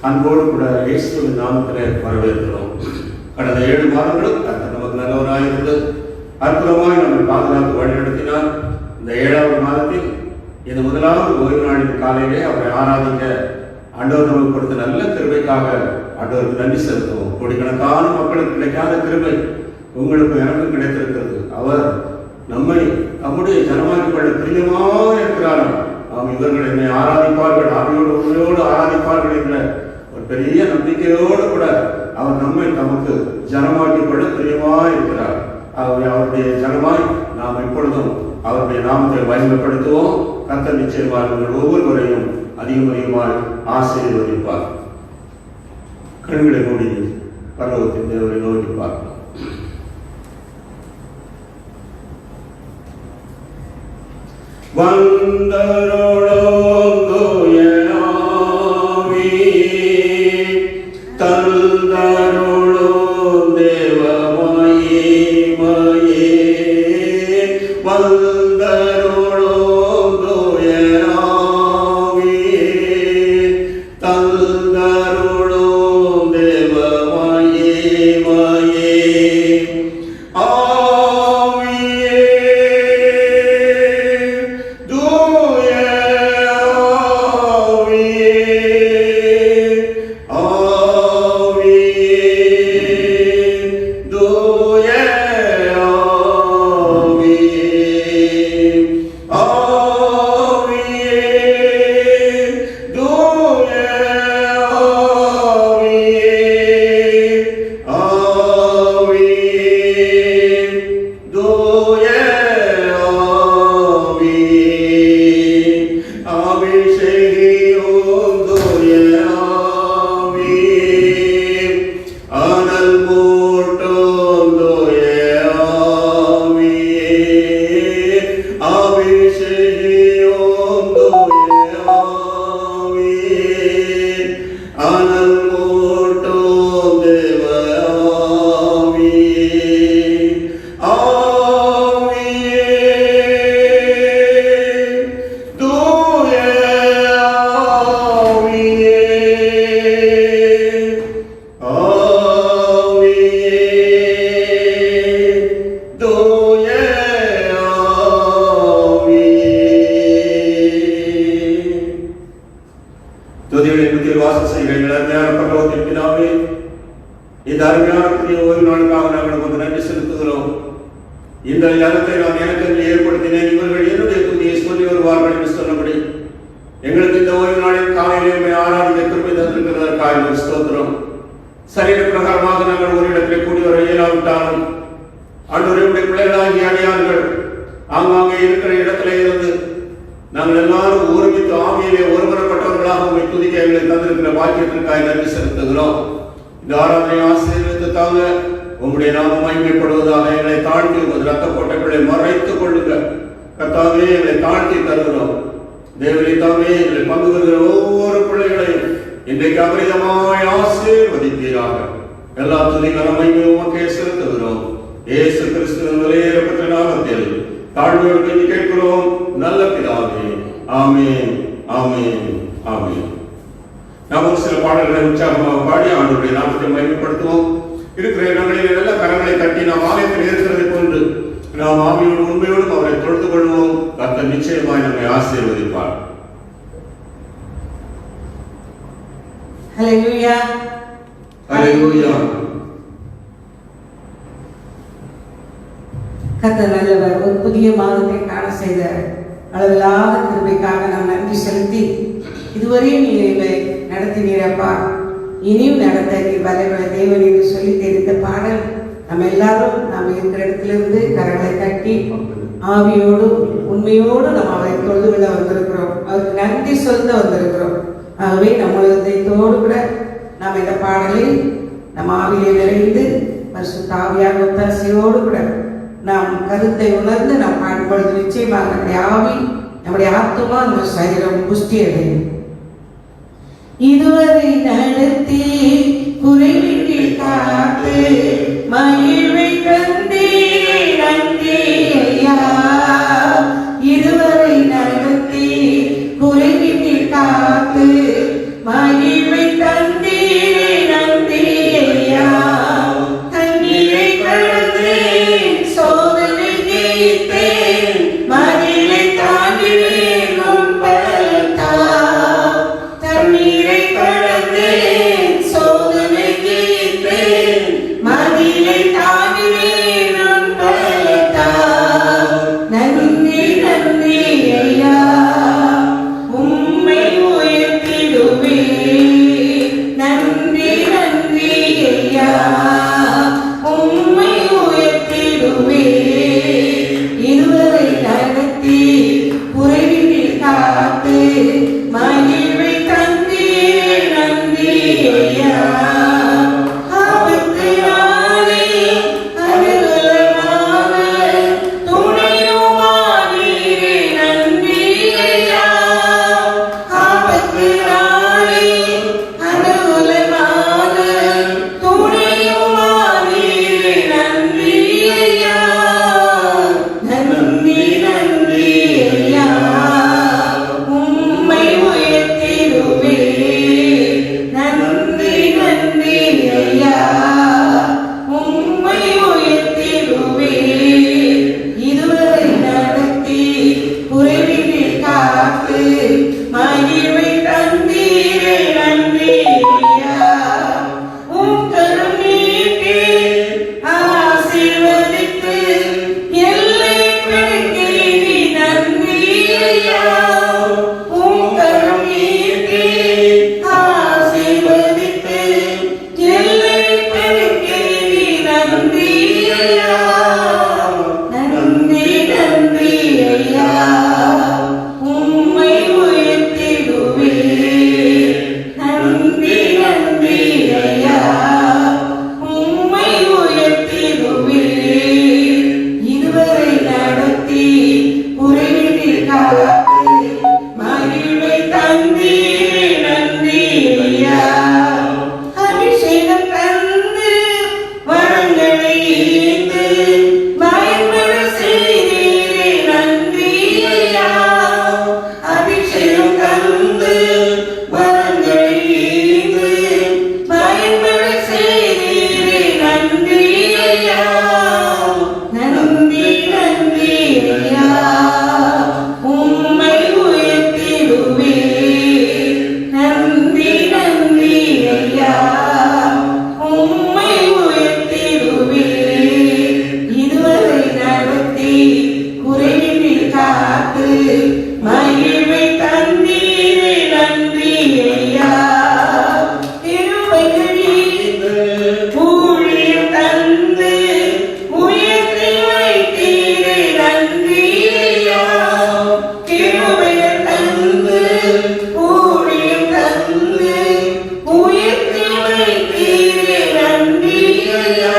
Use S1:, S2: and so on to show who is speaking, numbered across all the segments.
S1: அன்போடு கூட இயேசுவின் நாமத்திலே வரவேற்கிறோம். கடந்த 7 மாதங்களும் கர்த்தர் நமக்கு நல்லவராயிருந்து அற்புதமாய் நம்மை பாதுகாத்து வழிநடத்தினார். இந்த 7வது மாதத்தில் இந்த முதலாவது ஓய்வு நாளின் காலையிலே அவரை ஆராதிக்க ஆண்டவர் நமக்கு கொடுத்த நல்ல கிருபைக்காக ஆண்டவருக்கு நன்றி செலுத்துவோம். கோடிக்கணக்கான மக்களுக்கு கிடைக்காத கிருபை உங்களுக்கு எனக்கும் கிடைத்திருக்கிறது. அவர் நம்மை நம்முடைய ஜனமாக்கி கொள்ள பிரியமாக இருக்கிறார்கள். நாம் இவர்கள் என்னை ஆராதிப்பார்கள், ஆவியோடு உண்மையோடு ஆராதிப்பார்கள் என்ற ஒரு பெரிய நம்பிக்கையோடு கூட அவர் நம்மை நமக்கு ஜனமாக்கி கொள்ள பிரியமாக இருக்கிறார். அவருடைய ஜனமாய் நாம் எப்பொழுதும் அவருடைய நாமத்தை மகிமைப்படுத்துவோம். கர்த்தர் நிச்சயமாக உங்கள் ஒவ்வொருவரையும் அதிகமாய் ஆசீர்வதிப்பார். கண்களை மூடி பரலோகத்தின் தேவரை நோக்கி பார்க்கலாம். வந்தருளோம் தூய ஆவி, தந்தருளோம் தேவ மகிமையே. வந்தருளோம் தூய ஆவி, தந்தருளோம் தேவ மகிமையே. இந்த அருமையான புதிய ஓய்வு நாளுக்காக நாங்கள் உங்களுக்கு நன்றி செலுத்துகிறோம். இந்த இடத்தை நான் எனக்கு ஏற்படுத்தினேன், இவர்கள் என்னுடைய துதியை சொல்லி வருவார்கள் என்று சொன்னபடி எங்களுக்கு இந்த ஓய்வு நாளின் காலையிலே ஆராதிக்க கிருபை தந்திருக்கிறதற்காக ஸ்தோத்திரம். சரீர பிரகாரமாக நாங்கள் ஒரு இடத்திலே கூடி வர இயலாவிட்டாலும் ஆண்டவருடைய பிள்ளைகளாகிய அடியார்கள் ஆங்காங்கே இருக்கிற இடத்திலே இருந்து நாங்கள் எல்லாரும் ஒருமித்து ஆவியிலே ஒருவரப்பட்டவர்களாக உங்களை துதிக்க எங்களை தந்திருக்கிற பாக்கியத்திற்காக நன்றி செலுத்துகிறோம். இந்த ஆராதனை ஆசீர்வதித்து தாங்க, உங்களுடைய நாமம் மகிமைப்படுவதாக எங்களை தாழ்த்தி உமது ரத்த கோட்டைகளை மறைத்துக் கொள்ளுங்க. கர்த்தாவே எங்களை தாழ்த்தி தருகிறோம். தேவனை தாமே எங்களை பங்கு வருகிற ஒவ்வொரு பிள்ளைகளையும் இன்றைக்கு அபரிதமாய் ஆசீர்வதிப்பீராக. எல்லா துதி கனமையும் உமக்கே செலுத்துகிறோம். இயேசு கிறிஸ்துவின் விலையேறப்பட்ட நாமத்தில் தாழ்மையோடு கெஞ்சி கேட்கிறோம் நல்ல பிதாவே. ஆமென், ஆமென், ஆமென். நாம் ஒரு சில பாடல்களை உற்சாகமாக பாடி ஆண்டவருடைய நாமத்தை மகிமைப்படுத்துவோம். இருக்கிற இடங்களில் நல்ல கரங்களை தட்டி நாம் ஆலயத்தில் இருக்கிறதை போன்று நாம் ஆவியோடு உண்மையோடும் அவரை தொழுது கொள்வோம். கர்த்தர் நிச்சயமாய் நம்மை ஆசீர்வதிப்பார்.
S2: ஹல்லேலூயா,
S1: ஹல்லேலூயா.
S2: கர்த்தர் நல்லவர். ஒரு புதிய மாதத்தை காண செய்த அளவில்லாத கிருபைக்காக நாம் நன்றி செலுத்தி, இதுவரையும் நீ எங்களை நடத்தினீரப்பா, இனியும் நடத்த நீ வல்லவ தேவன் என்று சொல்லி தெரிந்த பாடல் நம்ம எல்லாரும் நாம் இருக்கிற இடத்திலிருந்து கரங்களை கட்டி ஆவியோடும் உண்மையோடு நம்ம அவரை தொழுது விட வந்திருக்கிறோம். அவருக்கு நன்றி சொல்ல வந்திருக்கிறோம். ஆகவே நம்மளோடு கூட நாம் இந்த பாடலில் நம்ம ஆவியை நிறைந்து பரிசுத்த ஆவியாக ஒத்தாசையோடு கூட நாம் கருத்தை உணர்ந்து நாம் பாடும்பொழுது நிச்சயமாக நம்முடைய ஆவி, நம்முடைய ஆத்துமா, நம்ம சரீரம் புஷ்டி அடையும். இதுவரை நடத்தி குறைவின்றி காத்து மகிழ்வை தந்தே நன்றி ஐயா. இதுவரை நடத்தி குறைவின்றி காத்து மகிழ்வை தந்தே பயன்பட செய்தீரே நன்றி ஐயா. அபிஷேகம் தந்து வரங்களை ஈந்து பயன்பட செய்தீரே நன்றி ஐயா. நன்றி நன்றி ஐயா, உம்மை உயர்த்திடுவே. நன்றி நன்றி ஐயா, உம்மை உயர்த்திடுவே. இதுவரை நடத்தி குறைவின்றி காத்து மகிழ்வை தந்தீரே நன்றி ஐயா. திருவைகளில் ஊழியம் தந்து உயர்த்தி வைத்தீரே நன்றி ஐயா. திருவைகள் தந்து ஊழியம் தந்து உயர்த்தி வைத்தீரே நன்றி ஐயா.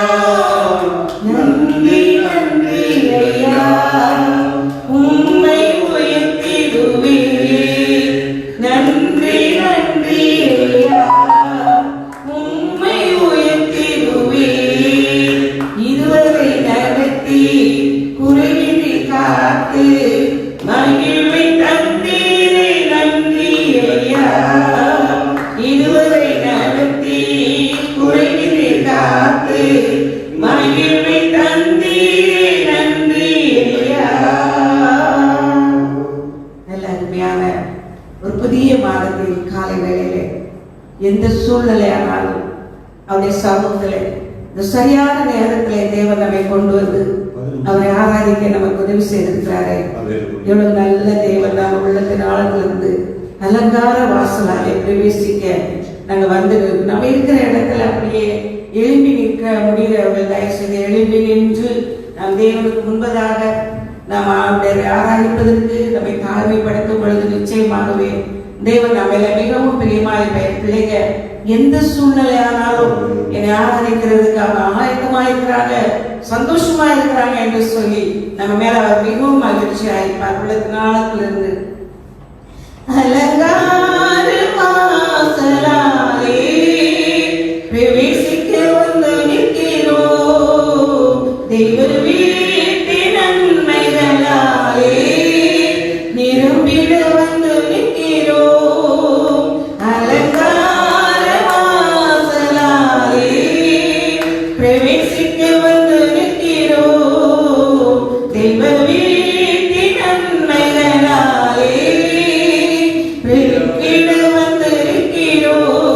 S2: நன்றி நன்றி ஐயா, உம்மை உயர்த்திடுவே. நன்றி நன்றி ஐயா, உம்மை உயர்த்திடுவே. இதுவரை நடத்தி குறைவின்றி காத்து மகிழ்வை தந்தீரே நன்றி ஐயா. இதுவரை நடத்தி குறைவின்றி காத்து மகிழ்வை தந்தீரே நன்றி ஐயா. நல்ல அருமையான ஒரு புதிய மாதத்தில் காலை வேளையிலே எந்த சூழ்நிலையானாலும் அவருடைய சமூகத்திலே இந்த சரியான நேரத்திலே தேவன் நம்மை கொண்டு வந்து அவரை ஆராதிக்க நமக்கு உதவி செய்திருக்கிறாரே. எவ்வளவு நல்ல தேவன். நாங்கள் உள்ளத்தின் ஆழத்திலிருந்து அலங்கார வாசலாலே பிரவேசிக்க நாங்கள் வந்து நம்ம இருக்கிற இடத்துல அப்படியே எழும்பி நிற்க முடிகிறவர்கள் தயவு செய்து எழும்பி நின்று நாம் தேவனுக்கு முன்பதாக நாம் அவரை ஆராதிப்பதற்கு நம்மை தாழ்மைப்படுத்தும் பொழுது நிச்சயமாகவே தேவன் நம்மள மிகவும் பிரியமாய் பிள்ளைங்க எந்த சூழ்நிலையானாலும் என்னை ஆராதிக்கிறதுக்கு அவங்க ஆயத்தமா இருக்கிறாங்க, சந்தோஷமா இருக்கிறாங்க என்று சொல்லி நம்ம மேல அவர் மிகவும் மகிழ்ச்சியா இருப்பார். உள்ளத்தினாலத்திலிருந்து அலங்கார வாசலாலே பிரவேசிக்க வந்து நிற்கிறோம். தெய்வ வீட்டின் நன்மைகளாலே நிரம்பிட வந்து நிற்கிறோம். அலங்கார வாசலாலே பிரவேசிக்க வந்து நிற்கிறோம். தெய்வ வீட்டின் நன்மைகளாலே பெருக்கிட வந்து நிற்கிறோம்.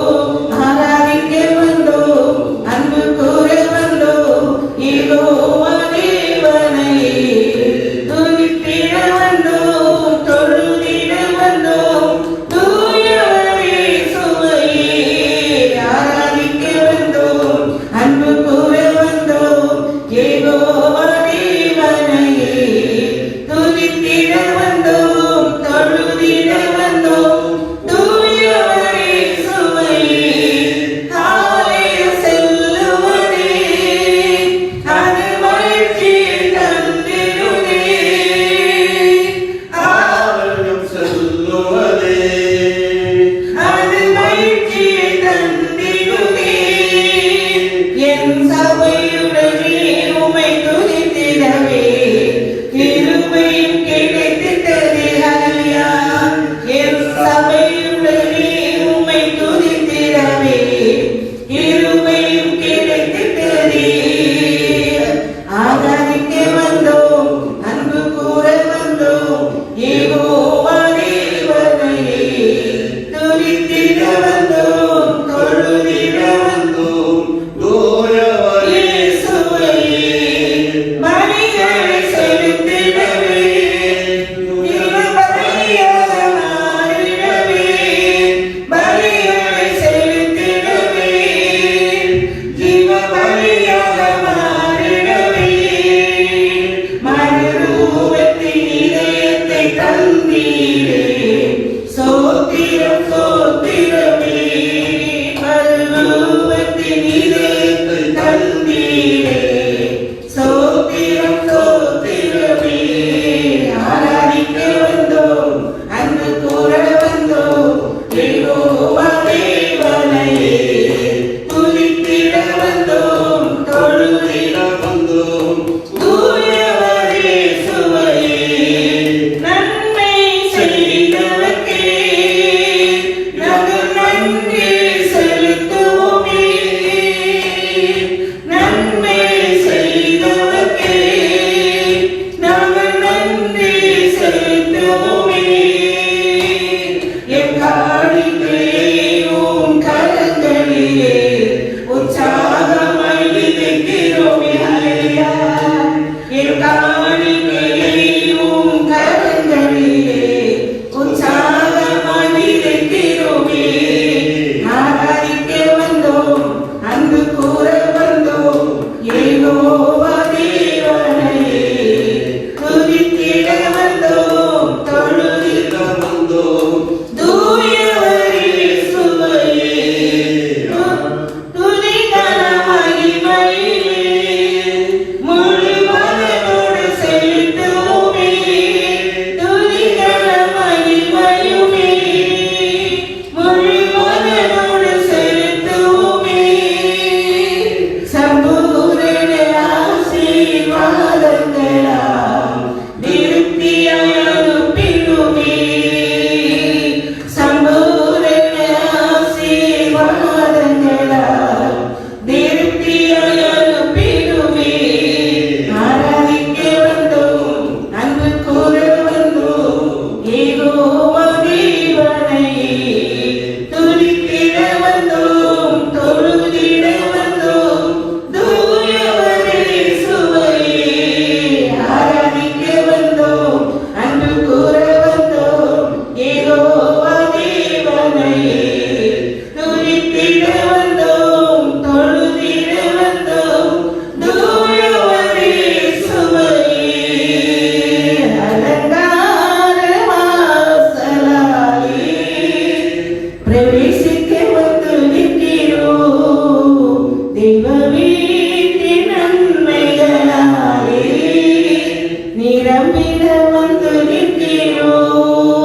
S2: பலிபீட வந்து நிற்கிறோம்.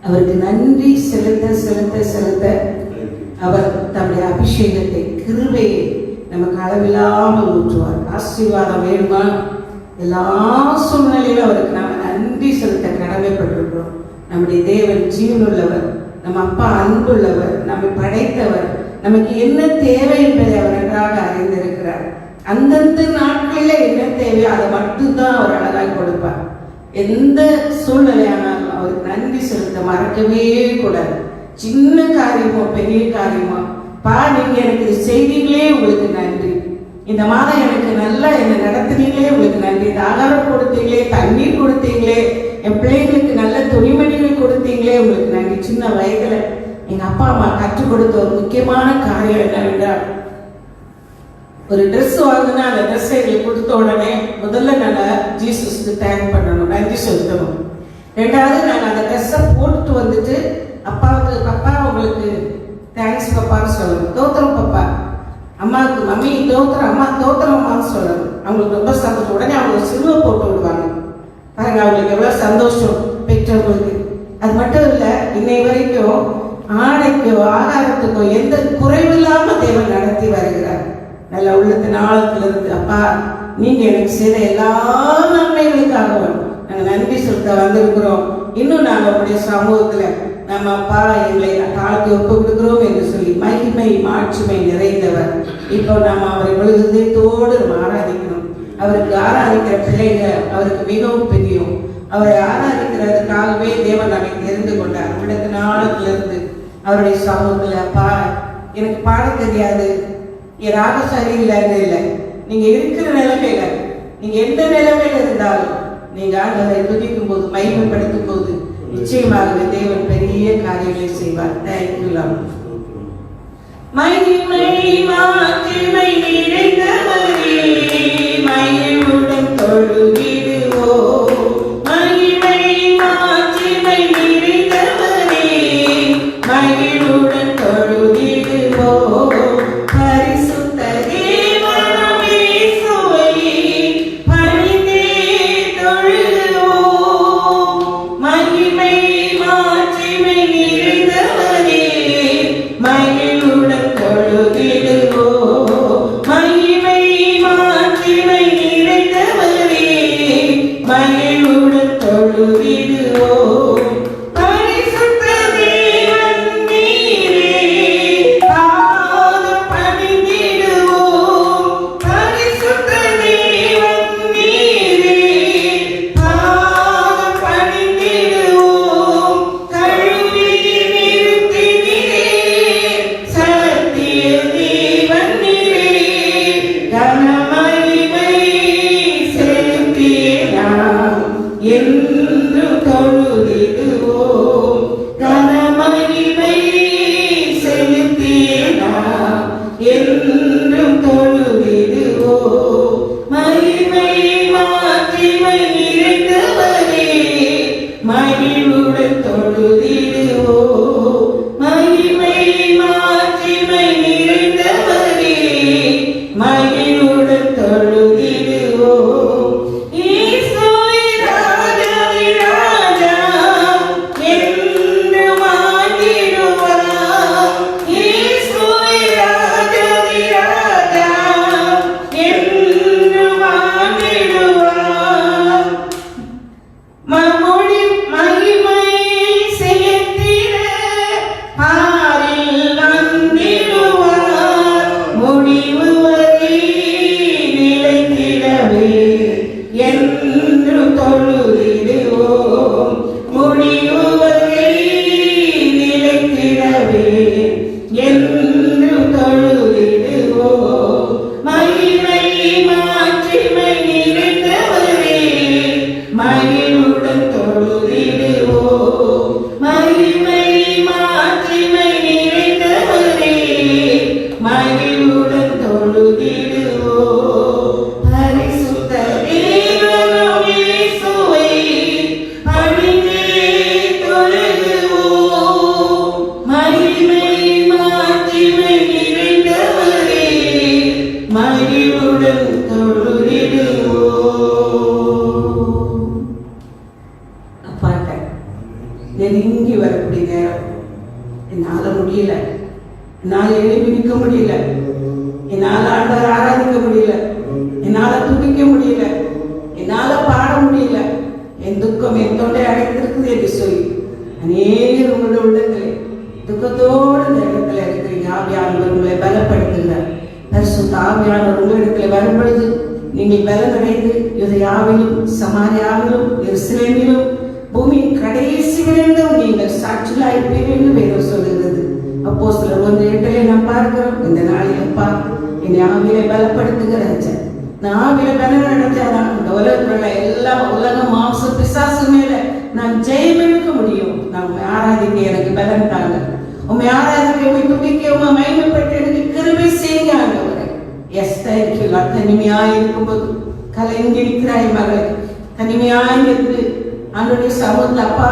S2: அவருக்கு நன்றி செலுத்த செலுத்த செலுத்த அவர் தம்முடைய அபிஷேகத்தை கிருபையை நமக்கு அளவில்லாமல் ஊற்றுவார். ஆசீர்வாதம் வேணுமா? எல்லா சூழ்நிலையிலும் அவருக்கு நாம் நன்றி செலுத்த கடமைப்பட்டிருக்கிறோம். நம்முடைய தேவன் ஜீவனுள்ளவர், நம்ம அப்பா அன்புள்ளவர், நம்மை படைத்தவர், நமக்கு என்ன தேவை என்பதை அவர் நன்றாக அறிந்திருக்கிறார். அந்தந்த நாட்களில் என்ன தேவையோ அதை மட்டும்தான் அவர் அழகாய் கொடுப்பார். எந்த சூழ்நிலையானாலும் அவருக்கு நன்றி செலுத்த மறக்கவே கூடாது. சின்ன காரியமோ பெரிய காரியமோ, நீங்க எனக்கு இது செய்தீங்களே உங்களுக்கு நன்றி, இந்த மாதம் எனக்கு நல்லா என்ன நடத்துனீங்களே உங்களுக்கு நன்றி, இந்த ஆகாரம் கொடுத்தீங்களே, தண்ணீர் கொடுத்தீங்களே, என் பிள்ளைங்களுக்கு நல்ல துணிமணிகள் கொடுத்தீங்களே உங்களுக்கு நன்றி. சின்ன வயதுல எங்க அப்பா அம்மா கற்றுக் கொடுத்த ஒரு முக்கியமான காரியம் என்னவென்றால், ஒரு ட்ரெஸ் வாங்கினா அந்த ட்ரெஸ்ஸை எங்களுக்கு கொடுத்த உடனே முதல்ல நாங்கள் ஜீசஸ்க்கு தேங்க் பண்ணணும், நன்றி செலுத்தணும். ரெண்டாவது நாங்கள் அந்த ட்ரெஸ்ஸை போட்டுட்டு வந்துட்டு அப்பாவுக்கு, அப்பா உங்களுக்கு தேங்க்ஸ் பப்பான்னு சொல்லணும், தோத்திரம் பப்பா, அம்மாவுக்கு மம்மி தோத்திரம், அம்மா தோத்திரம் அம்மான்னு சொல்லணும். அவங்களுக்கு ரொம்ப சந்தோஷம். உடனே அவங்க சிலுவை போட்டு விடுவாங்க பாருங்க, அவங்களுக்கு எவ்வளோ சந்தோஷம் பெற்றவங்களுக்கு. அது மட்டும் இல்லை, இன்னை வரைக்கும் ஆடைக்கோ ஆகாரத்துக்கோ எந்த குறைவில்லாம தேவன் நடத்தி வருகிறார். நல்ல உள்ளத்தின் ஆழத்திலிருந்து அப்பா நீங்க எனக்கு செய்த எல்லா நன்மைகளுக்காகவும் நாங்கள் நன்றி செலுத்த வந்திருக்கிறோம். இன்னும் நாங்கள் உங்களுடைய சமூகத்துல நம்ம அப்பா எங்களை தாழ்த்தி ஒப்பு கொடுக்கிறோம் என்று சொல்லி மகிமை மாட்சிமை நிறைந்தவர். இப்போ நாம் அவரை முழுதயத்தோடு நம்ம ஆராதிக்கணும். அவருக்கு ஆராதிக்கிற பிள்ளைகள் அவருக்கு மிகவும் பிரியும். அவரை ஆராதிக்கிறதுக்காகவே தேவன் நம்மை தெரிந்து கொண்டார். உள்ளத்தின் ஆழத்திலிருந்து அவருடைய சமூகத்தில் அப்பா எனக்கு பாட தெரியாது, என் ராக சரியில்லைன்னு இல்லை, நீங்க இருக்கிற நிலைமையில, நீங்க எந்த நிலைமையில இருந்தாலும் நீங்க ஆண்டவரை துதிக்கும் போது, மகிமைப்படுத்தும் போது நிச்சயமாகவே தேவன் பெரிய காரியங்களை செய்வார். Thank you Lord. மகிமை மாட்சிமை நிறைந்தவரே, மகிமையுடன் தொழுதிடுவோம். மகிமை மாட்சிமை நிறைந்தவரே, மகிமையுடன் தொழுதிடுவோம். பரிசுத்த தேவனாம் இயேசுவை பணிந்தே தொழுதுவோம். மகிமை மாட்சிமை நிறைந்தவரே, மகிமையுடன் தொழுதிடுவோம். மகிமை மாட்சிமை நிறைந்தவரே, மகிமையுடன் தொழுதிடுவோம். பரிசுத்த தேவன் நீரே, பாதம் பணிந்திடுவோம். பரிசுத்த தேவன் நீரே, பாதம் பணிந்திடுவோம். கழுவி நிறுத்தினீரே, சத்திய தேவன் நீரே, கனமகிமை செலுத்தியே நாம் என்றும் தொழுதிடுவோம். கனமகிமை செலுத்தியே நாம் என்றும் தொழுதிடுவோம். மகிமை மாட்சிமை நிறைந்தவரே, மகிழ்வுடன் தொழுதிடுவோம். மகிமை மாட்சிமை நிறைந்தவரே, மகிழ்வுடன் தொழுதிடுவோம். இயேசுவே ராஜாதி ராஜா என்று வாழ்ந்திடுவார். இயேசுவே ராஜாதி ராஜா என்று வாழ்ந்திடுவார். மறுமொழி மகிமை செலுத்திட பாரில் வந்திடுவார். முடிவு வரை நிலைத்திடவே என்று தொழுதிடுவோம். முடிவு வரை நிலைத்திடவே என்று தொழுதிடுவோம். மகிமை மாட்சிமை நிறைந்தவரே, மகிழ்வுடன் தொழுதிடுவோம். மகிமை மாட்சிமை நிறைந்தவரே, மகிழ்வுடன் தொழுதிடுவோம். பரிசுத்த தேவனாம் இயேசுவை முடியல, என்னால பாட முடியல, என் துக்கம் என் தொண்டை அடைத்திருக்குது என்று சொல்லி அநேகர் உங்களுடைய உள்ளங்களே துக்கத்தோடு இந்த இடத்துல இருக்கிறீங்க. ஆவியானவர் உங்களை பலப்படுத்துகிறார். பரிசுத்த ஆவியானவர் உங்களிடத்துல வரும்பொழுது நீங்கள் பலனடைந்து யூதேயாவிலும் சமாரியாவிலும் எருசலேமிலும் பூமியின் கடைசி வரைக்கும் நீங்கள் சாட்சிகளாயிருப்பீர்கள் என்று வேதம் சொல்லுகிறது. அப்போஸ்தலர் 1:8 நாம் பார்க்கிறோம். இந்த நாளில் அப்பா என்னை ஆவியிலே பலப்படுத்துகிறார். நான் ஆவியில பலன் அடைஞ்சாதான் இந்த உலகத்துல எல்லா உலகம் மாம்ச பிசாசு மேல நான் ஜெயம் எடுக்க முடியும். நான் உண்மை ஆராதிக்க எனக்கு பலன் தாங்க, உண்மை ஆராதிக்க, உண்மை துதிக்க, உண்மை மகிமைப்பட்டு எனக்கு கிருபை செய்யுங்க ஆண்டவரே. Yes thank you. தனிமையாய் இருக்கும்போது கலைஞி இருக்கிறாய் மகளே, தனிமையாய் இருந்து ஆண்டோடைய சமூகத்துல அப்பா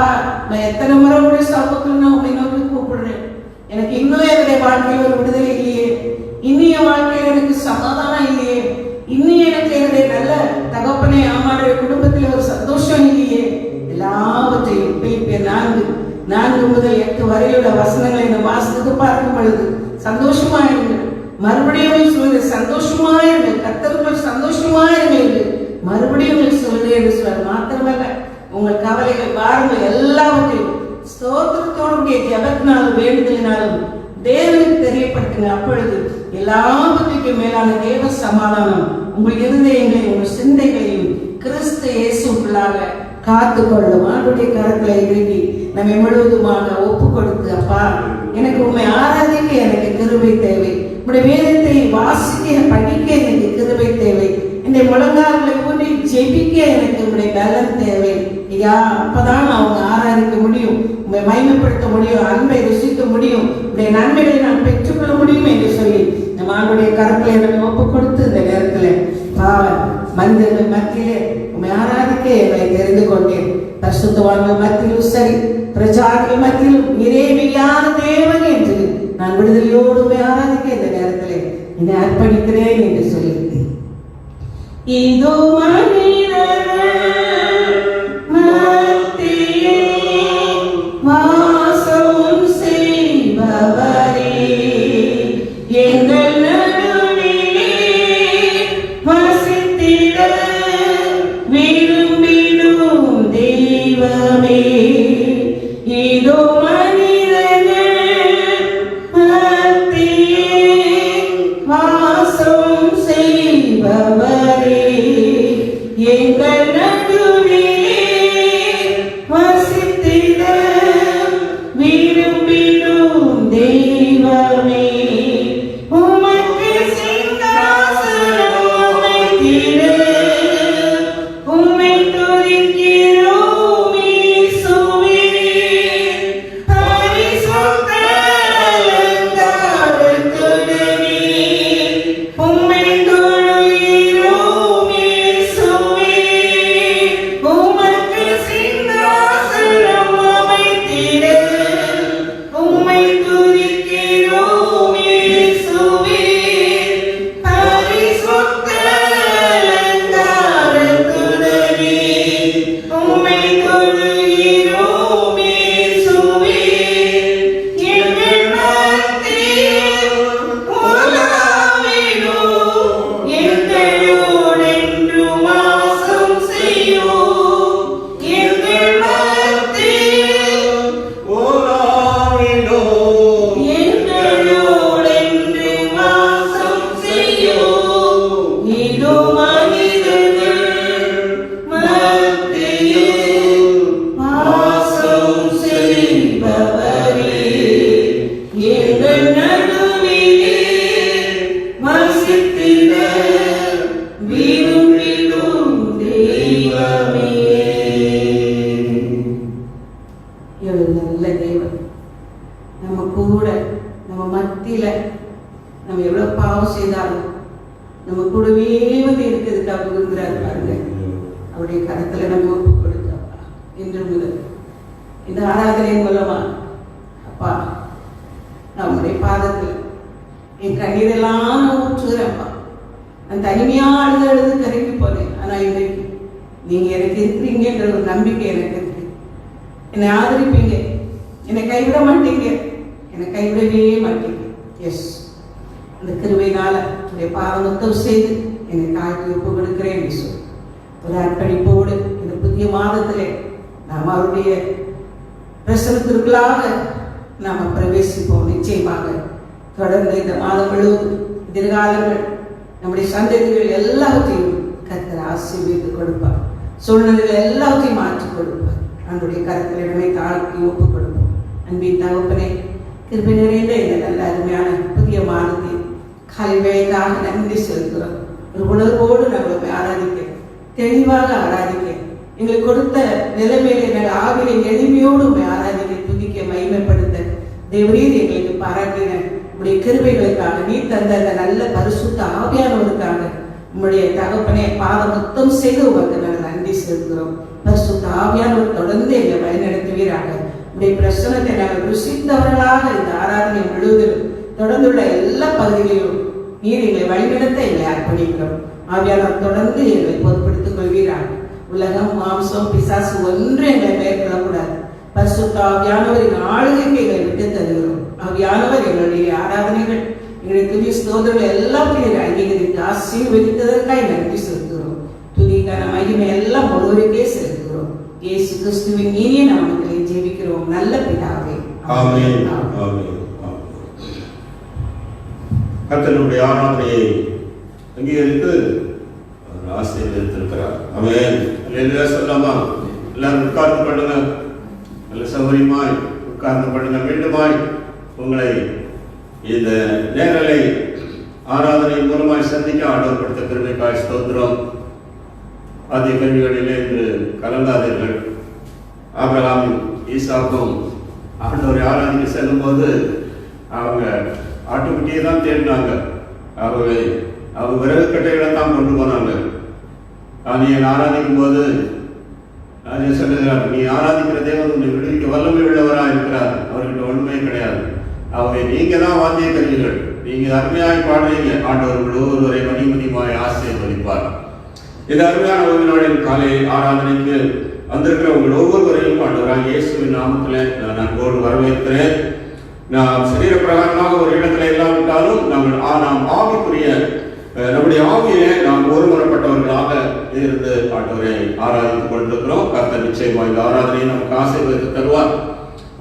S2: நான் எத்தனை முறை உடைய சமூகத்துல நான் உண்மை நோக்கி கூப்பிடுறேன். எனக்கு இன்னும் என்னுடைய வாழ்க்கையில் ஒரு விடுதலை இல்லையே, இன்னும் என் வாழ்க்கையில் எனக்கு சமாதானம் இல்லையே, இன்னும் எனக்கு என்னுடைய நல்ல தகப்பனே ஆமாடைய குடும்பத்தில் ஒரு சந்தோஷம் இல்லையே. எல்லாவற்றையும் பிலிப்பியர் 4 முதல் 8 வரையுள்ள வசனங்களை நாம் வாசித்து பார்க்கும் பொழுது சந்தோஷமாயிருங்கள், மறுபடியும் சொல்வது சந்தோஷமாயிருங்கள், கர்த்தருக்குள் சந்தோஷமாயிருங்கள் என்று மறுபடியும் சொல்வது என்று சொல்வார். மாத்திரமல்ல உங்கள் கவலைகள் பாருங்கள் எல்லாவற்றையும் ஸ்தோத்திரத்தோடு ஜெபத்தினாலும் வேண்டுதலினாலும் தேவனுக்கு தெரியப்படுத்துங்க. அப்பொழுது எல்லாவற்றுக்கும் மேலான தேவ சமாதானம் உங்கள் இருதயங்களையும் உங்கள் சிந்தைகளையும் கிறிஸ்து இயேசுக்குள்ளாக காத்துக்கொள்ளும். ஆண்டுடைய கரங்களை இறுக்கி நம்மை முழுவதுமாக ஒப்பு கொடுத்து அப்பா எனக்கு உண்மை ஆராதிக்க எனக்கு கிருபை தேவை, உடைய வேதத்தை வாசிக்க படிக்க எனக்கு கிருபை தேவை, இந்த முழங்கால்களை ஊன்றி ஜெபிக்க எனக்கு உடைய பலன் தேவை ஐயா. அப்பதான் அவங்க ஆராதிக்க முடியும், உண்மை மகிமைப்படுத்த முடியும், அன்பை ருசிக்க முடியும், உடைய நன்மைகளை நான் பெற்றுக்கொள்ள முடியும் என்று சொல்லி நம்ம ஆண்டுடைய கரங்களை நம்ம ஒப்பு கொடுத்து இந்த நேரத்தில் பாவன் மனிதர்கள் மத்தியிலே உண்மை ஆராதிக்க எங்களை தெரிந்து கொண்டேன். பரிசுத்தவான்கள் மத்தியிலும் சரி, பிரஜாக்கள் மத்தியிலும் இறைமையான தேவன் என்று நான் விடுதலையோடு உண்மை ஆராதிக்க இந்த நேரத்தில் என்னை அர்ப்பணிக்கிறேன் என்று சொல்லி இதோ வாசம் செய்பவரே எங்கள் நடுவிலே வசித்திட விரும்பிடும் தெய்வமே. இதோ வாசம் செய்பவரே எங்கள் நடுவிலே வசித்திட விரும்பிடும் தெய்வமே. உமக்கு சிங்காசனம் அமைத்திட உம்மை துதிக்கிறோம் இயேசுவே. பரிசுத்த அலங்காரத்துடனே உம்மை தொழுகிறோம் இயேசுவே. உமக்கு சிங்காசனம் அமைத்திட உம்மை துதிக்கிறோம் இயேசுவே. பரிசுத்த அலங்காரத்துடனே உம்மை தொழுகிறோம் இயேசுவே. எங்கள் மத்தியில் உலாவிடும் எங்களோடென்றும் வாசம் செய்யும். எங்கள் மத்தியில் எங்களோடென்று வாசம் செய்யும். இதோ மனிதர்கள் மத்தியில் வாசம் செய்பவரே எங்கள் நடுவிலே வசித்திட விரும்பிடும் தெய்வமே. எவ்வளவு நல்ல தேவன் நம்ம கூட, நம்ம மத்தியில நம்ம எவ்வளவு பாவம் செய்தாலும் நம்ம கூடவே வந்து இருக்கிறதுக்கு அவர் விரும்புகிறார் பாருங்க. அவருடைய கரத்துல நம்ம ஒப்பு கொடுத்தப்பா இன்று முதல் இந்த ஆராதனையின் மூலமா அப்பா நம்முடைய பாதத்தில் என் கண்ணீரெல்லாம் நான் ஊற்றுகிறேன்ப்பா. நான் தனிமையா அழுது கருகி போனேன். ஆனா இன்றைக்கு நீங்க எனக்கு இருக்கிறீங்கன்ற ஒரு நம்பிக்கை எனக்கு இருக்கு. என்னை ஆதரிப்பீங்க, என்னை கைவிட மாட்டீங்க, என்னை கைவிடவே மாட்டீங்க. எஸ், அந்த கிருபையினால பாவம் செய்து என்னை தாழ்த்தி ஒப்பு கொடுக்கிறேன் என்று சொல்லி ஒரு அர்ப்பணிப்போடு இந்த புதிய மாதத்திலே நாம் அவருடைய பிரசனத்திற்குள்ளாக நாம் பிரவேசிப்போம். நிச்சயமாக தொடர்ந்து இந்த மாதம் முழுவதும் எதிர்காலங்கள் நம்முடைய சந்ததிகள் எல்லாவற்றையும் கர்த்தர் ஆசீர்வதித்து கொடுப்பார். சூழ்நிலைகள் எல்லாவற்றையும் மாற்றி கொடுப்பார். நம்முடைய கருத்தில் இடமே தாழ்த்தி ஒப்பு கொடுப்போம். அன்பின் தகப்பனே, கிருபை நிறைந்த இந்த நல்ல அருமையான புதிய மாதத்தில் காலை வேளைக்காக நன்றி செலுத்துகிறோம். ஒரு உணர்வோடு நாங்கள் ஆராதிக்க, தெளிவாக ஆராதிக்க, எங்களுக்கு கொடுத்த நிலைமையில நாங்கள் ஆவிலை எளிமையோடு ஆராதிக்க, துதிக்க, மகிமைப்படுத்த தேவரீர் எங்களுக்கு பாராட்டின உங்களுடைய கிருபைகளுக்காக, நீ தந்த அந்த நல்ல பரிசுத்த ஆவியானவருக்காக உங்களுடைய தகப்பனை பாதம் முத்தம் செய்து உமக்கு நாங்கள் நன்றி செலுத்துகிறோம். பரிசுத்த ஆவியானவர் தொடர்ந்து எங்களை வழிநடத்துவீராக. உங்களுடைய பிரசனத்தை நாங்கள் ருசித்தவர்களாக இந்த ஆராதனை முழுவதும் தொடர்ந்துள்ள எல்லா பகுதிகளிலும் நீர் எங்களை வழிநடத்த எங்களை அர்ப்பணிக்கிறோம். ஆவியானவர் தொடர்ந்து எங்களை பொறுப்படுத்திக் கொள்வீராக. உலகம், மாம்சம், பிசாசு ஒன்று எங்களை மேற்கொள்ளக்கூடாது. பரிசுத்த ஆவியானவரின் ஆளுகைக்கு எங்களை விட்டு தருகிறோம். ஆவியானவர் எங்களுடைய ஆராதனைகள், எங்களுடைய துதி ஸ்தோத்திரங்கள் எல்லாத்தையும் அங்கீகரித்து ஆசீர்வதித்ததற்காக நன்றி செலுத்துகிறோம். துதிக்கான மகிமை எல்லாம் ஒருவருக்கே செலுத்துகிறோம். இயேசு கிறிஸ்துவின் இனிய நாமத்திலே ஜெபிக்கிறோம் நல்ல பிதாவே.
S1: ஆமென். ஆமென். கர்த்தருடைய ஆராதனையை அங்கீகரித்து ஆசீர்வதித்திருக்கிறார். ஆமென். அல்லேலூயா சொல்லலாமா? எல்லாரும் உட்கார்ந்து பண்ணுங்க. நல்ல சௌகரியமாய் உட்கார்ந்து பண்ணுங்க. மீண்டுமாய் உங்களை இந்த நேரலை ஆராதனை மூலமாய் சந்திக்க ஆண்டவர் கொடுத்த கிருபைக்காய் ஸ்தோத்திரம். ஆதி கல்விகளிலே இன்று கலந்தாதீர்கள். ஆபிரகாமும் ஈசாக்கும் ஆண்டவரை ஆராதிக்க செல்லும் போது அவங்க ஆட்டுக்குட்டியை தான் தேடினாங்க. ஆகவே அவங்க விறகு கட்டைகளை தான் கொண்டு போனாங்க. நீ ஆராதிக்கும் போது சொல்லுகிறார், நீ ஆராதிக்கிற தேவன் உன்னை விடுவிக்க வல்லமை உள்ளவராக இருக்கிறார். அவர்கிட்ட ஒன்றுமே கிடையாது. ஆகவே நீங்க தான் வாத்திய கருவிகள். நீங்க அருமையாய் பாடுறீங்க. ஆண்டவர் ஒருவரை மணிமணிமாய் ஆசீர்வதிப்பார். இந்த அருமையான ஒரு நாளின் காலை ஆராதனைக்கு வந்திருக்கிற உங்கள் ஒவ்வொருவரையும் ஆண்டவராக இயேசுவின் நாமத்தில் நான் அன்போடு வரவேற்கிறேன். நாம் சரீர பிரகாரமாக ஒரு இடத்துல இல்லாவிட்டாலும் நாம் ஆவிக்குரிய நம்முடைய ஆவியிலே நாம் ஒருமுறைப்பட்டவர்களாக இருந்து ஆண்டவரை ஆராதித்துக் கொண்டிருக்கிறோம். கர்த்தர் நிச்சயமாக இந்த ஆராதனையை நமக்கு ஆசீர்வதித்து தருவார்.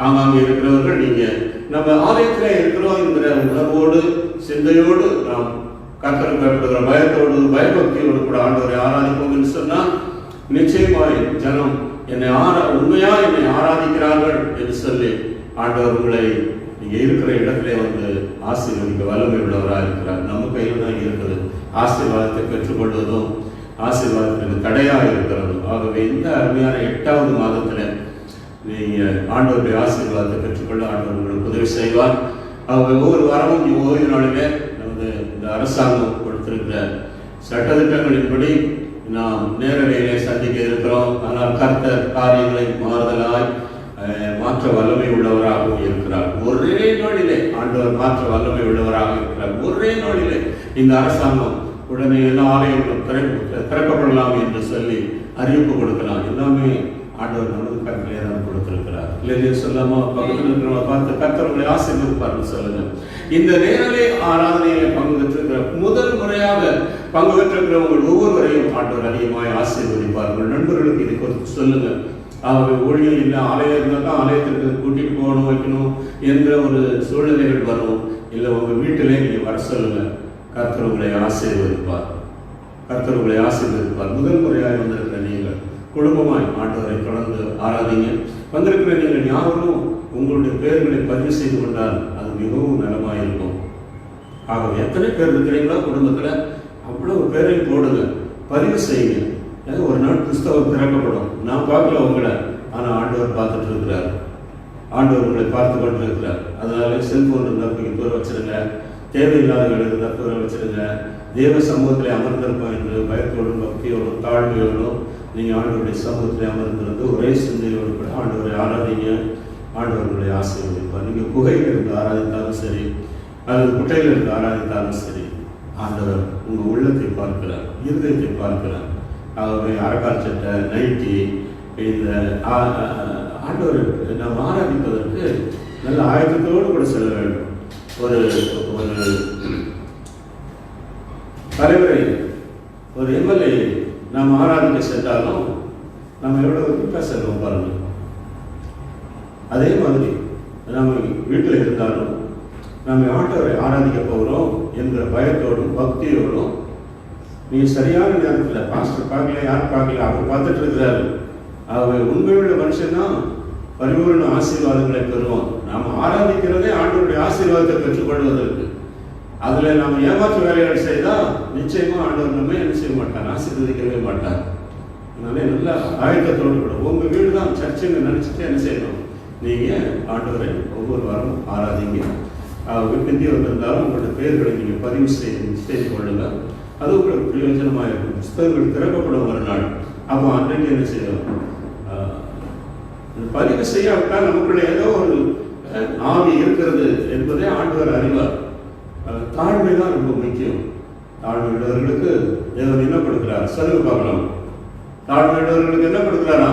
S1: ஆங்காங்கே இருக்கிறவர்கள் நீங்க நம்ம ஆலயத்தில் இருக்கிறோம் என்கிற உணர்வோடு சிந்தையோடு நாம் கர்த்தர் பயப்படுகிற பயத்தோடு பயபக்தியோடு கூட ஆண்டவரை ஆராதிப்போம் என்று சொன்னால் நிச்சயமாய் ஜனம் உண்மையா என்னை ஆராதிக்கிறார்கள் என்று சொல்லி ஆண்டவர் உங்களை நீங்க இருக்கிற இடத்துல வந்து ஆசீர்வதிக்க வல்லமை உள்ளவராக இருக்கிறார். நம்ம கையில் தான் இருக்குது. ஆசீர்வாதத்தை பெற்றுக்கொள்வதும் ஆசீர்வாதத்திற்கு தடையாக இருக்கிறதும். ஆகவே இந்த அருமையான 8வது மாதத்துல நீங்க ஆண்டவருடைய ஆசீர்வாதத்தை பெற்றுக்கொள்ள ஆண்டவர் உங்களுக்கு உதவி செய்வார். ஆகவே ஒவ்வொரு வாரமும் ஓய்வு நாளிலே நமது இந்த அரசாங்கம் கொடுத்திருக்கிற சட்டத்திட்டங்களின்படி நாம் நேரடியிலே சந்திக்க இருக்கிறோம். ஆனால் கர்த்தர் காரியங்களை மாறுதலாய் மாற்ற வல்லமை உள்ளவராகவும் இருக்கிறார். ஒரே நாளிலே ஆண்டவர் மாற்ற வல்லமை உள்ளவராக இருக்கிறார். ஒரே நாளிலே இந்த அரசாங்கம் உடனே எல்லா ஆலயங்களும் திறக்கப்படலாம் என்று சொல்லி அறிவிப்பு கொடுக்கலாம். எல்லாமே ஆண்டவர் நமது கருத்திலே தான் கொடுத்திருக்கிறார். இல்லையே சொல்லாமா? பக்கத்தில் இருக்கிறவங்க பார்த்து கர்த்தர்களை ஆசீர்வதிப்பார்னு சொல்லுங்க. இந்த நேரலை ஆராதனையில பங்கு பெற்றிருக்கிற முதல் முறையாக பங்கு பெற்றிருக்கிறவங்க ஒவ்வொருவரையும் ஆண்டவர் அதிகமாய் ஆசீர்வதிப்பார்கள். நண்பர்களுக்கு இதை குறித்து சொல்லுங்க. அவங்க ஊழியம் இல்லை, ஆலயம் இருந்தால் தான் ஆலயத்திற்கு கூட்டிட்டு போகணும் வைக்கணும் என்ற ஒரு சூழ்நிலைகள் வரும். இல்லை உங்கள் வீட்டிலே நீங்கள் வர சொல்லுங்க. கர்த்தர் உங்களை ஆசீர்வதிப்பார். கர்த்தர் உங்களை ஆசீர்வதிப்பார். முதல் முறையாக வந்திருக்கிற நீங்கள் குடும்பமாய் ஆண்டவரை தொடர்ந்து ஆராதிங்க. வந்திருக்கிற நீங்கள் யாரும் உங்களுடைய பெயர்களை பதிவு செய்து கொண்டால் அது மிகவும் நலமாக இருக்கும். ஆகவே எத்தனை பேர் இருக்கிறீங்களோ குடும்பத்தில் அவ்வளவு பேரையும் போடுங்க, பதிவு செய்யுங்க. ஒரு நாள் புஸ்தகம் திறக்கப்படும். நான் பார்க்கல உங்களை, ஆனால் ஆண்டவர் பார்த்துட்டு இருக்கிறார். ஆண்டவர் உங்களை பார்த்து கொண்டு இருக்கிறார். அதனால செல்போன் இருந்தால் தூர வச்சிருங்க. தேவையில்லாதவர்கள் இருந்தால் தூர வச்சிருங்க. தேவ சமூகத்தில் அமர்ந்திருப்போம் என்று பயத்தோடும் பக்தியோடும் தாழ்மையோடும் நீங்கள் ஆண்டவருடைய சமூகத்தில் அமர்ந்திருந்து ஒரே சிந்தையோடு கூட ஆண்டவரை ஆராதிங்க. ஆண்டவர்களுடைய ஆசீர்வதிப்பார். நீங்கள் குகையில் இருந்து ஆராதித்தாலும் சரி, அல்லது குட்டையில் இருந்து ஆராதித்தாலும் சரி, ஆண்டவர் உங்கள் உள்ளத்தை பார்க்கிறார், இருதயத்தை பார்க்கிறார். ஆகவே அரக்கால் சட்டை, நைட்டி, இந்த ஆண்டவர் நாம் ஆராதிப்பதற்கு நல்ல ஆயத்தத்தோடு கூட செல்ல வேண்டும். ஒரு தலைவரை ஒரு எம்எல்ஏ நாம் ஆராதிக்க சென்றாலும் நம்ம எவ்வளோ கிட்ட செல்வோம் பாருங்க. அதே மாதிரி நம்ம வீட்டில் இருந்தாலும் நம்ம ஆண்டவரை ஆராதிக்க போகிறோம் என்கிற பயத்தோடும் பக்தியோடும், நீங்கள் சரியான நேரத்தில் பாஸ்டர் பார்க்கல, யார் பார்க்கல, அவர் பார்த்துட்டு இருக்கிறாரு, அவர் உண்மையுள்ள மனுஷன் தான் பரிபூர்ண ஆசீர்வாதங்களை பெறுவோம். நாம் ஆராதிக்கிறதே ஆண்டவருடைய ஆசீர்வாதத்தை பெற்றுக்கொள்வதற்கு. அதில் நம்ம ஏமாற்று வேலைகள் செய்தால் நிச்சயமாக ஆண்டவர் நம்ம என்ன செய்ய மாட்டார், ஆசீர்வதிக்கவே மாட்டார். அதனால நல்ல ஆயத்தத்தோடு கூட உங்கள் வீடு தான் சர்ச்சுன்னு நினச்சிட்டு என்ன செய்யணும், நீங்கள் ஆண்டவரை ஒவ்வொரு வாரம் ஆராதிங்க. விருந்தி வந்திருந்தாலும் உங்களோட பெயர்களை நீங்கள் பதிவு செய்து கொள்ளுங்கள். அது உங்களுக்கு பிரயோஜனமாக இருக்கும். புஸ்தகங்கள் திறக்கப்படும் ஒரு நாள். அப்போ அன்றைக்கு என்ன செய்யணும், பதிவு செய்யாவிட்டால் நமக்குள்ள ஏதோ ஒரு ஆவி இருக்கிறது என்பதை ஆண்டவர் அறிவார். தாழ்மை தான் ரொம்ப முக்கியம். தாழ்மை உள்ளவர்களுக்கு தேவன் என்ன கொடுக்கிறார் சொல்லுங்க பார்க்கலாம். தாழ்மை உள்ளவர்களுக்கு என்ன கொடுக்கிறாரா?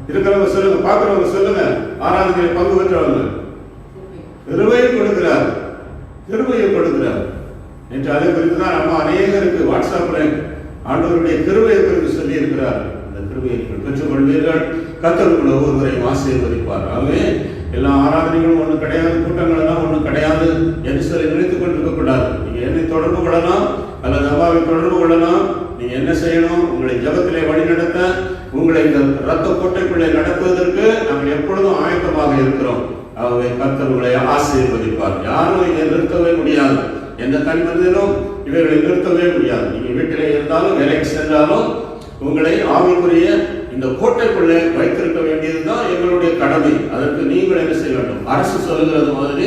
S1: இருக்கிறவங்க சொல்லுங்க, பார்க்கிறவங்க சொல்லுங்க. ஆராதனை பங்கு பெற்றவங்க கிருபையை கொடுக்கிறார், கிருபையை கொடுக்கிறார். நேற்று அதை குறித்து தான் நம்ம அநேகருக்கு வாட்ஸ்அப்பில் ஆண்டவருடைய கிருபையை குறித்து சொல்லி இருக்கிறார். அந்த கிருபையை பெற்றுக்கொள்வீர்கள், கர்த்தர் உங்களை ஒவ்வொருவரையும் ஆசீர்வதிப்பார். ஆகவே எல்லா ஆராதனைகளும் ஒன்றும் கிடையாது, கூட்டங்கள் எல்லாம் ஒன்றும் கிடையாது என்று சொல்லி நினைத்துக் கொண்டிருக்கக்கூடாது. நீங்கள் என்னை தொடர்பு கொள்ளலாம் அல்லது அம்மாவை தொடர்பு கொள்ளலாம். நீங்கள் என்ன செய்யணும், உங்களை ஜெபத்திலே வழிநடத்த, உங்களை இந்த இரத்த கோட்டைக்குள்ளே நடத்துவதற்கு நாங்கள் எப்பொழுதும் ஆயத்தமாக இருக்கிறோம். ஆகவே கர்த்தர் உங்களை ஆசீர்வதிப்பார். யாரும் இதை நிறுத்தவே முடியாது. எந்த தனி மனிதனும் இவர்களை நிறுத்தவே முடியாது. நீங்கள் வீட்டிலே இருந்தாலும் வேலைக்கு சென்றாலும் உங்களை ஆவிக்குரிய இந்த கோட்டைக்குள்ளே வைத்திருக்க வேண்டியதுதான் எங்களுடைய கடமை. அதற்கு நீங்கள் என்ன செய்ய வேண்டும், அரசு சொல்லுகிறது மாதிரி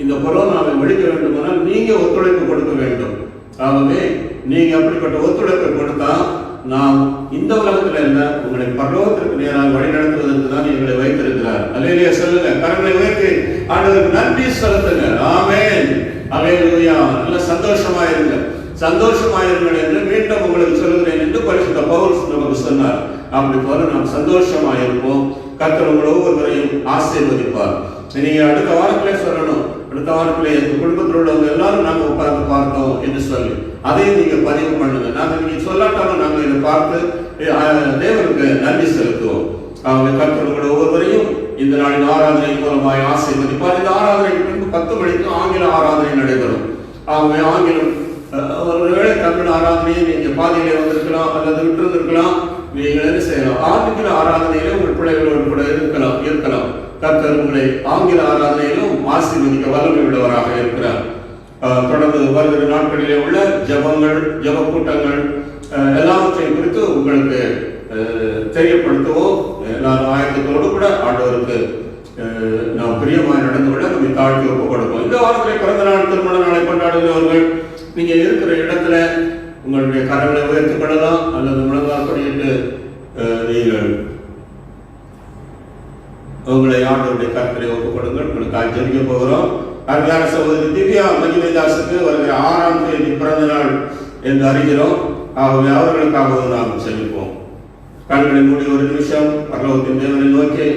S1: இந்த கொரோனாவை ஒழிக்க வேண்டுமானால் நீங்க ஒத்துழைப்பு கொடுக்க வேண்டும். ஆகவே நீங்க அப்படிப்பட்ட ஒத்துழைப்பை கொடுத்தா நாம் இந்த உலகத்தில் இல்ல, உங்களை பரலோகத்திற்கு நேராக வழிநடத்துவதற்கு தான் எங்களை வைத்திருக்கிறார். அல்லேலூயா சொல்லுங்க, கரங்களை உயர்த்தி ஆண்டவருக்கு நன்றி செலுத்துங்க. ஆமென், அல்லேலூயா. நல்ல சந்தோஷமாயிருங்க, சந்தோஷமாயிருங்கள் என்று மீண்டும் உங்களுக்கு சொல்லுகிறேன் என்று பரிசுத்த பவுல் நமக்கு சொன்னார். அப்படி போல நாம் சந்தோஷமாயிருப்போம். கர்த்தர் உங்களை ஒவ்வொருவரையும் ஆசீர்வதிப்பார். நீங்க அடுத்த வாரத்திலே சொல்லணும், அடுத்த வாரத்திலே எங்க குடும்பத்தில் உள்ளவங்க எல்லாரும் நாங்கள் உட்கார்ந்து பார்த்தோம் என்று சொல்லி அதையும் நீங்க பதிவு பண்ணுங்க. நாங்கள் நீங்க சொல்லாட்டாலும் நாங்கள் இதை பார்த்து தேவனுக்கு நன்றி செலுத்துவோம். அவங்க கர்த்தர் உங்களை ஒவ்வொருவரையும் இந்த நாளின் ஆராதனை மூலமாய் ஆசீர்வதிப்பார். இந்த ஆராதனைக்கு பின்பு 10 மணிக்கு ஆங்கில ஆராதனை நடைபெறும். ஆகவே ஆங்கிலம் ஒருவேளை தமிழ் ஆராதனையை நீங்க பாதியிலே வந்திருக்கலாம் அல்லது விட்டிருந்திருக்கலாம். நீங்கள் என்ன செய்யலாம், ஆங்கில ஆராதனையிலே உங்கள் பிள்ளைகளோடு கூட இருக்கலாம். கர்த்தர் உங்களை ஆங்கில ஆராதனையிலும் ஆசீர்வதிக்க வல்லமை உள்ளவராக இருக்கிறார். தொடர்ந்து வருகிற நாட்களிலே உள்ள ஜபங்கள், ஜப கூட்டங்கள் எல்லாவற்றையும் குறித்து உங்களுக்கு தெரியப்படுத்துவோம். எல்லாரும் ஆயத்தத்தோடு கூட ஆண்டவருக்கு நாம் பிரியமாய் நடந்து கொள்ள நம்மை தாழ்த்தி ஒப்புக் கொடுப்போம். இந்த வாரத்தில் பிறந்த நாள், திருமண நாளை கொண்டாடுகிறவர்கள் நீங்க இருக்கிற இடத்துல உங்களுடைய கரங்களை உயர்த்திக் கொள்ளலாம் அல்லது முழங்கால் படியிட்டு நீங்கள் உங்களை ஆண்டவருடைய கரத்திலே ஒப்புக் கொடுங்கள். உங்களுக்கு ஜெபிக்க போகிறோம். அருமையான சகோதரி திவ்யா மகிமேதாசுக்கு வருகிற 6ஆம் தேதி பிறந்த நாள் என்று அறிகிறோம். ஆகவே அவர்களுக்காகவும் நாம் செல்லிப்போம். கண்களை மூடி ஒரு நிமிஷம் பரலோகத்தின் தேவனை நோக்கி,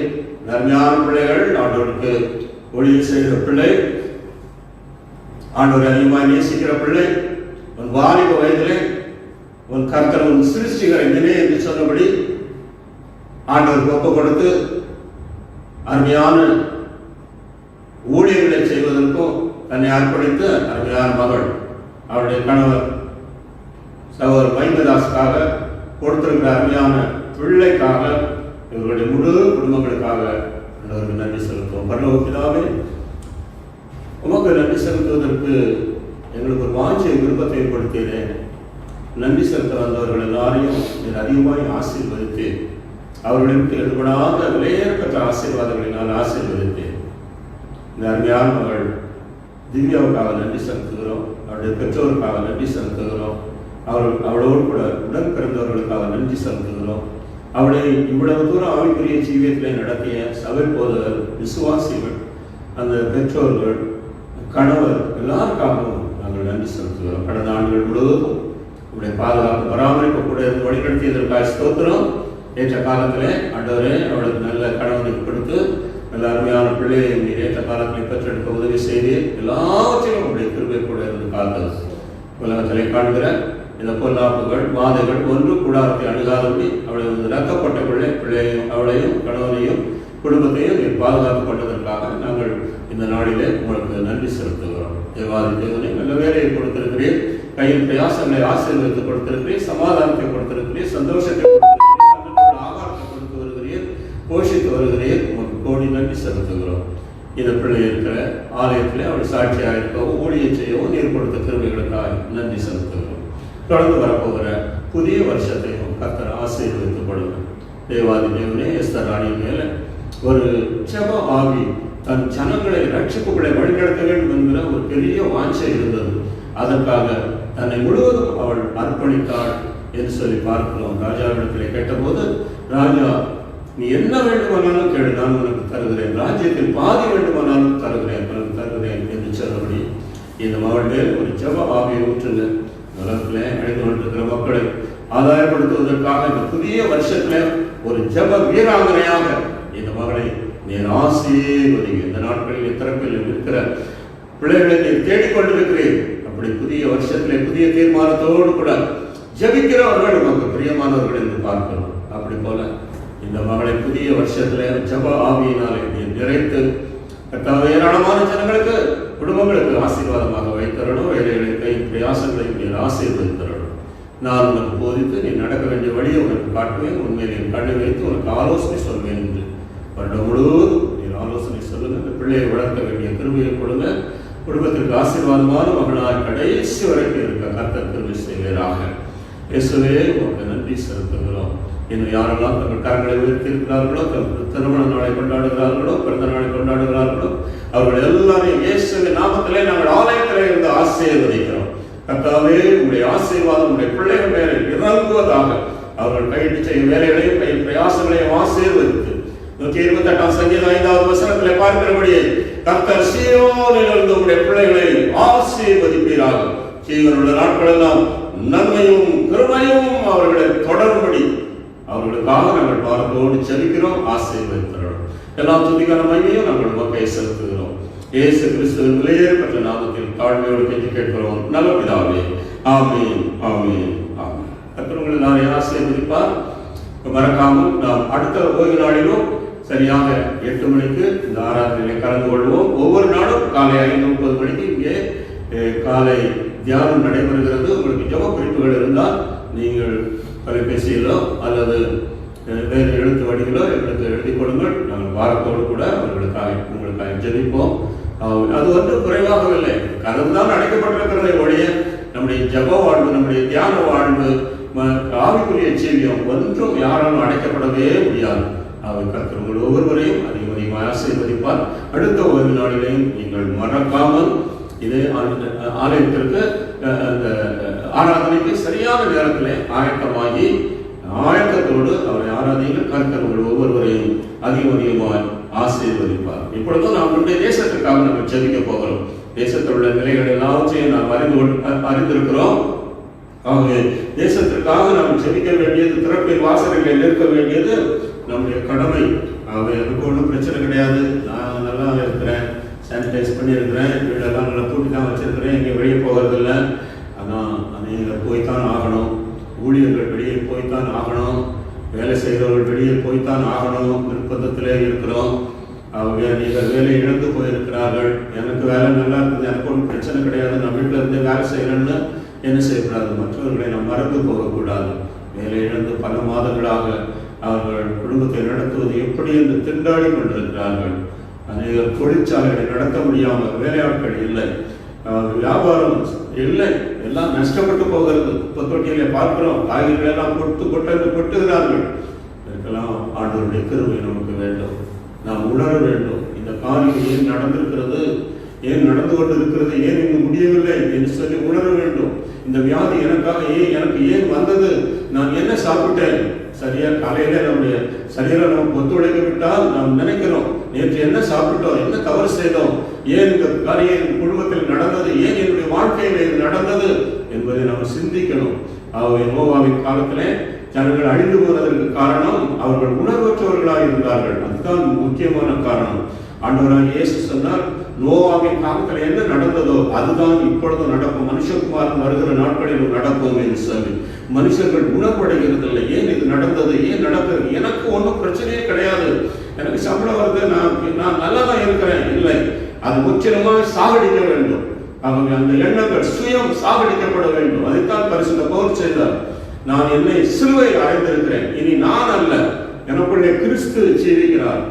S1: அருமையான பிள்ளைகள், ஆண்டவருக்கு ஒளியில் செய்கிற பிள்ளை, ஆண்டவரை அதிகமாக நேசிக்கிற பிள்ளை, உன் வாலிப வயதிலே உன் கர்த்தர் உன் சிருஷ்டிகளை நினை என்று சொன்னபடி ஆண்டவருக்கு ஒப்புக் கொடுத்து அருமையான ஊழியர்களை செய்வதற்கும் தன்னை அர்ப்பணித்து அருமையான மகள், அவருடைய கணவர் சகோதரர் மகிமேதாஸுக்காக கொடுத்திருக்கிற அருமையான பிள்ளைக்காக, இவர்களுடைய முழு குடும்பங்களுக்காக ஆண்டவருக்கு நன்றி செலுத்துவோம். பரலோக பிதாவே, உமக்கு நன்றி செலுத்துவதற்கு எங்களுக்கு ஒரு வாஞ்சியை விருப்பத்தை ஏற்படுத்தினேன். நன்றி செலுத்த வந்தவர்கள் எல்லாரையும் அதிகமாக ஆசீர்வதித்தேன். அவர்களுக்கு எடுபடாத விலையேற்பட்ட ஆசீர்வாதங்களினால் ஆசீர்வதித்தேன். இந்த அருமையான மகள் திவ்யாவுக்காக நன்றி செலுத்துகிறோம். அவருடைய பெற்றோருக்காக நன்றி செலுத்துகிறோம். அவளோடு கூட உடன் பிறந்தவர்களுக்காக நன்றி செலுத்துகிறோம். அவளை இவ்வளவு தூரம் ஆவிக்குரிய ஜீவியத்திலே நடத்திய சபை போதகர், விசுவாசிகள், அந்த பெற்றோர்கள், கணவர் எல்லாருக்காகவும் நாங்கள் நன்றி செலுத்துகிறோம். கடந்த ஆண்டுகள் முழுவதும் உங்களுடைய பாதுகாப்பு பராமரிப்பு கூட வழிநடத்தியதற்காக ஸ்தோத்திரம். ஏற்ற காலத்திலே ஆண்டவரே அவளுக்கு நல்ல கணவனை கொடுத்து நல்ல அருமையான பிள்ளையை ஏற்ற காலத்தில் பெற்றெடுக்க உதவி செய்து எல்லாவற்றையும் உங்களுடைய கிருபை கூட இருந்து காத்தது. உலகத்திலே காண்கிற இந்த பொல்லாப்புகள் வாதைகள் ஒன்று கூடாரத்தை அணுகாதபடி அவளை ரக்கப்பட்ட பிள்ளையையும் அவளையும் கணவனையும் குடும்பத்தையும் நீர் பாதுகாத்துக் கொண்டதற்காக நாங்கள் இந்த நாளிலே உங்களுக்கு நன்றி செலுத்துகிறோம். தேவாதி தேவனை நல்ல வேலையை கொடுத்திருக்கிறீர், கையில் பிரயாசங்களை ஆசீர்வதித்து கொடுத்திருக்கிறீர், சமாதானத்தை கொடுத்திருக்கிறீர், சந்தோஷத்தை கொடுத்திருக்கிறீர், ஆகாரத்தை கொடுத்து வருகிறீர், போஷித்து வருகிறீர். உங்களுக்கு கோடி நன்றி செலுத்துகிறோம். இந்த பிள்ளை இருக்கிற ஆலயத்திலே அவள் சாட்சியாக இருக்கவும் ஊழியம் செய்யவும் நீர் கொடுத்த கிருபைகளுக்காக நன்றி செலுத்துகிறோம். தொடர்ந்து வரப்போகிற புதிய வருஷத்தையும் கர்த்தர் ஆசீர்வதித்துக் கொடுங்க. தேவாதி தேவனே எஸ்தர் ராணியின் மேலே ஒரு ஜெப ஆவி தன் ஜனங்களை ரட்சிப்புகளை வழிநடத்த வேண்டும் என்கிற ஒரு பெரிய வாஞ்சை இருந்தது. அதற்காக தன்னை முழுவதும் அவள் அர்ப்பணித்தாள் என்று சொல்லி பார்க்கிறோம். ராஜாவிடத்திலே கேட்டபோது, ராஜா நீ என்ன வேண்டுமானாலும் கேடு, நான் உனக்கு தருகிறேன், ராஜ்யத்தில் பாதி வேண்டுமானாலும் தருகிறேன் என்று சொல்லபடி இந்த மகள் மேல் ஒரு ஜெப ஆவியை ஊற்றுங்க. உலகத்திலே அழைத்து கொண்டிருக்கிற மக்களை ஆதாயப்படுத்துவதற்காக இந்த புதிய வருஷத்துல ஒரு ஜெப வீராங்கனையாக இந்த மகளை நீர் ஆசீர்வதிங்க. இந்த நாட்களில் திறப்பில் இருக்கிற பிள்ளைகளை நீர் தேடிக்கொண்டிருக்கிறீர். அப்படி புதிய வருஷத்திலே புதிய தீர்மானத்தோடு கூட ஜெபிக்கிறவர்கள் நமக்கு பிரியமானவர்கள் என்று பார்க்கிறோம். அப்படி போல இந்த மகளை புதிய வருஷத்துல ஜெப ஆவியினாலே நீர் நிறைத்து ஏராளமான ஜனங்களுக்கு குடும்பங்களுக்கு ஆசீர்வாதமாக வைத்தரணும். வேலைகளையும் பிரயாசங்களையும் நீர் ஆசீர்வதித்தரணும். நான் உனக்கு போதித்து நீ நடக்க வேண்டிய வழியை உனக்கு காட்டுவேன், உண்மையில் என் கண்ணை வைத்து உனக்கு ஆலோசனை சொல்வேன் என்று வருடம் முழுவதும் நீர் ஆலோசனை சொல்லுங்க. இந்த பிள்ளையை வளர்க்க வேண்டிய கிருபையை கொடுங்க. குடும்பத்திற்கு ஆசீர்வாதமான மகனாய் கடைசி வரைக்கும் இருக்க கர்த்தர் கிருபை செய்வீராக. இயேசுவே உனக்கு நன்றி செலுத்துகிறோம். இன்னும் யாரெல்லாம் தங்கள் கரங்களை உயர்த்தியிருக்கிறார்களோ, தங்கள் திருமண நாளை கொண்டாடுகிறார்களோ, பிறந்த நாளை கொண்டாடுகிறார்களோ, அவர்கள் எல்லாரையும் இயேசுவின் நாமத்திலே நாங்கள் ஆலயத்திலே இருந்து ஆசீர்வதிக்கிறோம். கர்த்தாவே உங்களுடைய ஆசீர்வாதம் உங்களுடைய பிள்ளைகள் மேலே இறங்குவதாக. அவர்கள் கையிட்டு செய்யும் வேலைகளையும் கை பிரயாசங்களையும் ஆசீர்வதித்து 128 சங்கீதம் 5வது வசனத்திலே பார்க்கிறபடியே கர்த்தர் சீயோனிலிருந்து உங்களுடைய பிள்ளைகளை ஆசீர்வதிப்பீராக. ஜீவனுள்ள நாட்களெல்லாம் நன்மையும் கிருபையும் அவர்களை தொடரும்படி அவர்களுக்காக நாங்கள் பாரத்தோடு ஜெபிக்கிறோம். ஆசீர்வதிக்கிறோம். எல்லாம் துதிக்கான மகிமையும் நாங்கள் மக்களை செலுத்துகிறோம். இயேசு கிறிஸ்துவின் விலையேறப்பட்ட நாமத்தில் தாழ்மையோடு கெஞ்சி கேட்கிறோம் நல்ல பிதாவே. ஆமென், ஆமென், ஆமென். கர்த்தர் உங்களை நாளை ஆசீர்வதிப்பார். மறக்காமல் நாம் அடுத்த ஓய்வு நாளிலும் சரியாக 8 மணிக்கு இந்த ஆராதனையிலே கலந்து கொள்வோம். ஒவ்வொரு நாளும் காலை 5:30 மணிக்கு இங்கே காலை தியானம் நடைபெறுகிறது. உங்களுக்கு ஜெப குறிப்புகள் இருந்தால் நீங்கள் தொலைபேசியிலோ அல்லது வேறு எழுத்து வடிவிலோ எங்களுக்கு எழுதி கொடுங்கள். நாங்கள் வாரத்தோடு கூட உங்களுக்காக ஜெபிப்போம். அது வந்து குறைவாகவில்லை, கருந்தான் அடைக்கப்பட்டிருக்கிறதை ஒழிய நம்முடைய ஜெப வாழ்வு, நம்முடைய தியான வாழ்வு, ஆவிக்குரிய ஜீவியம் ஒன்றும் யாராலும் அடைக்கப்படவே முடியாது. அவை கர்த்தர் உங்கள் ஒவ்வொருவரையும் அதிகமாக ஆசீர்வதிப்பார். அடுத்த ஓய்வு நாளிலையும் நீங்கள் மறக்காமல் இதே ஆலயத்திற்கு அந்த ஆராதனைக்கு சரியான நேரத்தில் ஆயத்தமாகி ஆயத்தத்தோடு அவரை ஆராதனையில் கர்த்தர் உங்கள் ஒவ்வொருவரையும் அதிகமாக ஆசீர்வதிப்பார். இப்பொழுதும் நாம் நம்முடைய தேசத்திற்காக நம்ம ஜெபிக்க போகிறோம். தேசத்தில் உள்ள நிலைகள் எல்லாவற்றையும் நாம் அறிந்திருக்கிறோம். ஆகவே தேசத்திற்காக நாம் ஜெபிக்க வேண்டியது, திறப்பின் வாசல்களில் நிற்க வேண்டியது நம்முடைய கடமை. ஆகவே அதுக்கு ஒன்றும் பிரச்சனை கிடையாது. நான் நல்லா இருக்கிறேன், சானிடைஸ் பண்ணியிருக்கிறேன், வீடெல்லாம் நல்லா பூட்டி தான் வச்சிருக்கிறேன், இங்கே வெளியே போகிறதில்ல. ஆனால் நீங்கள் போய்த்தான் ஆகணும். ஊழியர்கள் வெளியே போய்த்தான் ஆகணும். வேலை செய்கிறவர்கள் வெளியே போய்த்தான் ஆகணும். நிர்பந்தத்திலே இருக்கிறோம். அவங்க நீங்கள் வேலை இழந்து போயிருக்கிறார்கள். எனக்கு வேலை நல்லா இருக்குது, எனக்கு ஒன்றும் பிரச்சனை கிடையாது, நான் வீட்டில் இருந்து வேலை செய்கிறேன்னு என்ன செய்யக்கூடாது? மற்றவர்களை நாம் மறந்து போகக்கூடாது. வேலை இழந்து பல மாதங்களாக அவர்கள் குடும்பத்தை நடத்துவது எப்படி என்று திண்டாடி கொண்டிருக்கிறார்கள். அநேகர் தொழிற்சாலைகளை நடத்த முடியாமல், வேலையாட்கள் இல்லை, வியாபாரம் இல்லை, எல்லாம் நஷ்டப்பட்டு போகிறது. குப்பத்தொட்டியிலே பார்க்கிறோம், காய்கறிகள் எல்லாம் கொட்டுகிறார்கள். இதற்கெல்லாம் ஆண்டவருடைய கிருபை நமக்கு வேண்டும். நாம் உணர வேண்டும், இந்த காரியம் ஏன் நடந்திருக்கிறது, ஏன் நடந்து கொண்டு இருக்கிறது, ஏன் இன்னும் முடியவில்லை என்று சொல்லி உணர வேண்டும். இந்த வியாதி எனக்கு ஏன் வந்தது, நான் என்ன சாப்பிட்டேன்? சரியா காலையில நம்முடைய சரீரம் நமக்கு ஒத்துழைக்க விட்டால் நாம் நினைக்கிறோம், நேற்று என்ன சாப்பிட்டோம், என்ன தவறு செய்தோம், ஏன் இந்த காரியம் குடும்பத்தில் நடந்தது, ஏன் என்னுடைய வாழ்க்கையில் இது நடந்தது என்பதை நாம் சிந்திக்கணும். நோவாவின் காலத்திலே ஜனங்கள் அழிந்து போவதற்கு காரணம் அவர்கள் உணர்வற்றவர்களாக இருந்தார்கள். அதுதான் முக்கியமான காரணம். ஆண்டவராகிய இயேசு சொன்னார், நோவாவின் காலத்தில் என்ன நடந்ததோ அதுதான் இப்பொழுதும் நடக்கும், மனுஷகுமாரன் வருகிற நாட்களிலும் நடக்கும் என்று சொல்லி மனுஷர்கள் உணர்வடைகிறது இல்லை. ஏன் இது நடந்தது, ஏன் நடக்கிறது? எனக்கு ஒன்றும் பிரச்சனையே கிடையாது, எனக்கு சம்பளம் வருது, நான் நல்லா தான் இருக்கிறேன். இல்லை, அது முற்றிலுமாக சாகடிக்க வேண்டும். அவங்க அந்த எண்ணங்கள் சுயம் சாகடிக்கப்பட வேண்டும். அதைத்தான் பரிசுத்த பவுல் செய்தார். நான் என்னை சிலுவையில் அடைந்திருக்கிறேன், இனி நான் அல்ல, எனக்குள்ளே கிறிஸ்து ஜீவிக்கிறார்,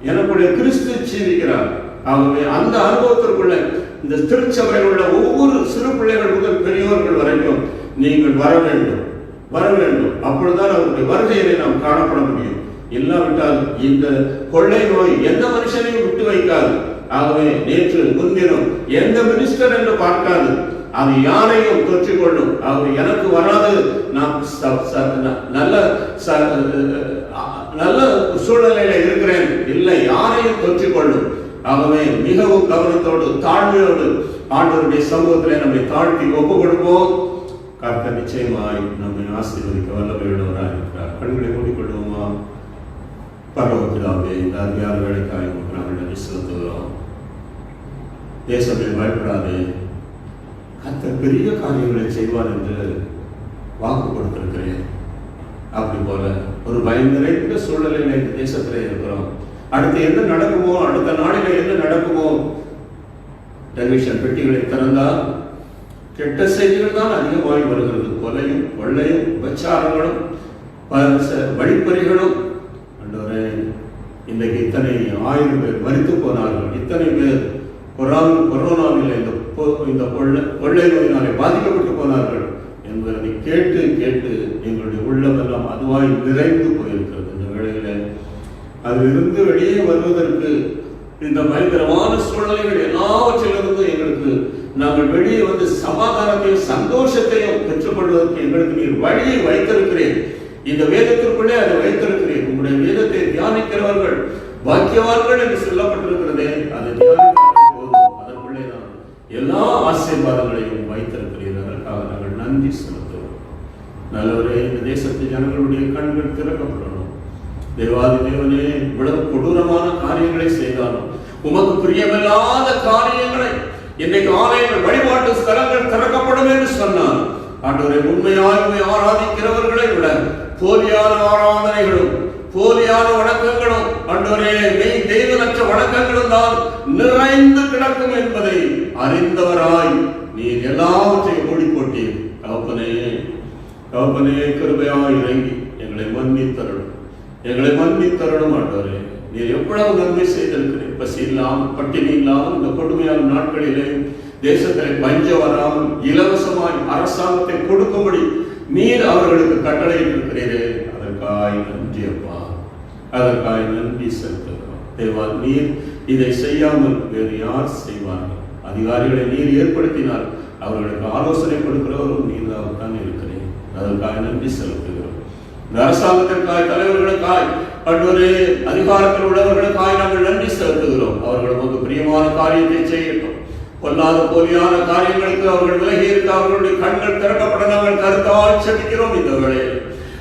S1: எனக்குள்ளே கிறிஸ்து ஜீவிக்கிறார். ஆகவே அந்த அனுபவத்திற்குள்ள இந்த திருச்சபையில் உள்ள ஒவ்வொரு சிறு பிள்ளைகள் முதல் பெரியோர்கள் வரைக்கும் நீங்கள் வர வேண்டும், வர வேண்டும். அப்பொழுதுதான் அவருடைய வருகையிலே நாம் காணப்பட முடியும். இல்லாவிட்டால் இந்த கொள்ளை நோய் எந்த மனுஷனையும் விட்டு வைக்காது. ஆகவே நேற்று முன்தினம் எந்த மினிஸ்டர் என்று பார்க்காது, அது யாரையும் தொற்றிக்கொள்ளும். ஆகவே எனக்கு வராது, நான் நல்ல சூழ்நிலையில இருக்கிறேன், இல்லை, யாரையும் தொற்றிக்கொள்ளும். ஆகவே மிகவும் கவனத்தோடு தாழ்மையோடு ஆண்டவருடைய சமூகத்திலே நம்மை தாழ்த்தி ஒப்பு கொடுப்போம். கர்த்தர் நிச்சயமாய் நம்மை ஆசீர்வதிக்க வல்லமையுள்ளவராக இருக்கிறார். கண்களை மூடிக்கொள்வோமா? பரலோகத்திலே இந்த அருமையான வேலைக்காய் நாங்கள் நன்றி செலுத்துகிறோம். தேசமே பயப்படாதே, கர்த்தர் பெரிய காரியங்களை செய்வார் என்று வாக்கு கொடுத்திருக்கிறேன். அப்படி போல ஒரு பயம் நிறைந்த சூழ்நிலையில இந்த தேசத்திலே இருக்கிறோம். அடுத்து என்ன நடக்குமோ, அடுத்த நாளில என்ன நடக்குமோ? டெலிவிஷன் பெட்டிகளை திறந்தால் கெட்ட செய்திகள் தான் அதிகமாகி வருகிறது. கொலையும் கொள்ளையும் விபச்சாரங்களும் வழிப்பறிகளும். இன்றைக்கு இத்தனை 1000 பேர் மரித்து போனார்கள், இத்தனை பேர் கொரோனாவில் இந்த கொள்ளை நோயினாலே பாதிக்கப்பட்டு போனார்கள் என்பதை கேட்டு கேட்டு எங்களுடைய உள்ளமெல்லாம் அதுவாய் நிறைந்து போயிருக்கிறது. இந்த வேளையில் அதிலிருந்து வெளியே வருவதற்கு இந்த பயங்கரமான சூழ்நிலைகள் எல்லாவற்றிலிருந்து எங்களுக்கு நாங்கள் வெளியே வந்து சமாதானத்தையும் சந்தோஷத்தையும் பெற்றுக்கொள்வதற்கு எங்களுக்கு நீர் வழியை வைத்திருக்கிறேன். இந்த வேதத்திற்குள்ளே அதை வைத்திருக்கிறேன். உங்களுடைய வேதத்தை தியானிக்கிறவர்கள் பாக்கியவான்கள் என்று சொல்லப்பட்டிருக்கிறதே, அதை தியானிக்கும் போதும் அதற்குள்ளே நான் எல்லா ஆசீர்வாதங்களையும் வைத்திருக்கிறீர்கள். அதற்காக நாங்கள் நன்றி செலுத்துவோம். நல்லவரே, இந்த தேசத்து ஜனங்களுடைய கண்கள் திறக்கப்படணும். தேவாதி தேவனே, இவ்வளவு கொடூரமான காரியங்களை செய்தாலும் உமக்கு பிரியமில்லாத காரியங்களை இன்றைக்கு ஆலயங்கள் வழிபாட்டு ஸ்தலங்கள் திறக்கப்படும் என்று சொன்னார். ஆண்டவரை, உண்மையாய் ஆராதிக்கிறவர்களை விட போலியான ஆராதனைகளும் போலியான வணக்கங்களும் ஆண்டவரே மெய் தெய்வமற்ற வணக்கங்களும் தான் நிறைந்து கிடக்கும் என்பதை அறிந்தவராய் நீர் எல்லாவற்றையும் மூடி போட்டீர். தகப்பனே, கிருபையாய் இறங்கி எங்களை மன்னித்தருளும், எங்களை மன்னித்தருளும். ஆண்டவரே, நீர் எவ்வளவு நன்மை செய்திருக்கிறேன். பசி இல்லாமல் பட்டினி இல்லாமல் இந்த கொடுமையான நாட்களிலே தேசத்திலே பஞ்சம் வராமல் இலவசமாய் அரசாங்கத்தை கொடுக்கும்படி நீர் அவர்களுக்கு கட்டளையிட்டிருக்கிறீரே, அதற்காய் நன்றி அப்பா, அதற்காய் நன்றி செலுத்துகிறோம். தேவா, நீர் இதை செய்யாமல் வேறு யார் செய்வார்கள்? அதிகாரிகளை நீர் ஏற்படுத்தினால் அவர்களுக்கு ஆலோசனை கொடுக்கிறவரும் நீர் தான் இருக்கிறேன். அதற்காக நன்றி செலுத்துகிறோம். இந்த அரசாங்கத்திற்காய், தலைவர்களுக்காய், பல்வேறு அதிகாரத்தில் உள்ளவர்களுக்காய் நாங்கள் நன்றி செலுத்துகிறோம். அவர்கள் நமக்கு பிரியமான காரியத்தை செய்யட்டும். பொல்லாத போலியான காரியங்களுக்கு அவர்கள் விலகி இருக்க அவர்களுடைய கண்கள் திறக்கப்பட நாங்கள் கருத்தால் செபிக்கிறோம். இந்த வேளையில்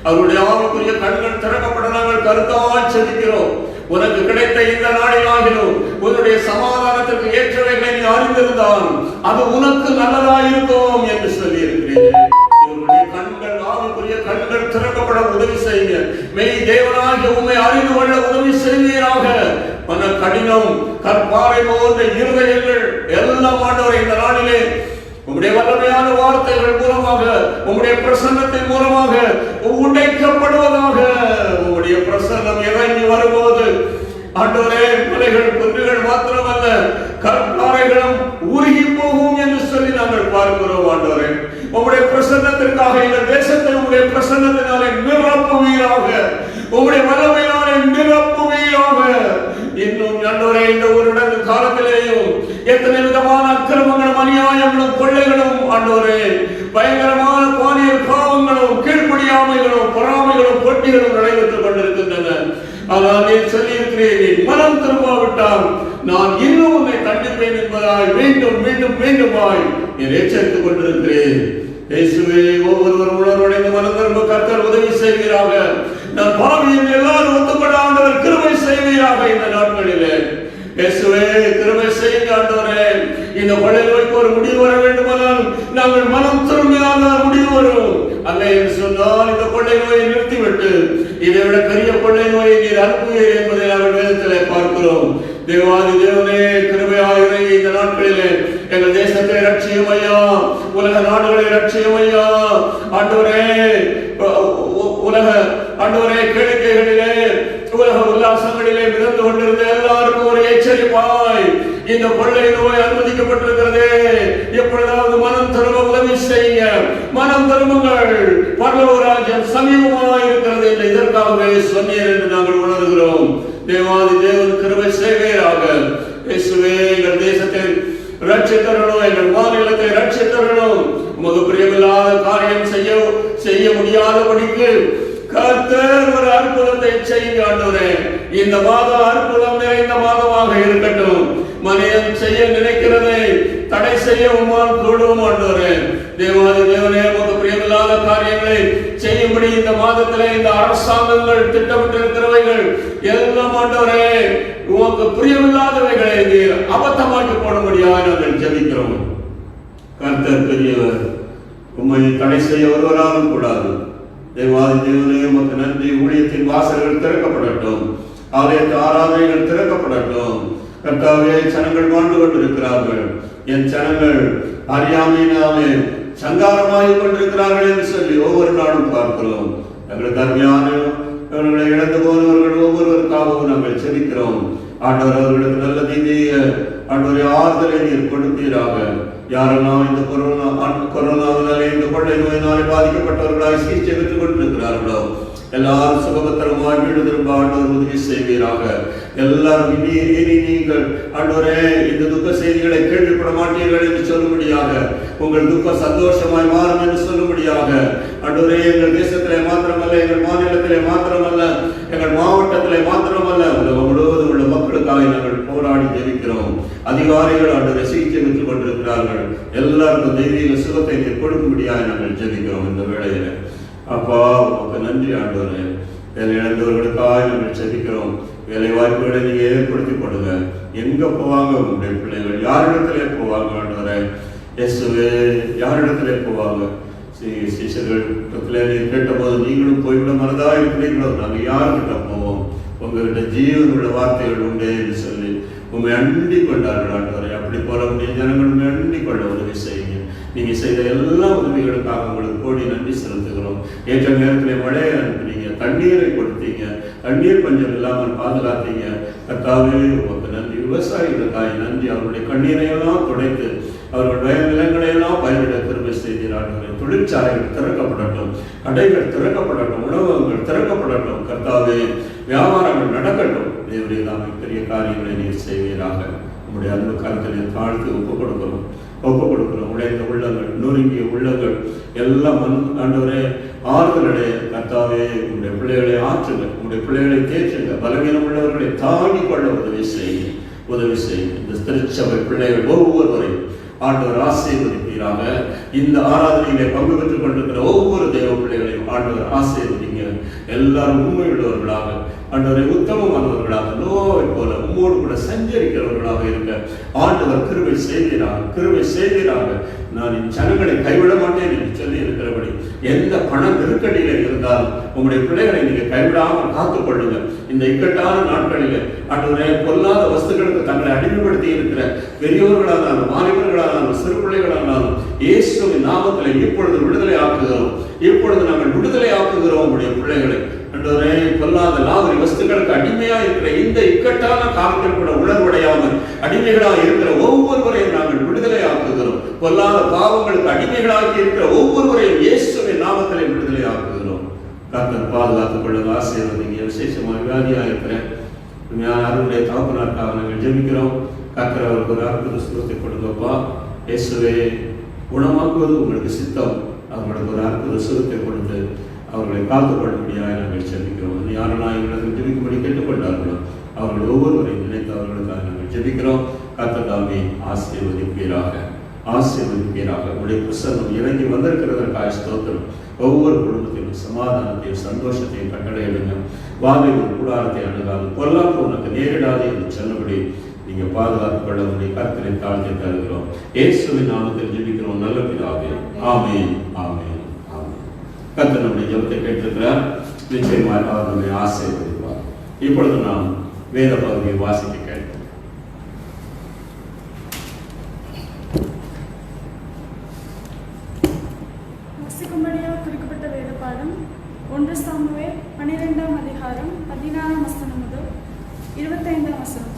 S1: அவருடைய ஆவிக்குரிய கண்கள் திறக்கப்பட நாங்கள் கருத்தால் செபிக்கிறோம். உனக்கு கிடைத்த இந்த நாளிலாகிலும் உன்னுடைய சமாதானத்திற்கு ஏற்றவைகளை நீ அறிந்திருந்தால் அது உனக்கு நல்லதாயிருக்கும் என்று சொல்லி இருக்கிறேன். இவருடைய கண்கள், ஆவிக்குரிய கண்கள் திறக்கப்பட உதவி செய்யுங்க. மெய் தேவனாகிய உம்மை அறிந்து கொள்ள உதவி செய்வீராக. மன கடினம், கற்பாறை போன்ற இருதயங்கள் எல்லாம் ஆண்டவரை இந்த நாளிலே உம்முடைய வல்லமையான வார்த்தைகள் மூலமாக, உம்முடைய பிரசன்னத்தின் மூலமாக உடைக்கப்படுவதாக. உம்முடைய பிரசன்னம் இறங்கி வரும்போது ஆண்டவரே, மலைகள் குன்றுகள் மாத்திரமல்ல கற்பாறைகளும் உருகி போகும் என்று சொல்லி நாங்கள் பார்க்கிறோம். ஆண்டவரே, உம்முடைய பிரசன்னத்திற்காக எங்கள் தேசத்தை உம்முடைய பிரசன்னத்தினாலே நிரப்புவீராக, உம்முடைய வல்லமையினாலே நிரப்புவீராக. இன்னும் ஆண்டவரே, இந்த ஒரு காலத்திலேயும் எத்தனை விதமான அக்கிரமங்களும் அநியாயங்களும் கொள்ளைகளும் ஆண்டவரே, பயங்கரமான பாலியல் பாவங்களும் கீழ்ப்படியாமைகளும் பொறாமைகளும் போட்டிகளும் நடைபெற்றுக் கொண்டிருக்கின்றன. ஆனால் நீ சொல்லியிருக்கிறேன், நீ மனம் திரும்பாவிட்டால் நான் இன்னும் உன்னை தண்டிப்பேன் என்பதாய் மீண்டும் மீண்டும் மீண்டுமாய் நீ எச்சரித்துக் கொண்டிருக்கிறேன். இயேசுவே, ஒவ்வொருவரும் உணர்வடைந்து மனம் திரும்ப கர்த்தர் உதவி செய்வீராக. நான் பாவி என்று எல்லாரும் ஒத்துக்கொண்ட ஆண்டவர் கிருபை செய்வீராக. இந்த நாட்களிலே இயேசுவே கிருபை செய்யுங்க ஆண்டவரே. இந்த கொள்ளை நோய்க்கு ஒரு முடிவு வர வேண்டுமானால் நாங்கள் மனம் திரும்பினால் முடிவு வரும். அல்ல என்று சொன்னால் இந்த கொள்ளை நோயை நிறுத்திவிட்டு இதை விட பெரிய கொள்ளை நோயை நீர் அனுப்புவீர் என்பதை நாங்கள் வேதத்திலே பார்க்கிறோம். தேவாதி தேவனே கிருபையாக இந்த நாட்களிலே எங்கள் தேசத்தை ரட்சியும் ஐயா, உலக நாடுகளை ரட்சியும் ஐயா ஆண்டவரே. உலக ஆண்டவரே கேளிக்கைகளிலே உலக உல்லாசங்களிலே மிதந்து கொண்டிருந்த எல்லாருக்கும் ஒரு எச்சரிப்பாய் இந்த கொள்ளை நோய் அனுமதிக்கப்பட்டிருக்கிறது. எப்பொழுதாவது மனம் திரும்ப உதவி செய்ய மனம் திரும்புங்கள், பரலோக ராஜ்யம் சமீபமாக இருக்கிறது என்று இதற்காகவே சொன்னீர் என்று நாங்கள் உணர்கிறோம். தேவாதி தேவன் கிருபை செய்வீராக. இயேசுவே எங்கள் தேசத்தை ரட்சித்தரணும், எங்கள் மாநிலத்தை ரட்சித்தரணும். உமக்கு பிரியமில்லாத காரியம் செய்ய முடியாதபடிக்கு கர்த்தர் ஒரு அற்புதத்தை செய்யுங்க ஆண்டவரே. இந்த மாதம் அற்புதம் நிறைந்த மாதமாக இருக்கட்டும். மனிதன் செய்ய நினைக்கிறதை தடை செய்ய உம்மால் கூடும் ஆண்டவரே. தேவாதி தேவனே உமக்கு பிரியமில்லாத காரியங்களை செய்யும்படி இந்த மாதத்திலே இந்த அரசாங்கங்கள் திட்டமிட்டிருக்கிறவைகள் எல்லாம் ஆண்டவரே உமக்கு பிரியமில்லாதவைகளை நீர் அபத்தமாக்கி போடும்படியாக நாங்கள் ஜெபிக்கிறோம். கர்த்தர் பெரியவர், உம்மை தடை செய்ய ஒருவராலும் கூடாது. தேவாதி தேவனே உமக்கு நன்றி. ஊழியத்தின் வாசல்கள் திறக்கப்படட்டும், ஆலயத்து ஆராதனைகள் திறக்கப்படட்டும். கர்த்தாவே ஜனங்கள் வாழ்ந்து கொண்டிருக்கிறார்கள், என் ஜனங்கள் அறியாமையினாலே சங்காரமாகி கொண்டிருக்கிறார்கள் என்று சொல்லி ஒவ்வொரு நாளும் பார்க்கிறோம். எங்களுக்கு அருமையான இவர்களை இழந்து போனவர்கள் ஒவ்வொருவருக்காகவும் நாங்கள் செபிக்கிறோம். ஆண்டவர் அவர்களுக்கு நல்ல தீதிய ஆண்டவரை ஆறுதலை நீர் கொடுப்பீராக. யாரெல்லாம் இந்த கொரோனாவினாலே இந்த கொள்ளை நோயினாலே பாதிக்கப்பட்டவர்களாய் சிகிச்சை பெற்றுக் கொண்டிருக்கிறார்களோ எல்லாரும் சுகபத்திரமாய் வீடு திரும்ப ஆண்டவர் உதவி செய்வீராக. எல்லாரும் இனி நீங்கள் ஆண்டவரே இந்த துக்க செய்திகளை கேள்விப்பட மாட்டீர்கள் என்று சொல்லும்படியாக, உங்கள் துக்கம் சந்தோஷமாய் மாறும் என்று சொல்லும்படியாக ஆண்டவரே எங்கள் தேசத்திலே மாத்திரமல்ல, எங்கள் மாநிலத்திலே மாத்திரமல்ல, எங்கள் மாவட்டத்திலே மாத்திரமல்ல, உலகம் முழுவதும் உள்ள மக்களுக்காக நாங்கள் போராடி ஜெபிக்கிறோம். அதிகாரிகள் ஆண்டவரை சிகிச்சை பெற்றுக் கொண்டிருக்கிறார்கள். எல்லாருக்கும் தெய்வீக சுகத்தை நீர் கொடுக்கும்படியாக நாங்கள் ஜெபிக்கிறோம். இந்த வேளையில அப்பா உமக்கு நன்றி ஆண்டவரே. வேலை இழந்தவர்களுக்காக நாங்கள் ஜெபிக்கிறோம். வேலை வாய்ப்புகளை நீங்க ஏற்படுத்தி கொடுங்க. எங்க போவாங்க உங்களுடைய பிள்ளைகள்? யாரிடத்திலே போவாங்க ஆண்டவரே? இயேசுவே யாரிடத்திலே போவாங்க? சீஷர்கள் நீர் கேட்டபோது நீங்களும் போய்விட மனதா இருக்கிறீங்களோ, நாங்கள் யாருக்கிட்ட போவோம்? உங்ககிட்ட ஜீவன் உள்ள வார்த்தைகள் உண்டே என்று சொல்லி உண்மை அண்டி கொண்டார்கள் ஆண்டவரை. அப்படி போல முடிய ஜனங்கள் உண்மை அண்டி கொள்ள உதவி செய்யுங்க. நீங்க செய்த எல்லா உதவிகளுக்காக உங்களுக்கு கோடி நன்றி செலுத்துகிறோம். ஏற்ற நேரத்தில் மழையை அனுப்பினீங்க, தண்ணீரை கொடுத்தீங்க, தண்ணீர் பஞ்சம் இல்லாமல் பாதுகாத்தீங்க. கர்த்தாவே உமக்கு நன்றி. விவசாயிகளுக்காக நன்றி. அவர்களுடைய கண்ணீரையெல்லாம் துடைத்து அவர்கள் வயல் நிலங்களையெல்லாம் பயிரிட கிருபை செய்கிறார்கள். தொழிற்சாலைகள் திறக்கப்படட்டும், கடைகள் திறக்கப்படட்டும், உணவகங்கள் திறக்கப்படட்டும். கர்த்தாவே வியாபாரங்கள் நடக்கட்டும். தேவரே தாமே பெரிய காரியங்களை நீர் செய்வீராக. உங்களுடைய அன்பு கருத்தினை தாழ்த்தி ஒப்புக் கொடுக்கிறோம். உடைந்த உள்ளங்கள், நொறுங்கிய உள்ளங்கள் எல்லாம் ஆண்டவரே ஆறுதலுடைய கர்த்தாவே உங்களுடைய பிள்ளைகளை ஆற்றுங்க, உங்களுடைய பிள்ளைகளை தேற்றுங்க. பலவீனம் உள்ளவர்களை தாண்டி கொள்ள உதவி செய்யுங்க. இந்த திருச்சபை பிள்ளைகள் ஒவ்வொருவரையும் ஆண்டவர் ஆசீர்வதிப்பீராக. இந்த ஆராதனையிலே பங்கு பெற்றுக் கொண்டிருக்கிற ஒவ்வொரு தெய்வ பிள்ளைகளையும் ஆண்டவர் ஆசீர்வதிங்க. எல்லாரும் உண்மை உள்ளவர்களாக ஆண்டவரை உத்தமமானவர்களாக நோய் போல உம்மோடு கூட சஞ்சரிக்கிறவர்களாக இருக்க ஆண்டவர் கிருபை செய்வீராக. நான் என் ஜனங்களை கைவிட மாட்டேன் என்று சொல்லி இருக்கிறபடி எந்த பண நெருக்கடியில இருந்தாலும் உங்களுடைய பிள்ளைகளை நீங்க கைவிடாமல் காத்துக் கொள்ளுங்க. இந்த இக்கட்டான நாட்களில் ஆண்டவரே பொல்லாத வஸ்துக்களுக்கு தங்களை அடிமைப்படுத்தி இருக்கிற பெரியவர்களானாலும் வாலிபர்களானாலும் சிறு பிள்ளைகளானாலும் இயேசுவின் நாமத்தில் இப்பொழுது விடுதலை ஆக்குகிறோம். இப்பொழுது நாங்கள் விடுதலை ஆக்குகிறோம் உங்களுடைய பிள்ளைகளை. ஆண்டவரே பொல்லாத லாவரி வஸ்துக்களுக்கு அடிமையா இருக்கிற இந்த இக்கட்டான காலத்தில் கூட உணர்வடையாமல் அடிமைகளாக இருக்கிற ஒவ்வொருவரையும் நாங்கள் விடுதலை ஆக்குகிறோம். பொல்லாத பாவங்களுக்கு அடிமைகளாக இருக்கிற ஒவ்வொருவரையும் இயேசுவின் நாமத்திலே விடுதலை ஆக்குகிறோம். கர்த்தர் பாதுகாத்துக் கொள்ளுங்க, ஆசீர்வதிங்க. விசேஷமாக வியாதியாக இருக்கிறேன் அருளுடைய தகப்பனாருக்காக நாங்கள் ஜெபிக்கிறோம். கர்த்தர் அவருக்கு ஒரு அற்புத சுகத்தை கொடுங்கப்பா. இயேசுவே குணமாக்குவது உங்களுக்கு சித்தம். அவங்களுக்கு ஒரு அற்புத சுகத்தை கொடுத்து அவர்களை காத்துக்கொள்ள முடியாது நாங்கள் ஜெபிக்கிறோம். யாரெல்லாம் எங்களுக்கு ஜெபிக்கும்படி கேட்டுக்கொண்டார்களோ அவர்கள் ஒவ்வொருவரையும் நினைத்து அவர்களுக்காக நாங்கள் ஜெபிக்கிறோம். கர்த்தர் தாமே ஆசீர்வதிப்பீராக. உடைய பிரசன்னம் இறங்கி வந்திருக்கிறதற்காக ஸ்தோத்திரம். ஒவ்வொரு குடும்பத்திலும் சமாதானத்தையும் சந்தோஷத்தையும் கட்டளையிடுங்க. வாதையின் கூடாரத்தை அணுகாது, பொல்லாப்பு உனக்கு நேரிடாது என்று சொன்னபடி நீங்க பாதுகாத்துக் கொள்ள முடியும். கர்த்தரை தாழ்த்தி தருகிறோம். இயேசுவின் நாமத்தில் ஜெபிக்கிறோம் நல்ல பிதாவே. ஆமென், ஆமென், ஆமென். கர்த்தர் நம்முடைய ஜெபத்தை கேட்டிருக்கிறார். நிச்சயமாக அவர் நம்மை ஆசீர்வதிப்பார். இப்பொழுது நாம் வேத பகுதியை வாசிக்க கேட்போம்.
S3: வாசிக்கும்படியாக குறிக்கப்பட்ட வேத பாடம் 1 சாமுவேல் 12ஆம் அதிகாரம் 16ஆம் வசனம் முதல் 25ஆம் வசனம்.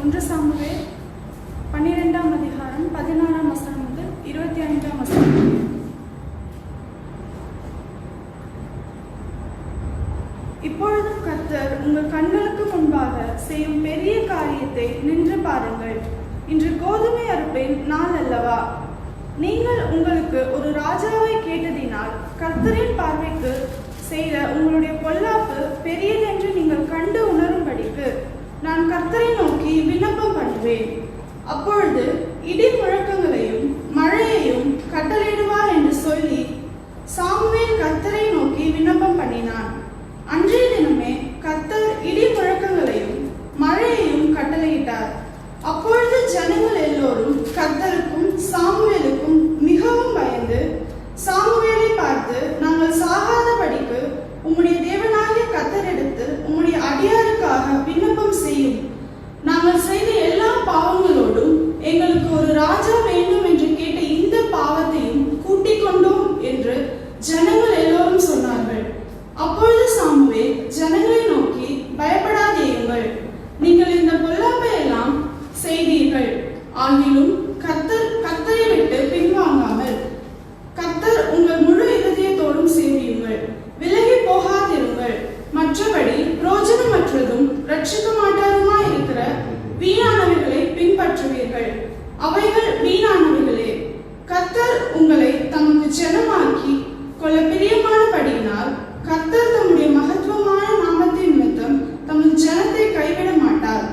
S3: 1 சாமுவேல் 12ஆம் அதிகாரம் 16ஆம் வசனம் முதல் 25ஆம் வசனம். இப்பொழுதும் கர்த்தர் உங்கள் கண்களுக்கு முன்பாக செய்யும் பெரிய காரியத்தை நின்று பாருங்கள். இன்று கோதுமை அறுப்பின் நாள் அல்லவா? நீங்கள் உங்களுக்கு ஒரு ராஜாவை கேட்டதினால் கர்த்தரின் பார்வைக்கு செய்த உங்களுடைய பொல்லாப்பு பெரியதென்று நீங்கள் கண்டு உணரும்படிக்கு நான் கர்த்தரை நோக்கி விண்ணப்பம் பண்ணுவேன். அப்பொழுது இடி முழக்கங்களையும் மழையையும் கட்டளையிடுவார் என்று சொல்லி சாமுவேல் கர்த்தரை நோக்கி விண்ணப்பம் பண்ணினான். அன்றைய தினமே கர்த்தர் இடி முழக்கங்களையும் மழையையும் கட்டளையிட்டார். அப்பொழுது ஜனங்கள் எல்லோரும் கர்த்தருக்கும் சாமுவேலுக்கும் மிகவும் பயந்து சாமுவேலை பார்த்து, நாங்கள் சாகாதபடிக்கு உம்முடைய தேவனாகிய கர்த்தரிடத்து உம்முடைய அடியாருக்காக விண்ணப்பம் செய்யும். நாங்கள் செய்த எல்லா பாவங்களோடும் எங்களுக்கு ஒரு ராஜா வேண்டும் என்று கேட்ட இந்த பாவத்தையும் கூட்டிக் கொண்டோம் என்று ஜனங்கள் எல்லோரும் சொன்னார்கள். அப்பொழுது சாமுவேல் ஜனங்களை நோக்கி, பயப்படாதேயுங்கள், நீங்கள் இந்த பொல்லாப்பை எல்லாம் செய்தீர்கள். ஆகிலும் கர்த்தரை விட்டு பின்வாங்காமல் கர்த்தர் உங்கள் முழு இதயத்தோடும் சேவியுங்கள், விலகி போகாதிருங்கள். மற்றபடி பிரோஜனமற்றதும் ரட்சிக்க மாட்டாருமாய் இருக்கிற வீணானவைகளை பின்பற்றுவீர்கள். அவைகள் வீணானவைகளே. கர்த்தர் உங்களை தமக்கு ஜனமாக்கி கொள்ள பிரியமானபடியினால் கர்த்தர் தம்முடைய மகத்துவமான நாமத்தின் நிமித்தம் தமது ஜனத்தை கைவிட மாட்டார்.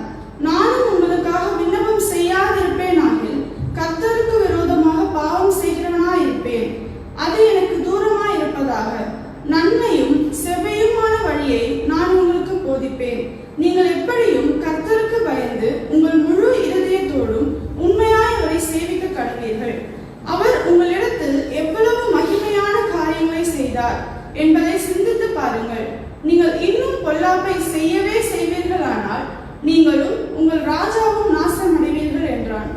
S3: நானும் உங்களுக்காக விண்ணப்பம் செய்யாதிருப்பேனாகில் கர்த்தருக்கு விரோதமாக பாவம் செய்கிறவனாயிருப்பேன். அது எனக்கு தூரமாய் இருப்பதாக. நன்மையும் செவ்வையுமான வழியை நான் உங்களுக்கு போதிப்பேன். நீங்கள் எப்படியும் கர்த்தருக்கு பயந்து உங்கள் முழு இருதயத்தோடும் உண்மையாய் அவரை சேவிக்க கடவீர்கள். அவர் உங்களிடத்தில் எவ்வளவு மகிமையான காரியங்களை செய்தார் என்பதை சிந்தித்து பாருங்கள். நீங்கள் இன்னும் பொல்லாப்பை செய்யவே செய்வீர்களானால் நீங்களும் உங்கள் ராஜாவும் நாசம் அடைவீர்கள் என்றான்.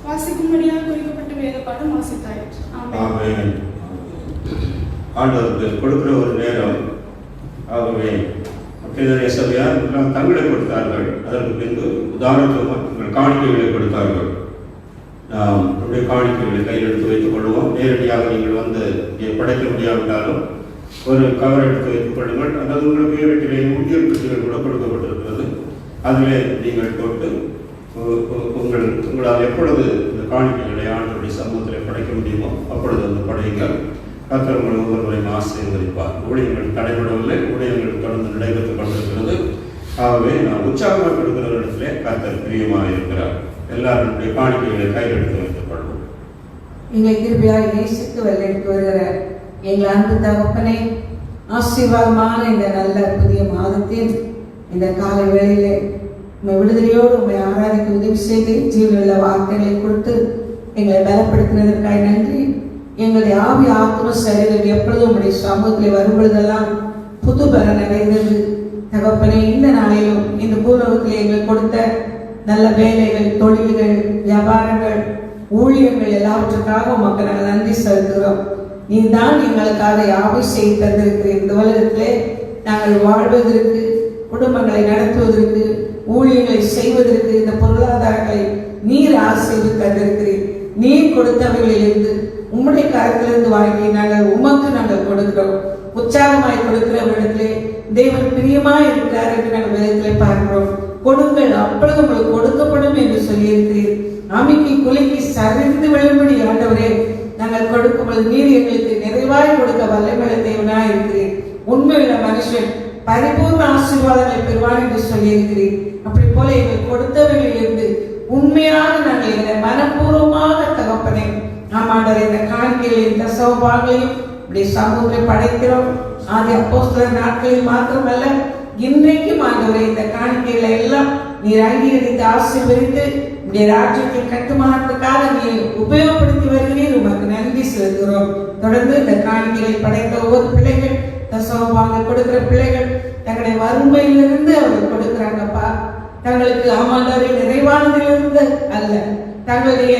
S3: வாசிக்கும்படியாக குறிக்கப்பட்ட வேத பாடம் வாசித்தாயிற்று. ஆமென்.
S1: ஆண்டவருக்கு கொடுக்கிற ஒரு நேரம். ஆகவே சபையார் தங்களை கொடுத்தார்கள். அதற்கு பின்பு உதாரணத்துவம் காணிக்கைகளை கொடுத்தார்கள். நாம் நம்முடைய காணிக்கைகளை கையில் எடுத்து வைத்துக் கொள்வோம். நேரடியாக நீங்கள் வந்து இங்கே படைக்க முடியாவிட்டாலும் ஒரு கவர் எடுத்து வைத்துக் கொள்ளுங்கள். அல்லது உங்களுக்கு வீட்டிலே முந்தியல் பெட்டிகள் கூட கொடுக்கப்பட்டிருக்கிறது. அதிலே நீங்கள் போட்டு உங்களால் எப்பொழுது இந்த காணிக்கைகளை ஆண்டவருடைய சமூகத்தில் படைக்க முடியுமோ அப்பொழுது அந்த படையுங்கள். கர்த்தர் உங்களை ஒவ்வொருவரையும் ஆசீர்வதிப்பார். ஊழியங்கள் தடைபடவில்லை. ஊழியங்கள் தொடர்ந்து நடைபெற்றுக் கொண்டிருக்கிறது. ஆகவே நான் உற்சாகமாக கொடுக்கிற இடத்திலே கர்த்தர் பிரியமாக இருக்கிறார். எல்லாருடைய காணிக்கைகளை கையில் எடுத்து வைத்துக் கொள்வோம்.
S2: எங்களை கிருபையாய் நேசித்து வழிநடத்தி வருகிற எங்கள் அன்பு தகப்பனே, ஆசீர்வாதமான இந்த நல்ல புதிய மாதத்தில் இந்த காலை வேளையிலே உண்மை விடுதலையோடு உண்மை ஆராதிக்க உதவி செய்து ஜீவனுள்ள வார்த்தைகளை கொடுத்து எங்களை பலப்படுத்தினதற்காக நன்றி. எங்களுடைய ஆவி ஆத்ம சரீரம் எப்பொழுதும் உங்களுடைய சமூகத்தில் வரும்பொழுதெல்லாம் புது பலன் அடைந்தது. தகப்பனே, இந்த நாளிலும் இந்த பூலோகத்தில் எங்களுக்கு கொடுத்த நல்ல வேலைகள், தொழில்கள், வியாபாரங்கள், ஊழியர்கள் எல்லாவற்றுக்காக உமக்கு நாங்கள் நன்றி செலுத்துகிறோம். நீ தான் எங்களுக்காக யாவை செய்து தந்திருக்கிற இந்த உலகத்திலே நாங்கள் வாழ்வதற்கு, குடும்பங்களை நடத்துவதற்கு, ஊழியர்களை செய்வதற்கு இந்த பொருளாதாரங்களை நீர் ஆசைவு தந்திருக்கிறீர். நீர் கொடுத்தவைகளிலிருந்து உம்முடைய கரத்திலிருந்து வாங்கி நாங்கள் உமக்கு நாங்கள் கொடுக்கிறோம். உற்சாகமாய் கொடுக்கிற இடத்திலே தேவன் பிரியமாய் இருக்கிறார் என்று நாங்கள் வேதத்திலே பார்க்கிறோம். கொடுங்கள், அப்பொழுது உங்களுக்கு கொடுக்கப்படும் என்று சொல்லியிருக்கிறீர். அமைக்கு குலைக்கு சரிந்து விழும்படி ஆண்டவரே நாங்கள் கொடுக்கும்போது நீர் எங்களுக்கு நிறைவாய் கொடுக்க வல்லமையுள்ள தேவனாய் இருக்கிறீர். உண்மையுள்ள மனுஷன் பரிபூர்ண ஆசீர்வாதங்களை பெறுவான் என்று சொல்லியிருக்கிறீர். அப்படி போல எங்கள் கொடுத்தவைகளில் இருந்து உண்மையாக நாங்கள் எங்களை மனப்பூர்வமாக தகப்பனே ஆமாண்டவர் இந்த காணிக்கைகளின் தசமபாகங்களையும் இப்படி சமூகத்தை படைக்கிறோம். ஆதி அப்போஸ்தலர் நாட்களில் மாத்திரமல்ல இன்றைக்கும் ஆண்டவரே இந்த காணிக்கைகளை எல்லாம் நீர் அங்கீகரித்து ஆசீர்வதித்து உடைய ராஜ்யத்தின் கட்டுமானத்துக்காக நீ உபயோகப்படுத்தி வருகிறீர். உமக்கு நன்றி செலுத்துகிறோம். தொடர்ந்து இந்த காணிக்கைகளை படைத்த ஒவ்வொரு பிள்ளைகள், தசமபாக கொடுக்கிற பிள்ளைகள் தங்களுடைய வறுமையிலிருந்து அவர்கள் கொடுக்கிறாங்கப்பா. தங்களுக்கு ஆமாண்டவரை நிறைவானதிலிருந்து அல்ல, தங்களுடைய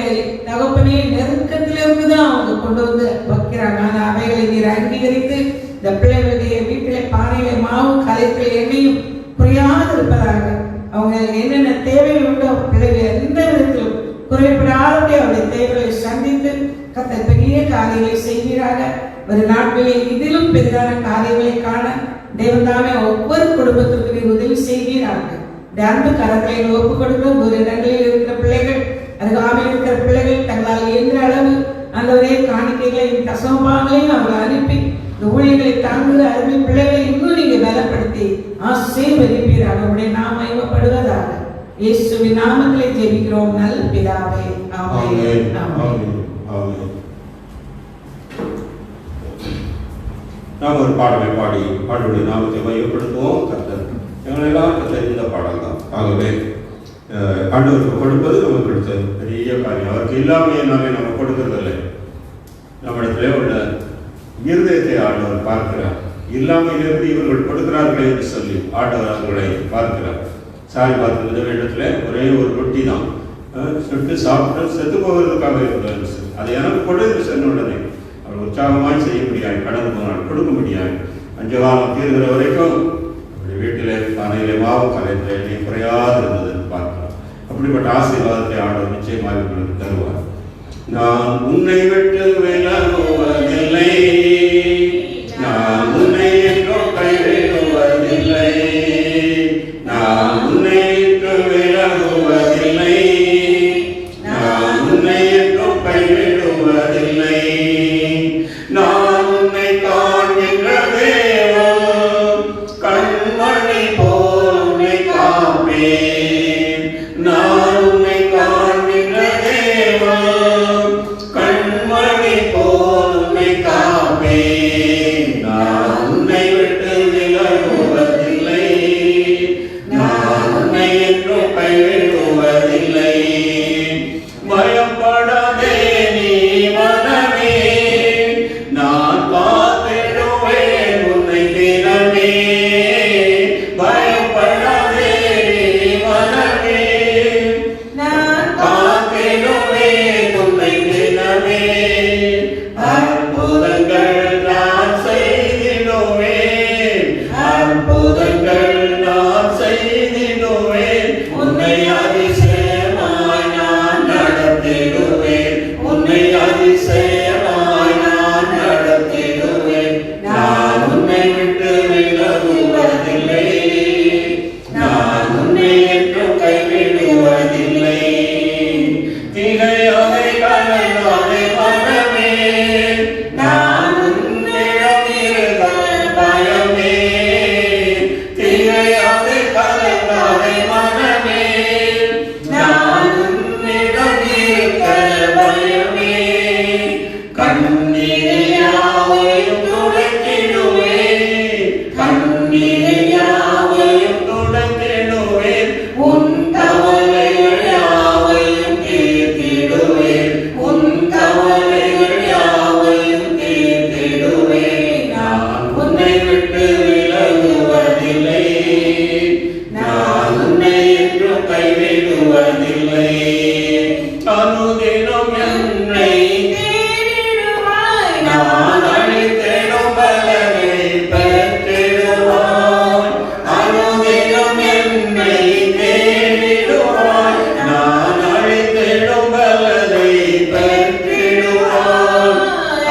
S2: தகப்பனையை நெருக்கத்திலிருந்து தான் அவங்க கொண்டு வந்து வைக்கிறாங்க. ஆனால் அவைகளை நீர் அங்கீகரித்து இந்த பிள்ளைகளுடைய வீட்டிலே பானையில மாவு கலைப்பில் எண்ணெயும் குறையாது இருப்பதாக, அவங்க என்னென்ன தேவைகள் உண்டோ பிள்ளைகள் எந்த விதத்திலும் குறைபடாத அவருடைய தேவைகளை சந்தித்து கர்த்தர் பெரிய காரியங்களை செய்கிறாங்க. ஒரு நாட்களில் இதிலும் பெரிதான காரியங்களை காண தேவதாமே ஒவ்வொரு குடும்பத்திற்கு உதவி செய்கிறார்கள். அன்பு கரங்களை ஒப்பு கொடுக்கிறோம். ஒரு இடங்களில் இருக்கிற பிள்ளைகள், அருகாமையில் இருக்கிற பிள்ளைகள் தங்களால் இயன்ற அளவு அந்த ஒரே காணிக்கைகளையும் தசமபாகங்களையும் அவர்கள் அனுப்பி இந்த ஊழியர்களை தாங்குகிற அருமை பிள்ளைகளை இன்னும் நீங்க பலப்படுத்தி ஆசீர்வதிப்பீராக. அவருடைய நாமம் மகிமைப்படுவதாக. இயேசுவின் நாமத்திலே ஜெபிக்கிறோம் நல்ல பிதாவே. ஆமென். ஆமென்.
S1: நாம் ஒரு பாடலை பாடி பாடலுடைய நாமத்தை மையப்படுத்துவோம். கர்த்தர் எங்களெல்லாம் தெரிந்த பாடல் தான். ஆகவே ஆண்டவருக்கு கொடுப்பது நமக்கு கிடைச்ச பெரிய காரியம். அவருக்கு இல்லாமையினாலே நம்ம கொடுக்கறதில்லை. நம்மிடத்திலே உள்ள இருதயத்தை ஆண்டவர் பார்க்கிறார். இல்லாமையிலிருந்து இவர்கள் கொடுக்கிறார்களே என்று சொல்லி ஆண்டவர் அவர்களை பார்க்கிறார். சாரி பார்த்து விதவேண்டத்தில் ஒரே ஒரு ரொட்டி தான் சுட்டு சாப்பிட்டு செத்து போவதற்காக இருக்கிறார். அதை எனக்கு கொடுத்து சொன்ன உடனே அவர் உற்சாகமாய் செய்ய முடியாது, கடந்து போனால் கொடுக்க முடியாது. பஞ்சகாலம் தீர்கிற வரைக்கும் அப்படி வீட்டிலே பானையிலே மாவு கலைப்பில் எண்ணெய் குறையாது இருந்ததுன்னு பார்க்கலாம். அப்படிப்பட்ட ஆசீர்வாதத்தை ஆண்டவர் நிச்சயமாக உங்களுக்கு தருவார். நான் உன்னை விட்டு விலகுவதில்லை, நான் உன்னை என்றும் கைவிடுவதில்லை, நான் உன்னை விட்டு விலகுவதில்லை, நான் உன்னை என்றும் கைவிடுவதில்லை, நான் உன்னை காண்கின்ற தேவன், கண்மணி போல் உன்னை காப்பேன், நான் உன்னை காண்கின்ற தேவன், கண்மணி போல் உன்னை காப்பேன், நான் உன்னை விட்டு விலகுவதில்லை, நான் உன்னை என்றும் கைவிடுவதில்லை. பயப்படாதே நீ மனமே, நான் காத்திடுவேன் உன்னை தினமே, பயப்படாதே நீ மனமே, நான் காத்திடுவேன் உன்னை தினமே, அற்புதங்கள் நான் செய்திடுவேன், அற்புதங்கள் நான் செய்திடுவேன், உன்னை அதிசயமாய் நான் நடத்திடுவேன், உன்னை அதிசயமாய் நான் நடத்திடுவேன், நான் உன்னை விட்டு விலகுவதில்லை, நான் உன்னை என்றும் கைவிடுவதில்லை. திகையாதே கலங்காதே மனமே, நான் உன்னிடம் இருந்த பயமே, திகையாதே கலங்காதே மனமே, நான் உன்னிடம் இருந்த பயமே, கண்ணீரை யாவையும் துடைத்திடுவேன், கண்ணீரை யாவையும் துடைத்திடுவேன், உன் கவலைகள் யாவையும் தீர்த்திடுவேன், உன் கவலைகள் யாவையும் தீர்த்திடுவேன், நான் உன்னை விட்டு விலகுவதில்லை, நான் உன்னை என்றும் கைவிடுவதில்லை. அனுதினம் என்னை தேடிடுவாய், நான் அழைத்திடும் பலனை பெற்றிடுவாய், அனுதினம் என்னை தேடிடுவாய், நான் அழைத்திடும் பலனை பெற்றிடுவாய்,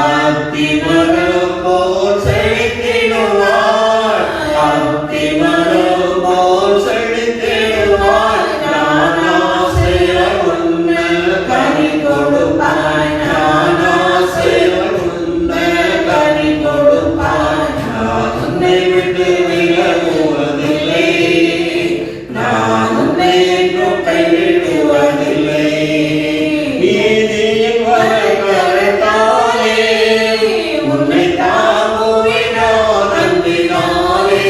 S1: அத்திமரம் போல் செழித்திடுவாய், அத்திமரம் போல் செழித்திடுவாய், நான் ஆசையாய் உன்னில் கனி கொடுப்பாய், நான் ஆசையாய் உன்னில் கனி கொடுப்பாய், நான் உன்னை விட்டு விலகுவதில்லை, நான் உன்னை என்றும் கைவிடுவதில்லை. நீதியின் வரைகரத்தாலே உன்னை தாங்குவினான் அன்பினாலே,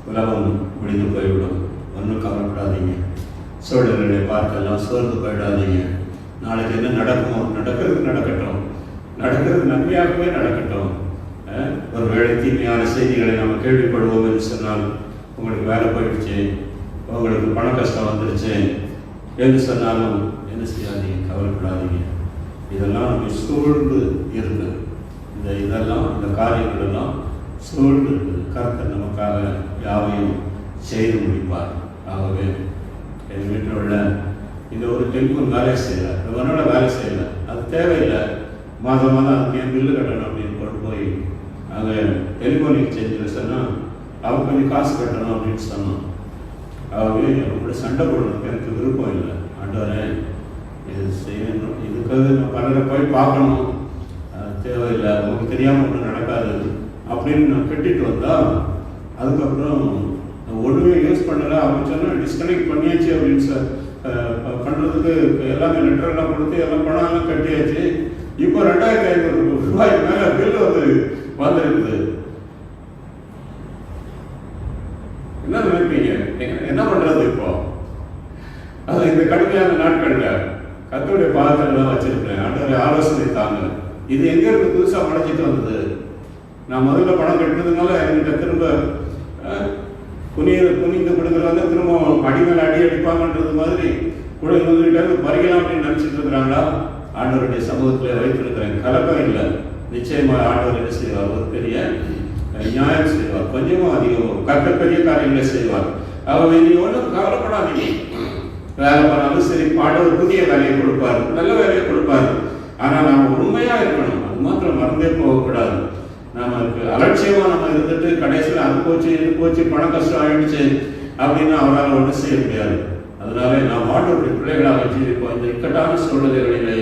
S1: உலகம் முடிந்து போய்விடும். ஒன்றும் கவலைப்படாதீங்க. சூழல்களை பார்க்கலாம், சோர்ந்து போயிடாதீங்க. நாளைக்கு என்ன நடக்குமோ, நடக்கிறது நடக்கட்டும், நடக்கிறது நன்மையாகவே நடக்கட்டும். ஒரு வேளை தீமையான செய்திகளை நாம் கேள்விப்படுவோம் என்று சொன்னால், உங்களுக்கு வேலை போயிடுச்சு, உங்களுக்கு பண கஷ்டம் வந்துடுச்சு என்று சொன்னாலும் என்ன செய்யாதீங்க, கவலைப்படாதீங்க. இதெல்லாம் நம்ம சூழ்ந்து இருக்குது. இந்த காரியங்கள் எல்லாம் சூழ்ந்து இருக்குது. கர்த்தர் நமக்காக யாவையும் செய்து முடிப்பார். ஆகவே என் வீட்டில் உள்ள இந்த ஒரு டெலிஃபோன் வேலை செய்யலை, இவனோட வேலை செய்யலை, அது தேவையில்லை, மாதம் மாதம் அதுக்கு ஏன் பில்லு கட்டணும் அப்படின்னு கொண்டு போய் அங்கே டெலிஃபோன் எக்ஸ்சேஞ்சில் சொன்னால் அவங்க கொஞ்சம் காசு கட்டணும் அப்படின்னு சொன்னோம். ஆகவே அவங்களோட சண்டை போடுறதுக்கு எனக்கு விருப்பம் இல்லை. ஆண்டவரே இது செய்யணும், இதுக்காக நான் பலரை போய் பார்க்கணும், தேவையில்லை, உங்களுக்கு தெரியாமல் ஒன்றும் நடக்காது அப்படின்னு நான் கட்டிட்டு வந்தால் அதுக்கப்புறம் ஒன்றுமே யூஸ் பண்ணலை. அவங்க சொன்னால் டிஸ்கனெக்ட் பண்ணியாச்சு அப்படின்னு சார் பண்ணுறதுக்கு எல்லாமே லெட்டரெல்லாம் கொடுத்து எல்லாம் பணம்லாம் கட்டியாச்சு. இப்போ 2500 ரூபாய் மேலே பில் வந்துருக்குது. என்ன நினைப்பீங்க? என்ன பண்ணுறது இப்போ? அது இந்த கடுமையான நாட்களில் கர்த்தருடைய பாதத்தில் தான் வச்சிருக்கிறேன். ஆண்டவருடைய ஆலோசனை தாங்க. இது எங்கேருந்து புதுசாக படைச்சிட்டு வந்தது? நான் முதல்ல பணம் கட்டினதுனால என்கிட்ட திரும்ப குனிந்து கொடுக்குறாங்க, திரும்ப அடி மேலே அடி அடிப்பாங்கன்றது மாதிரி கொடுக்கிட்ட பறிக்கலாம் அப்படின்னு நினச்சிட்டு இருக்கிறாங்களா? ஆண்டவருடைய சமூகத்தில் வைத்திருக்கிறேன். கலக்கம் இல்லை. நிச்சயமாக ஆண்டவர் என்ன செய்வார்? ஒரு பெரிய நியாயம் செய்வார். கொஞ்சமும் அதிகமும் கர்த்தர் பெரிய காரியங்களை செய்வார். ஆகவே நீ ஒன்றும் கவலைப்படாதீங்க. வேலை பண்ணாலும் சரி, ஆண்டவர் புதிய வேலையை கொடுப்பார், நல்ல வேலையை கொடுப்பார். ஆனால் நாம் உண்மையாக இருக்கணும். அது மாத்திரம் மறந்தே போகக்கூடாது. நமக்கு அலட்சியமாக நம்ம இருந்துட்டு கடைசியில் அது போச்சு இது போச்சு பணம் கஷ்டம் ஆயிடுச்சு அப்படின்னு அவரால் ஒன்றும் செய்ய முடியாது. அதனால நாம் ஆண்டவருடைய பிள்ளைகளாக வச்சிருப்போம். இந்த இக்கட்டான சூழ்நிலைகளிலே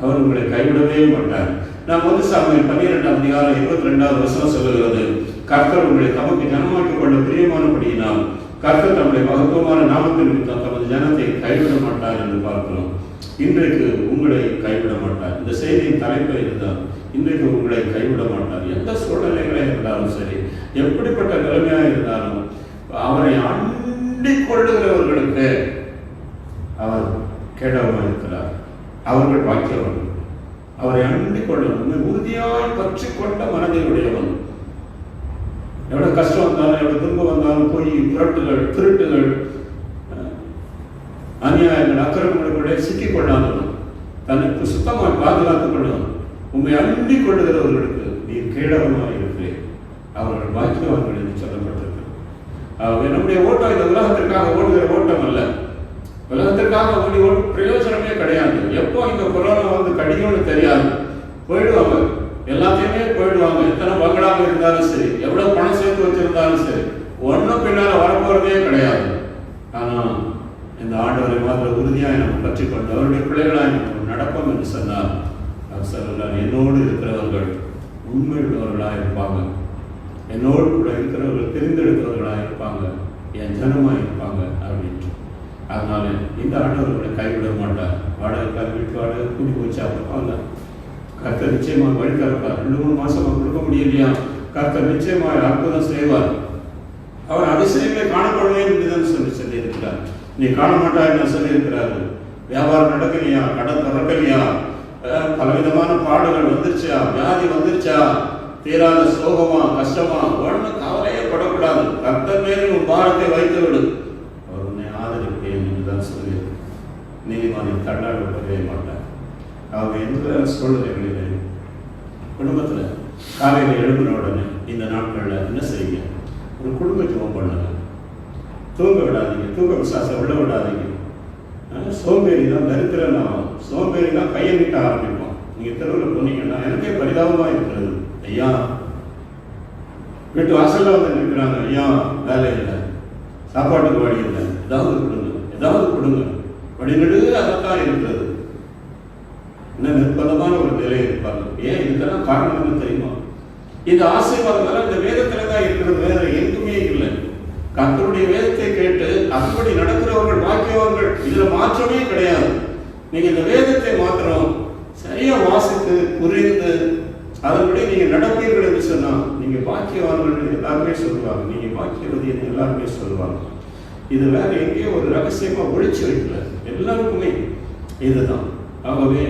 S1: அவர் உங்களை கைவிடவே மாட்டார். நாம் 1 சாமுவேல் 12ஆம் அதிகாரம் 22வது வசனம் சொல்லுகிறது, கர்த்தர் உங்களை தமக்கு ஜனமாக்கிக் கொள்ள பிரியமானபடியினால் கர்த்தர் தம்முடைய மகத்துவமான நாமத்தின் நிமித்தம் தமது ஜனத்தை கைவிட மாட்டார் என்று பார்க்கிறோம். இன்றைக்கு உங்களை கைவிட மாட்டார். இந்த செய்தியின் தலைப்பு இதுதான். இன்றைக்கு உங்களை கைவிட மாட்டார். எந்த சூழ்நிலைகளே இருந்தாலும் சரி, எப்படிப்பட்ட நிலைமையாக இருந்தாலும் அவரை அண்டிக் கொள்ளுகிறவர்களுக்கு அவர் கேடவமாக இருக்கிறார். அவர்கள் வாக்கியவர்கள். அவரை அண்டிக் கொள்ளணும். உறுதியாய் பற்றி கொண்ட மனதை உடையவன். எவ்வளவு கஷ்டம் வந்தாலும், எவ்வளவு துன்பம் வந்தாலும், பொய், புரட்டுகள், திருட்டுகள், அநியாயங்கள், அக்கிரமங்களுக்குள்ளே சிக்கிக் கொள்ளாதவன், தனக்கு சுத்தமாக பாதுகாத்துக் கொள்ளவன். உண்மை அண்டிக் கொள்ளுகிறவர்களுக்கு நீர் கேடவமாக இருக்கிறேன். அவர்கள் பாக்கியவான்கள் என்று சொல்லப்பட்டிருக்கு. நம்முடைய ஓட்டம் இந்த உலகத்திற்காக ஓடுகிற ஓட்டம் அல்ல. உலகத்திற்காக ஓடும் பிரயோஜனமே கிடையாது. எப்போ இந்த கொரோனா வந்து கடிக்கும்னு தெரியாது. போயிடுவாங்க, எல்லாத்தையுமே போயிடுவாங்க. எத்தனை பங்களாக இருந்தாலும் சரி, எவ்வளவு பணம் சேர்த்து வச்சிருந்தாலும் சரி, ஒன்றும் பின்னால வரப்போறதே கிடையாது. ஆனால் இந்த ஆண்டவரை மாத்திர உறுதியாக நம்ம பற்றி கொண்டு அவருடைய பிள்ளைகளாக நம்ம நடப்போம் என்று சொன்னால் அவர் சொல்கிறார், என்னோடு இருக்கிறவர்கள் உண்மையுள்ளவர்களாக இருப்பாங்க, என்னோடு கூட இருக்கிறவர்கள் தெரிந்தெடுத்தவர்களாக இருப்பாங்க, என் ஜனமாக இருப்பாங்க அப்படின்ட்டு. அதனால இந்த ஆண்டவர்களை கைவிட மாட்டார். வாடகை வீட்டு வாடகை கூடி போச்சு அப்படிப்பாங்க. கர்த்தர் நிச்சயமாக வழி திறப்பார். 2-3 மாசமா கொடுக்க முடியலையா? கர்த்தர் நிச்சயமாக அற்புதம் செய்வார். அவர் அதிசயங்களை காணப்படுவேன் என்று சொல்லியிருக்கிறார். நீ காண மாட்டாய் நான் சொல்லியிருக்கிறாரு. வியாபாரம் நடக்கலையா? கடன் திறக்கலையா? பலவிதமான பாடுகள் வந்துருச்சா? வியாதி வந்துருச்சா? தீராத சோகமா கஷ்டமா? ஒன்றும் கவலையே படக்கூடாது. கர்த்தர் மேலே உன் பாரத்தை வைத்து விடு. அவர் உன்னை ஆதரிப்பேன் என்றுதான் சொல்லி நீதிமானை தள்ளாடப்படவே மாட்டார். அவங்க எந்த சூழ்நிலைகளிலே குடும்பத்தில் காலையில் எழுப்பின உடனே இந்த நாட்களில் என்ன செய்யுங்க? ஒரு குடும்ப ஜெபம் பண்ணுங்க. தூங்க விடாதீங்க, தூக்க விசுவாசம் விட விடாதீங்க. சோம்பேறி தான் தரித்திரம் ஆகும். சோம்பேறி தான் கையை நீட்ட ஆரம்பிப்போம். நீங்கள் தெருவில் போனீங்கன்னா எனக்கே பரிதாபமாக இருக்கிறது. ஐயா வீட்டு வாசலில் வந்து நிற்கிறாங்க, ஐயா வேலை இல்லை, சாப்பாட்டுக்கு வழி இல்லை, ஏதாவது கொடுங்க, ஏதாவது கொடுங்க. வழிநடுக அதைத்தான் இருக்கிறது. என்ன நிர்பந்தமான ஒரு நிலை இருப்பாங்க. ஏன் இதுக்கெல்லாம் காரணம் என்ன தெரியுமா? இந்த ஆசீர்வாதம் இந்த வேதத்துல தான் இருக்கிறது, வேற எங்குமே இல்லை. கர்த்தருடைய வேதத்தை கேட்டு அப்படி நடக்கிறவர்கள் பாக்கியவான்கள். இதுல மாற்றமே கிடையாது. நீங்க இந்த வேதத்தை மாத்திரம் சரியா வாசித்து புரிந்து அதன்படி நீங்க நடப்பீர்கள் என்று சொன்னா நீங்க பாக்கியவான்கள் எல்லாருமே சொல்லுவாங்க, நீங்க பாக்கியவதி எல்லாருமே சொல்லுவாங்க. இது வேற எங்கேயோ ஒரு ரகசியமா ஒழிச்சு வைக்கல, எல்லாருக்குமே இதுதான். ஆகவே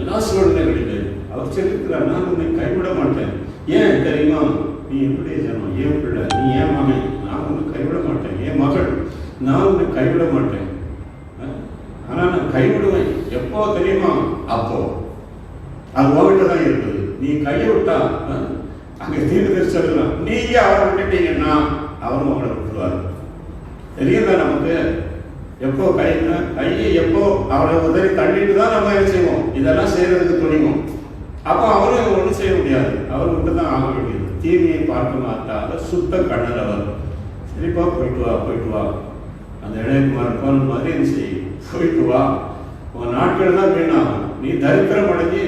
S1: எல்லா சூழ்நிலைகளிலே அவர் சொல்லியிருக்கிறார், நான் உன்னை கைவிட மாட்டேன். ஏன் தெரியுமா? நீ என்னுடைய ஜனம், ஏன் பிள்ளை, நீ ஏன் மகன், நான் உன்னை கைவிட மாட்டேன். ஏன் மகள், நான் உன்னை கைவிட மாட்டேன். ஆனா நான் கைவிடுவேன் எப்போ தெரியுமா? அப்போ அது உங்ககிட்ட தான் இருக்குது. நீ கையை விட்டா அங்க தீர்வு சொல்லலாம், நீங்க அவரை விட்டுட்டீங்கன்னா அவரும் உங்களை விட்டுருவாரு. தெரியல நமக்கு எப்போ கையை எப்போ அவரை உதவி தள்ளிட்டு தான் நம்ம என்ன செய்வோம், இதெல்லாம் செய்யறதுக்கு துணிவோம். அப்போ அவரும் ஒன்றும் செய்ய முடியாது, அவர் விட்டு தான் ஆக வேண்டியது. தீமையை பார்க்க மாட்டாத சுத்த கண்ணர் அவர். சரிப்பா, போயிட்டு வா, போயிட்டு வா. அந்த இளையகுமார் போன மாதிரி என்ன செய்யும், போயிட்டு வா. உன் நாட்கள் தான் வீணாகும், நீ தரித்திரம் அடைஞ்சி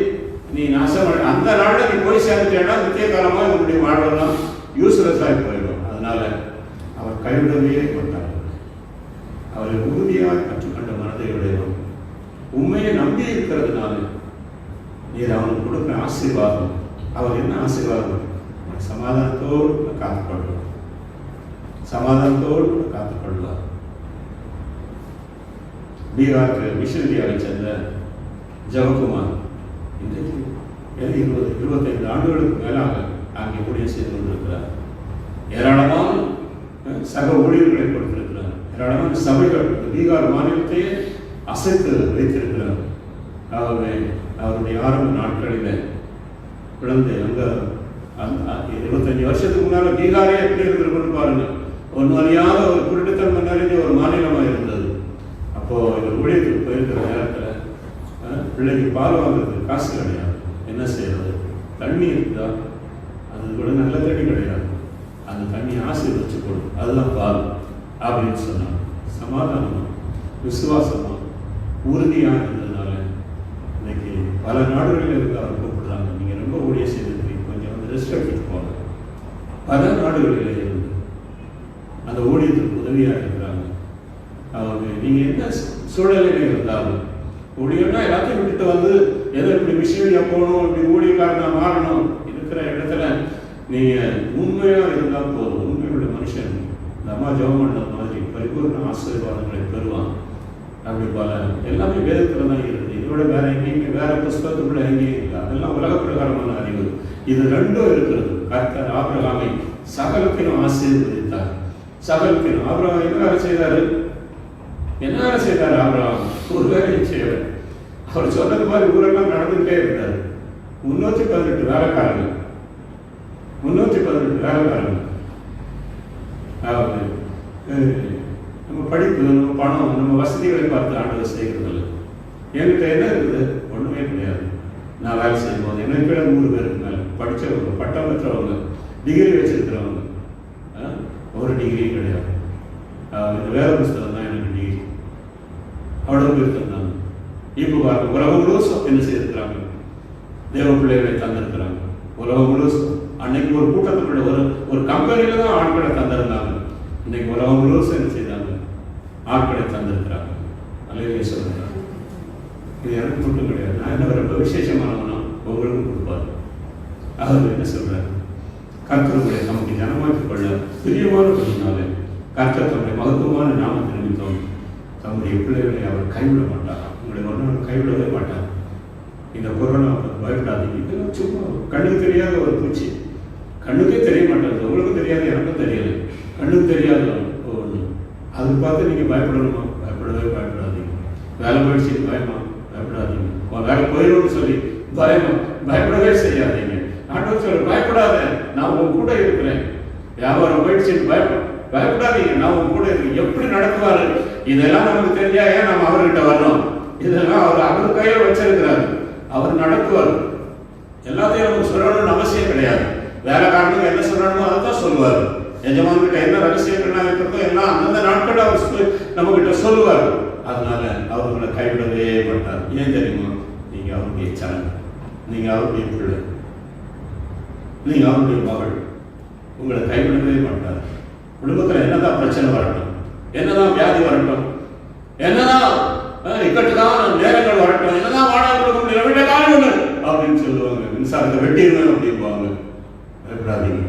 S1: நீ நாசம் அந்த நாளில் நீ போய் சேர்ந்துட்டேன்னா நித்திய காலமாக உன்னுடைய வாழ்வெல்லாம் யூஸ்லெஸ் ஆகி போயிடும். அதனால அவர் கைவிடவே மாட்டார். அவரை உறுதியாக கற்றுக்கொண்ட மனதை உடையவன், உண்மையை நம்பி இருக்கிறதுனால நீர் அவனுக்கு கொடுக்குற ஆசீர்வாதம். அவர் என்ன ஆசீர்வாதம்? சமாதானத்தோடு காத்துக்கொள்வார், சமாதானத்தோடு காத்துக்கொள்வார். பீகாருக்கு மிஷனரியாக சேர்ந்த ஜவகுமார் இன்றைக்கு 20-25 ஆண்டுகளுக்கு மேலாக அங்கே ஊழியம் செய்து கொண்டிருக்கிறார். ஏராளமான சக ஊழியர்களை கொடுத்திருக்கிறார். ஏராளமான சபைகள் பீகார் மாநிலத்தையே அசைத்து வைத்திருக்கிறார். ஆகவே அவருடைய ஆரம்ப நாட்களில் குழந்தை அங்கே 25 வருஷத்துக்கு முன்னால பீகாரே எப்படி இருந்திருக்குன்னு பாருங்க. ஒன்று அறியாத ஒரு குருட்டுத்தன்மை நிறைஞ்ச ஒரு மாநிலமாக இருந்தது. அப்போ இவர் ஊழியத்துக்கு போயிருக்கிற நேரத்தில் பிள்ளைக்கு பால் வாங்குறதுக்கு காசு கிடையாது. என்ன செய்யறது? தண்ணி இருக்குதா? அது கூட நல்ல தண்ணி கிடையாது. அந்த தண்ணி ஆசீர்வதிச்சு போடும், அதுதான் பால் அப்படின்னு சொன்னாங்க. சமாதானமா விசுவாசமா உறுதியாக இருந்ததுனால இன்னைக்கு பல நாடுகளில் இருந்து அவர் கூப்பிடுறாங்க, நீங்க ரொம்ப ஊழியம் செய்திருக்கீங்க, கொஞ்சம் வந்து ரெஸ்ட் எடுத்துட்டு போங்க. பல நாடுகளில் இருந்து அந்த ஊழியத்துக்கு உதவியாக இருக்கிறாங்க. அவங்க நீங்க என்ன சூழலில் இருந்தாலும் ஊழியர்னா எல்லாத்தையும் விட்டுட்டு வந்து ஏதோ இப்படி மிஷினரியா போகணும், இப்படி ஊழியக்காரனா மாறணும், இருக்கிற இடத்துல நீங்க உண்மையா இருந்தா போதும். உண்மையுள்ள மனுஷன் இந்த அம்மா ஜெபம் பண்ண மாதிரி பரிபூர்ண ஆசீர்வாதங்களை பெறுவான். அப்படி பல எல்லாமே வேதத்துல தான் இருக்குது. இதோட வேற எங்கேயுமே வேற புஸ்தகத்துக்குள்ள எங்கேயும் இல்லை. அதெல்லாம் உலக பிரகாரமான அறிவு. இது ரெண்டும் இருக்கிறது. கர்த்தர் ஆபிரகாமை சகலத்திலும் ஆசீர்வதித்தார். சகலத்திலும் ஆபிரகாம் என்ன வேலை செய்தாரு? என்ன வேலை செய்தார் ஆபிரகாம்? ஒரு வேலையும் செய்யல. அவர் சொன்னது மாதிரி ஊரெல்லாம் நடந்துகிட்டே இருந்தார். 318 வேலைக்காரங்க, 318 வேலைக்காரங்க. நம்ம படிப்பு, நம்ம பணம், நம்ம வசதிகளை பார்த்து ஆண்டவர் செய்கிறதில்ல. என்கிட்ட என்ன இருக்குது? ஒன்றுமே கிடையாது. நான் வேலை செய்யும் போது எனக்கு கீழே 100 பேருக்கு மேலே படித்தவங்க, பட்டம் பெற்றவங்க, டிகிரி வச்சிருக்கிறவங்க. ஒரு டிகிரியும் கிடையாது. இந்த வேத புஸ்தகம் தான் எனக்கு டிகிரி. அவ்வளோ பேர் தந்தாங்க. இப்போ பாருங்க, உலகம் முழுவதும் என்ன செய்திருக்கிறாங்க? தேவ பிள்ளைகளை தந்திருக்கிறாங்க. உலகம் முழுவதும் அன்னைக்கு ஒரு கூட்டத்துக்குள்ள ஒரு கம்பெனியில தான் ஆட்களை தந்திருந்தாங்க. இன்னைக்கு உலகம் முழுவதும் என்ன செய்தாங்க? ஆட்களை தந்திருக்கிறாங்க. அல்லேலூயா சொல்றாங்க. இது எனக்கு மட்டும் கிடையாது. நான் என்ன ரொம்ப விசேஷமானவனா உங்களுக்கும் கொடுப்பாரு. அவர் என்ன சொல்றாரு? கர்த்தருடைய நமக்கு ஜனமாக்கிக் கொள்ள பிரியமானபடினால கர்த்தர் தம்முடைய மகத்துவமான நாமத்தை நிமித்தம் தம்முடைய பிள்ளைகளை அவர் கைவிட மாட்டார். உங்களை ஒரு நாள் கைவிடவே மாட்டார். இந்த கொரோனா பயப்படாதீங்க. இதெல்லாம் சும்மா கண்ணுக்கு தெரியாத ஒரு பூச்சி. கண்ணுக்கே தெரிய மாட்டாது. உங்களுக்கும் தெரியாது, எனக்கும் தெரியல. கண்ணுக்கு தெரியாத ஒன்று. அது பார்த்து நீங்கள் பயப்படணுமா? பயப்படாதீங்க. வேலை போயிடுச்சு பயமா? பயப்படாதீங்க. வேலை போயிடும்னு சொல்லி பயப்படவே செய்யாதீங்க. ஆண்டவர் சொல்ல பயப்படாத, நான் உன் கூட இருக்கிறேன். வியாபாரம் போயிடுச்சு பயப்படாதீங்க, நான் உன் கூட இருக்கேன். எப்படி நடத்துவாரு? இதெல்லாம் நமக்கு தெரிஞ்சா ஏன் நம்ம அவர்கிட்ட வரணும்? இதெல்லாம் அவர் கையில் வச்சிருக்கிறாரு. அவர் நடத்துவார். எல்லாத்தையும் நமக்கு சொல்லணும்னு அவசியம் கிடையாது. வேலைக்காரனுக்கு என்ன சொல்லணுமோ அதை தான் சொல்லுவார். எஜமான்கிட்ட என்ன ரகசியங்கள்லாம் இருக்கிறதோ எல்லாம் அந்தந்த நாட்கள் அவர் நம்ம கிட்ட சொல்லுவார். அதனால அவர்களை கைவிடவே மாட்டார். ஏன் தெரியுமா? நீங்க அவருடைய சரண், நீங்க அவருடைய பிள்ளை, நீங்க அவருடைய மகள். உங்களை கைவிடவே மாட்டார். குடும்பத்தில் என்னதான் பிரச்சனை வரட்டும், என்னதான் வியாதி வரட்டும், என்னதான் இக்கட்டுதான் நேரங்கள் வரட்டும், என்னதான் வாடகை கொடுக்க முடியல, காலம் அப்படின்னு சொல்லுவாங்க. மின்சாரத்தை வெட்டிடுவேன் அப்படிம்பாங்க. பயப்படாதீங்க,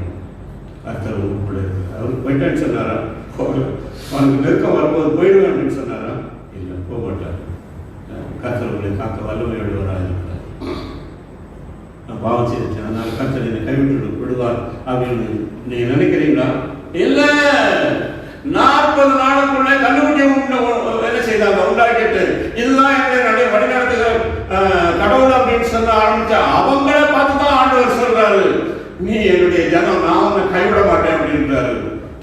S1: கர்த்தர் உங்களுக்குள்ள இருக்கிறார். அவர் போயிட்டேன்னு சொன்னாரா? அவனுக்கு நெருக்கம் வரும்போது போயிடுவேன் அப்படின்னு சொன்னாரா? இல்லை, போக மாட்டார். கர்த்தர் உங்களை காக்க வல்லமையோடு இருக்கிறார். நான் பாவம் செய்தேன், அதனால கர்த்தர் என்னை கைவிட்டு விடுவார் அப்படின்னு நீங்க நினைக்கிறீங்களா? இல்ல, 40 நாளுக்குள்ளே கண்டுபிடிக்க என்ன செய்தாங்க, உண்டாக்கிட்டு இதுதான் என்னுடைய வழிநடத்துகிற கடவுள் அப்படின்னு சொல்ல ஆரம்பிச்சா அவங்கள பார்த்துதான் ஆண்டவர் சொல்றாரு, நீ என்னுடைய ஜனம், நான் உன்னை கைவிட மாட்டேன் அப்படின்றாரு.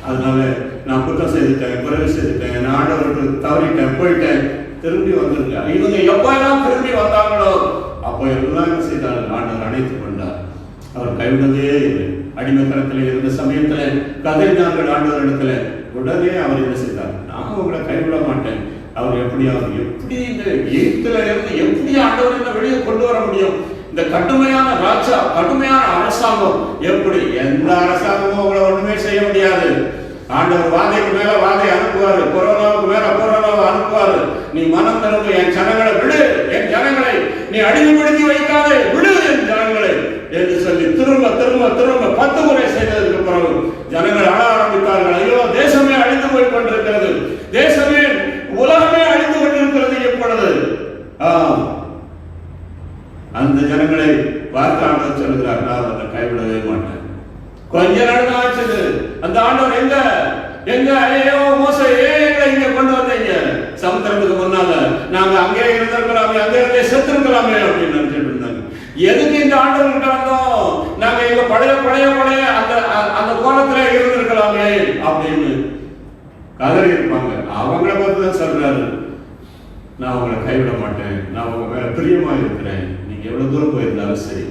S1: அதனால நான் குற்றம் செய்துட்டேன், குறைவு செய்துட்டேன், நான் ஆண்டவருக்கு தவறிட்டேன், போயிட்டேன், திரும்பி வந்துருங்க. இவங்க எப்பெல்லாம் திரும்பி வந்தாங்களோ அப்போ எல்லாம் என்ன செய்தார், ஆண்டவர் அணைத்து கொண்டார். அவர் கைவிடவே இல்லை. அடிமைத்தனத்தில் இருந்த சமயத்தில் கதறினார்கள் ஆண்டவர் இடத்துல. உடனே அவர் என்ன செய்தார், நான் உங்களை கைவிட மாட்டேன். அவர் எப்படி இந்த எகிப்துல இருந்து எப்படி ஆண்டவர் என்ன வெளியே கொண்டு வர முடியும்? இந்த கடுமையான ராஜா, கடுமையான அரசாங்கம், எப்படி எந்த அரசாங்கமும் உங்களை ஒண்ணுமே செய்ய முடியாது. ஆண்டவர் வாதைக்கு மேல வாதை அனுப்புவாரு, கொரோனாவுக்கு மேல கொரோனாவை அனுப்புவாரு. நீ மனம் திரும்ப, என் ஜனங்களை விடு, என் ஜனங்களை நீ அடிமைப்படுத்தி வைக்காதே, விடு என் ஜனங்களை என்று சொல்லி திரும்ப திரும்ப திரும்ப 10 முறை செய்ததற்கு பிறகு ஜனங்கள் அழ ஆரம்பித்தார்கள். ஐயோ, தேசமே அழிந்து போய் கொண்டிருக்கிறது, தேசமே உலகமே அழிந்து கொண்டிருக்கிறது எப்பொழுது. அந்த ஜனங்களை பார்த்து ஆண்டவர் சொல்லுகிறார், நான் அதை கைவிடவே மாட்டேன். கொஞ்ச நாள் தான் ஆச்சு. அந்த ஆண்டவர் எங்க ஐயோ மோசே, எங்களை இங்க கொண்டு வந்தீங்க, சமுத்திரத்துக்கு முன்னால நாங்க அங்கே இருந்திருக்கலாமே, அங்கே இருந்தே செத்துருக்கலாமே அப்படின்னு நினைச்சிட்டு இருந்தாங்க. எதுக்கு இந்த ஆண்டவர்கிட்ட வந்தோம்? நாங்க எங்க பழைய பழைய பழைய அந்த கோலத்துல இருந்திருக்கலாமே அப்படின்னு கதறி இருப்பாங்க. அவங்கள பார்த்து தான் சொல்றாரு, நான் உங்களை கைவிட மாட்டேன், நான் உங்க மேல பிரியமா இருக்கிறேன். நீங்க எவ்வளவு தூரம் போயிருந்தாலும் சரி,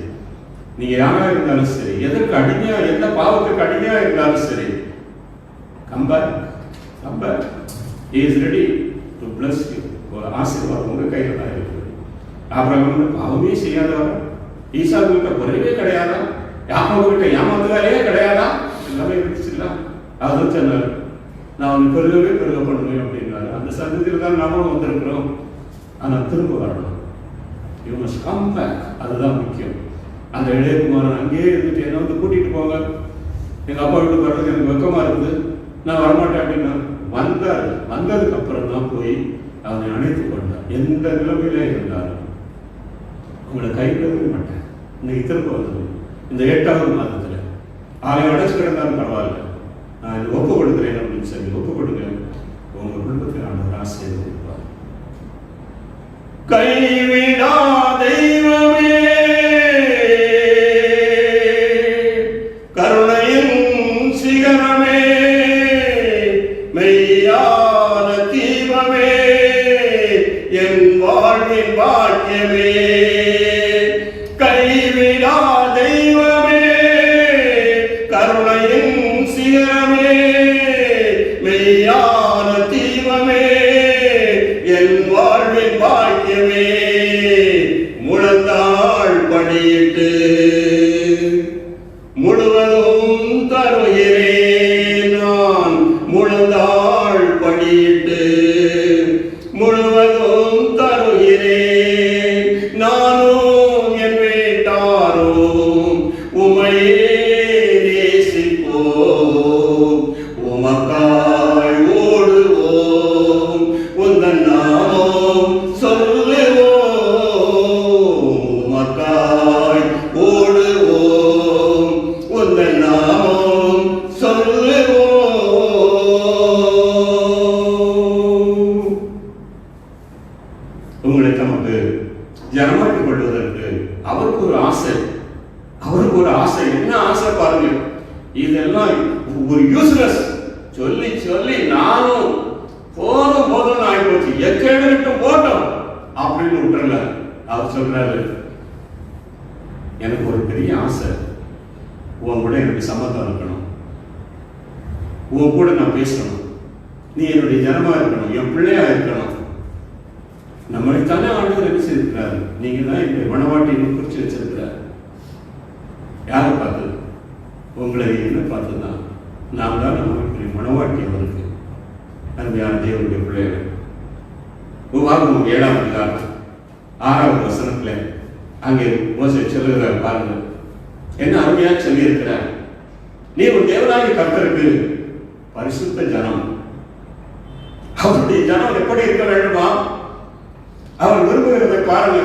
S1: நீங்க யாரா இருந்தாலும் சரி, எதற்கு அடிமையா, எந்த பாவத்துக்கு அடிமையா இருந்தாலும் சரி, come back. He is ready to bless you. ஒரு ஆசீர்வாதம் உங்க கையில தான் இருக்கு. ஆபிரகாம் பாவமே செய்யாதவரா, ஈசாக்குகிட்ட குறைவே கிடையாதா, யாக்கோபுகிட்ட ஏமாத்து வேலையே கிடையாதா, எல்லாமே இருந்துச்சுல்ல. அதுவும் சொன்னார், நான் அவனை பெருகவே பெருக பண்ணுவேன் அப்படின்னாரு. அந்த சந்ததியில் தான் நாமும் வந்திருக்கிறோம். ஆனால் திரும்ப வரணும். You must come back. அதுதான் முக்கியம். அந்த இளையகுமாரன் அங்கேயே இருந்துட்டு என்ன வந்து கூட்டிட்டு போங்க, எங்க அப்பா வீட்டுக்கு வர்றதுக்கு எனக்கு வெக்கமா இருக்குது, நான் வரமாட்டேன் அப்படின்னா வந்தார். வந்ததுக்கு அப்புறம் தான் போய் அவனை அணைத்து கொண்டார். எந்த நிலைமையிலே இருந்தாலும் உங்களை கைவிடவே மாட்டேன். இன்னைக்கு திரும்ப வந்தது இந்த 8வது மாதத்துல ஆலயம் அடைச்சு கிடந்தாலும் பரவாயில்ல, நான் இது ஒப்பு கொடுக்குறேன் அப்படின்னு சொல்லி ஒப்பு கொடுங்க. உங்க குடும்பத்தில் ஆண்டவர் ஆசீர்வதிப்பார். கைவிடா தெய்வமே, கருணையின் சிகரமே, மெய்யான தீபமே, என் வாழ்வின் பாக்கியமே. கைவிடா தெய்வமே, கருணையின் சிகரமே, மெய்யான தீபமே, என் வாழ்வின் பாக்கியமே. முழந்தாள் படியிட்டு முழுவதும் தருகிறேன், நான் முழந்தாள் படியிட்டு முழுவதும் தருகிறேன். நானும் என் வீட்டாரும் உமையே நேசிப்போம், உமக்காய் ஓடுவோம், உந்தன் நாமம் சொல்லுவோம், உமக்காய் ஓடுவோம், உந்தன் நாமம் சொல்லுவோம். உங்களை தமக்கு ஜனமாக்கிக் கொள்வதற்கு அவருக்கு ஒரு ஆசை, அவருக்கு ஒரு ஆசை. என்ன ஆசை பாருங்க, இதெல்லாம் ஒரு யூஸ்லெஸ் சொல்லி சொல்லி நானும் போதும் போதும் ஆகிப்போச்சு, எக்கேடு போட்டோம் அப்படின்னு விட்டுறல. அவர் சொல்றாரு, எனக்கு ஒரு பெரிய ஆசை, உன் கூட எனக்கு சம்மந்தம் இருக்கணும், உன் கூட நான் பேசணும், நீ என்னுடைய ஜனமா இருக்கணும், என் பிள்ளையா இருக்கணும். நம்மளைத்தானே ஆண்டவர் என்ன செய்திருக்கிறார், நீங்க தான் என்னுடைய மனவாட்டியை குறிச்சு வச்சிருக்கிறார். யாரை பார்த்து? உங்களை என்ன பார்த்துதான். நாம் தான் நம்மளுடைய மனவாட்டி அவருக்கு. அருமையான தேவனுடைய பிள்ளைகள், உபாகமம் 7வது அதிகாரம் 6வது வசனத்துல அங்கே மோசே சொல்லுகிறார் பாருங்க, என்ன அருமையா சொல்லி இருக்கிறார். நீ உன் தேவனாகிய கர்த்தருக்கு பரிசுத்த ஜனம். அவருடைய ஜனம் எப்படி இருக்க வேண்டுமா? அவர் விரும்புகிறதை பாருங்க.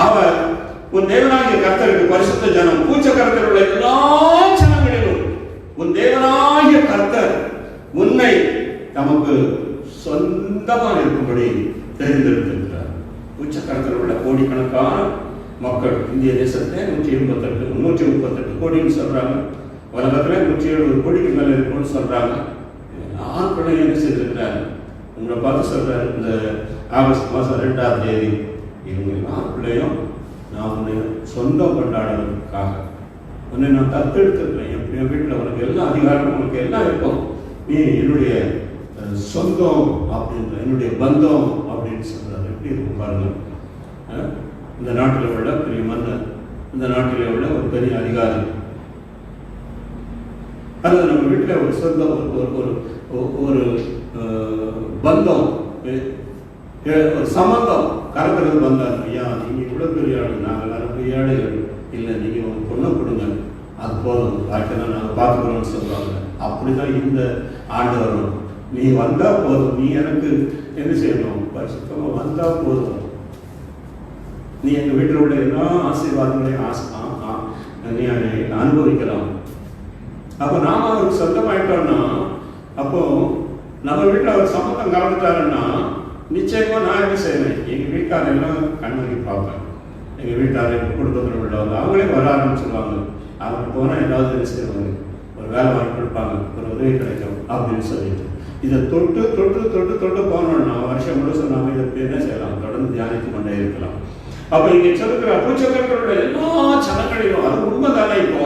S1: அவர் உன் தேவனாகிய கர்த்தருக்கு பரிசுத்த ஜனம். பூச்சக்கரத்தில் உள்ள எல்லா ஜனங்களிலும் உன் தேவனாகிய கர்த்தர் உன்னை நமக்கு சொந்தமாக இருக்கும்படி தெரிந்தெடுத்திருக்கிறார். பூச்சக்கரத்தில் உள்ள கோடிக்கணக்கான மக்கள் இந்திய தேசத்தை 138 கோடின்னு சொல்றாங்க. உலகத்துல 170 கோடிக்கு மேல இருக்கும்னு சொல்றாங்க. ஆண்களை என்ன செய்திருக்கிறார்? உங்களை பார்த்து சொல்றாரு, இந்த ஆகஸ்ட் மாதம் 2ஆம் தேதி இவங்க ஆண்களையும் நான் உன்னை சொந்தம் கொண்டாடுறதுக்காக உன்னை நான் தத்தெடுத்துக்கிறேன். என் வீட்டில் உனக்கு எல்லா அதிகாரமும் உனக்கு எல்லாம் இருக்கும். நீ என்னுடைய சொந்தம் அப்படின்ற, என்னுடைய பந்தம் அப்படின்னு சொல்றாரு. எப்படி இருக்கும் பாருங்க. இந்த நாட்டில் உள்ள பெரிய மன்னர், இந்த நாட்டில் உள்ள ஒரு பெரிய அதிகாரி, அது நம்ம வீட்டில் ஒரு சொந்தம், ஒரு பந்தம், ஒரு சம்பந்தம் கலக்கிறது பந்தம். ஐயா நீங்க இவ்வளவு பெரிய ஆளு, நாங்கள் எல்லாரும் பெரிய ஆளுகள் இல்லை, நீங்க உங்க பொண்ணை கொடுங்க, அது போதும், பாக்கியெல்லாம் நாங்கள் பார்த்துக்கிறோம்னு சொல்லுவாங்க. அப்படிதான் இந்த ஆண்டு வரும். நீ வந்தா போதும், நீ எனக்கு என்ன செய்யணும், பரிசுத்தமா வந்தா போதும், நீ எங்க வீட்டில் உள்ள எல்லா ஆசீர்வாதங்களையும் நீ அனுபவிக்கலாம். அப்போ நாம அவருக்கு சொந்தமாயிட்டோம்னா, அப்போ நம்ம வீட்டில் அவர் சம்பந்தம் கலந்துட்டாருன்னா நிச்சயமா நான் என்ன செய்வேன், எங்கள் வீட்டாரெல்லாம் கண்ணுக்கு பார்ப்பேன். எங்கள் வீட்டார் எங்கள் குடும்பத்தில் உள்ளவங்க அவங்களே வர ஆரம்பிச்சிருவாங்க. அவங்க போனால் ஏதாவது என்ன செய்வாங்க, ஒரு வேலை வாங்கி கொடுப்பாங்க, ஒரு உதவி கிடைக்கும் அப்படின்னு சொல்லிட்டு இதை தொட்டு தொட்டு தொட்டு தொட்டு போனோம்னா வருஷம் முழுசும் நாம இதை என்ன செய்யலாம், தொடர்ந்து தியானித்து கொண்டே இருக்கலாம். அப்ப இங்க சொல்லுகிற பூச்சக்கரங்களோட எல்லா ஜனங்களிலும் அது உண்மைதானே. இப்போ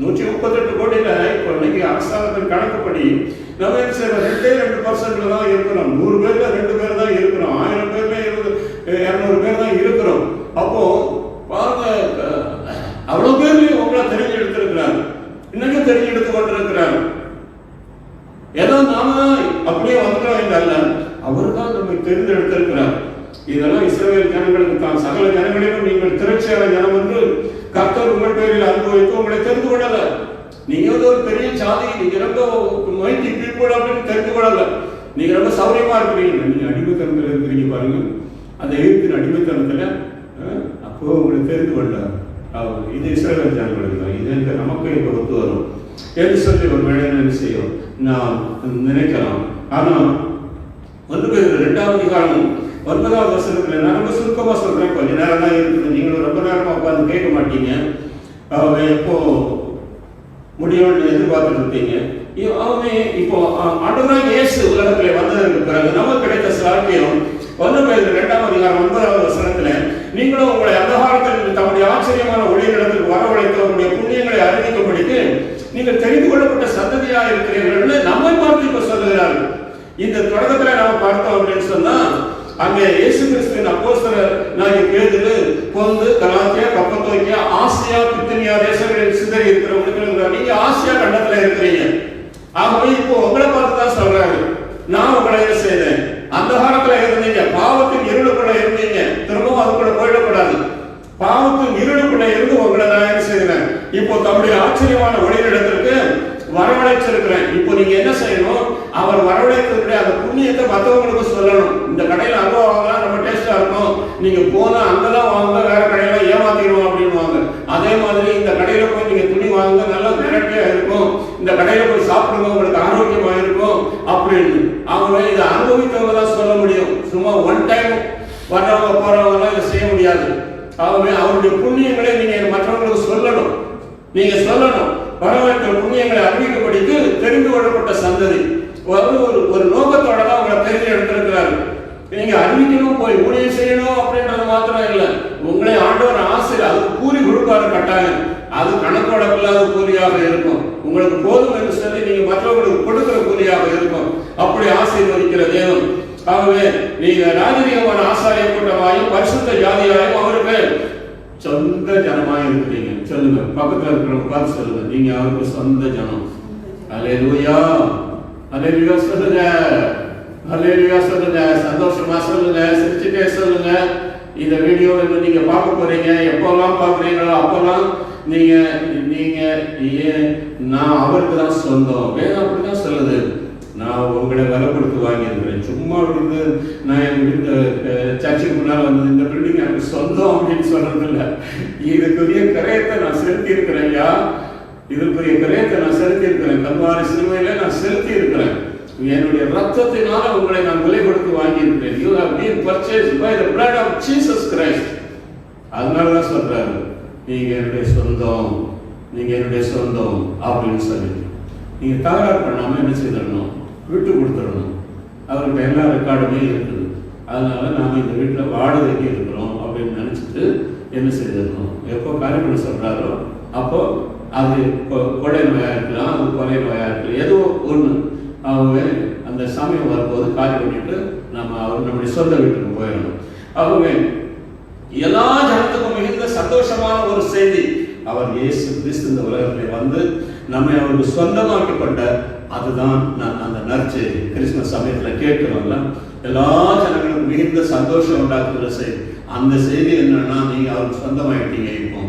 S1: 138 கோடியில இப்போ இன்னைக்கு அரசாங்கத்தின் கணக்குப்படி நம்ம என்ன செய்யறோம், 2% தான் இருக்கிறோம். 100 பேர்ல 2 பேர் தான் இருக்கிறோம். 1000 பேர்ல 200 பேர் தான் இருக்கிறோம். அப்போ பாருங்க, அவ்வளவு பேர்லயும் உங்களை தெரிஞ்சு எடுத்திருக்கிறாங்க, இன்னைக்கு தெரிஞ்சு எடுத்து கொண்டிருக்கிறாங்க. ஏதோ நாம அப்படியே வந்துட்டோம் என்றல்ல, அவர் தான் நம்மை தெரிந்தெடுத்திருக்கிறார். இதெல்லாம் இஸ்ரவேல் ஜனங்களுக்கு தான். சகல ஜனங்களிலும் நீங்கள் திரட்சியான ஜனம் என்று கர்த்தர் உங்கள் பேரில் அனுபவித்து உங்களை தெரிந்து கொள்ளல. நீங்க ஒரு பெரிய ஜாதி, நீங்க ரொம்ப மைட்டி பீப்புள் அப்படின்னு தெரிந்து கொள்ளல. நீங்க ரொம்ப சௌரியமா இருக்கிறீங்க. நீங்க அடிமைத்தனத்துல இருக்கிறீங்க பாருங்க, அந்த எகிப்தின் அடிமைத்தனத்துல அப்போ உங்களை தெரிந்து கொண்டார். இது இஸ்ரவேல் ஜனங்களுக்கு தான். இது எங்க நமக்கு இப்ப ஒத்து வரும் என்று சொல்லி ஒரு வேலை என்ன செய்யும் நாம் நினைக்கலாம். ஆனா 1 பேதுரு 2ஆம் அதிகாரம் 9ஆவது வசனத்துல நான் ரொம்ப சுருக்கமா சொல்றேன், கொஞ்ச நேரம் தான் இருக்குது, நீங்களும் ரொம்ப நேரமா உட்கார்ந்து கேட்க மாட்டீங்க. எப்போ முடியும்னு எதிர்பார்த்துட்டு இருப்பீங்க. அவங்க இப்போ ஆண்டவராகிய இயேசு உலகத்திலே வந்ததற்கு பிறகு நமக்கு கிடைத்த சாக்கியம் 1 பேதுரு 2ஆம் அதிகாரம் 9ஆவது வசனத்துல நீங்களும் உங்களை அந்தகாரத்தில் தம்முடைய ஆச்சரியமான ஒளியிடத்துக்கு வரவழைத்தவருடைய புண்ணியங்களை அறிவிக்கும்படிக்கு நீங்கள் தெரிந்து கொள்ளப்பட்ட சந்ததியா இருக்கிறீர்கள் நம்மை பார்த்து இப்ப சொல்லுகிறார்கள். இந்த தொடக்கத்துல நாம பார்த்தோம் அப்படின்னு சொன்னா, அங்கே இயேசு கிறிஸ்துவின் அப்போஸ்தலர் பேதுரு, பொந்து, கலாத்தியா, கப்பத்தோக்கியா, ஆசியா, பித்தினியா தேசங்களில் சிதறி இருக்கிறவங்களுக்கு நீங்க ஆசியா கண்டத்துல இருக்கிறீங்க. ஆகவே இப்போ உங்களை பார்த்து தான் சொல்றாரு, நான் உங்களை என்ன செய்தேன், அந்தகாரத்துல இருந்தீங்க, பாவத்தின் இருளுக்குள்ள இருந்தீங்க, திரும்பவும் அதுக்குள்ள போயிடக்கூடாது. பாவத்தின் இருளுக்குள்ள இருந்து உங்களை நான் என்ன செய்கிறேன், இப்போ தம்முடைய ஆச்சரியமான ஒளியிடத்திற்கு வரவழைச்சிருக்கிறேன். இப்போ நீங்க என்ன செய்யணும், அவர் வரவழைத்திருக்கிற அந்த புண்ணியத்தை மற்றவங்களுக்கு சொல்லணும். இந்த கடையில அங்க வாங்கலாம், நம்ம டேஸ்டா இருக்கும், நீங்க போனா அங்கதான் வாங்க, வேற கடையில ஏமாத்திடுவோம் அப்படின்னு. அதே மாதிரி இந்த கடையில போய் நீங்க துணி வாங்க, நல்லா கிரட்டியா இருக்கும், இந்த கடையில போய் சாப்பிடுங்க, உங்களுக்கு ஆரோக்கியமா இருக்கும் அப்படின்னு. அவங்க இதை அனுபவித்தவங்க தான் சொல்ல முடியும். சும்மா ஒன் டைம் வர்றவங்க போறவங்க இதை செய்ய முடியாது. ஆகவே அவருடைய புண்ணியங்களை நீங்க மற்றவங்களுக்கு சொல்லணும். நீங்க சொல்லணும், வரவேற்ற புண்ணியங்களை அறிவிக்கப்படிக்கு தெரிந்து கொள்ளப்பட்ட சந்ததி ஒரு நோக்கத்தோட தான் உங்களை தெரிஞ்சு எடுத்திருக்கிறாரு. நீங்க அறிவிக்கணும், போய் ஊழியம் செய்யணும் அப்படின்றது மாத்திரம் இல்லை, உங்களை ஆண்டவர் ஆசிரியர் அதுக்கு கூலி கொடுப்பாரு கட்டாயம். அது கணக்கோட இல்லாத கூலியாக இருக்கும். உங்களுக்கு போதும் என்று சொல்லி நீங்க மற்றவர்களுக்கு கொடுக்கிற கூலியாக இருக்கும். அப்படி ஆசீர்வதிக்கிற தேவன். ஆகவே நீங்க ராஜரீகமான ஆசாரிய கூட்டமாயும் பரிசுத்த ஜாதியாயும் அவருக்கு சொந்த ஜனமாய் இருக்கிறீங்க. சொல்லுங்க, பக்கத்துல இருக்கிறவங்க பார்த்து சொல்லுங்க, நீங்க அவருக்கு சொந்த ஜனம். அல்லேலூயா, அல்லேலூயா சொல்லுங்க, அல்லேலூயா சொல்லுங்க, சந்தோஷமா சொல்லுங்க, சிரிச்சுட்டே சொல்லுங்க. இந்த வீடியோவை நீங்க பார்க்க போறீங்க. எப்பெல்லாம் பார்க்குறீங்களோ அப்பெல்லாம் நீங்க நீங்க நான் அவருக்கு தான் சொந்தம். வேதம் அப்படிதான் சொல்லுது. நான் உங்களை விலை கொடுத்து வாங்கியிருக்கிறேன். சும்மா இருந்து நான் எங்கள் வீட்டு சர்ச்சுக்கு முன்னால் வந்து இந்த பில்டிங் எனக்கு சொந்தம் அப்படின்னு சொல்றது இல்லை. இதுக்குரிய கிரயத்தை நான் செலுத்தி இருக்கிறேன். ஐயா, இதுக்குரிய கிரயத்தை நான் செலுத்தி இருக்கிறேன். கல்வாரி சிலுவையில நான் செலுத்தி இருக்கிறேன். என்னுடைய ரத்தத்தினால உங்களை நான் விலை கொடுத்து வாங்கியிருக்கிறேன். You have been purchased by the blood of Jesus Christ. அதனாலதான் சொல்றாரு, நீங்க என்னுடைய சொந்தம், நீங்க என்னுடைய சொந்தம் அப்படின்னு சொல்லி நீங்க தகராறு பண்ணாம என்ன செய்திடணும், விட்டு கொடுத்துடணும். அவர்கிட்ட எல்லா ரெக்கார்டுமே இருக்குது. அதனால நாம இந்த வீட்டில் வாடகைக்கு இருக்கிறோம் அப்படின்னு நினைச்சிட்டு என்ன செய்திடணும். எப்போ காரியப்படி சொல்றாரோ அப்போ அது கொலை நோயா இருக்கலாம், அது கொலை நோயா இருக்கலாம், ஏதோ ஒன்று அவங்க அந்த சமயம் வரும்போது காரியம் பண்ணிட்டு நம்ம அவர் நம்முடைய சொந்த வீட்டுக்கு போயிடணும். அவங்க எல்லா ஜனத்துக்கும் மிகுந்த சந்தோஷமான ஒரு செய்தி, அவர் இயேசு கிறிஸ்து இந்த உலகத்தில் வந்து நம்மை அவருக்கு சொந்தமாக்கப்பட்ட அதுதான் அந்த நற்செய்தி. கிறிஸ்துமஸ் சமயத்தில் கேட்கிறோம்ல, எல்லா ஜனங்களுக்கும் மிகுந்த சந்தோஷம் உண்டாக்குற செய்தி. அந்த செய்தி என்னன்னா, நீங்க அவருக்கு சொந்தமாயிட்டீங்க. இப்போ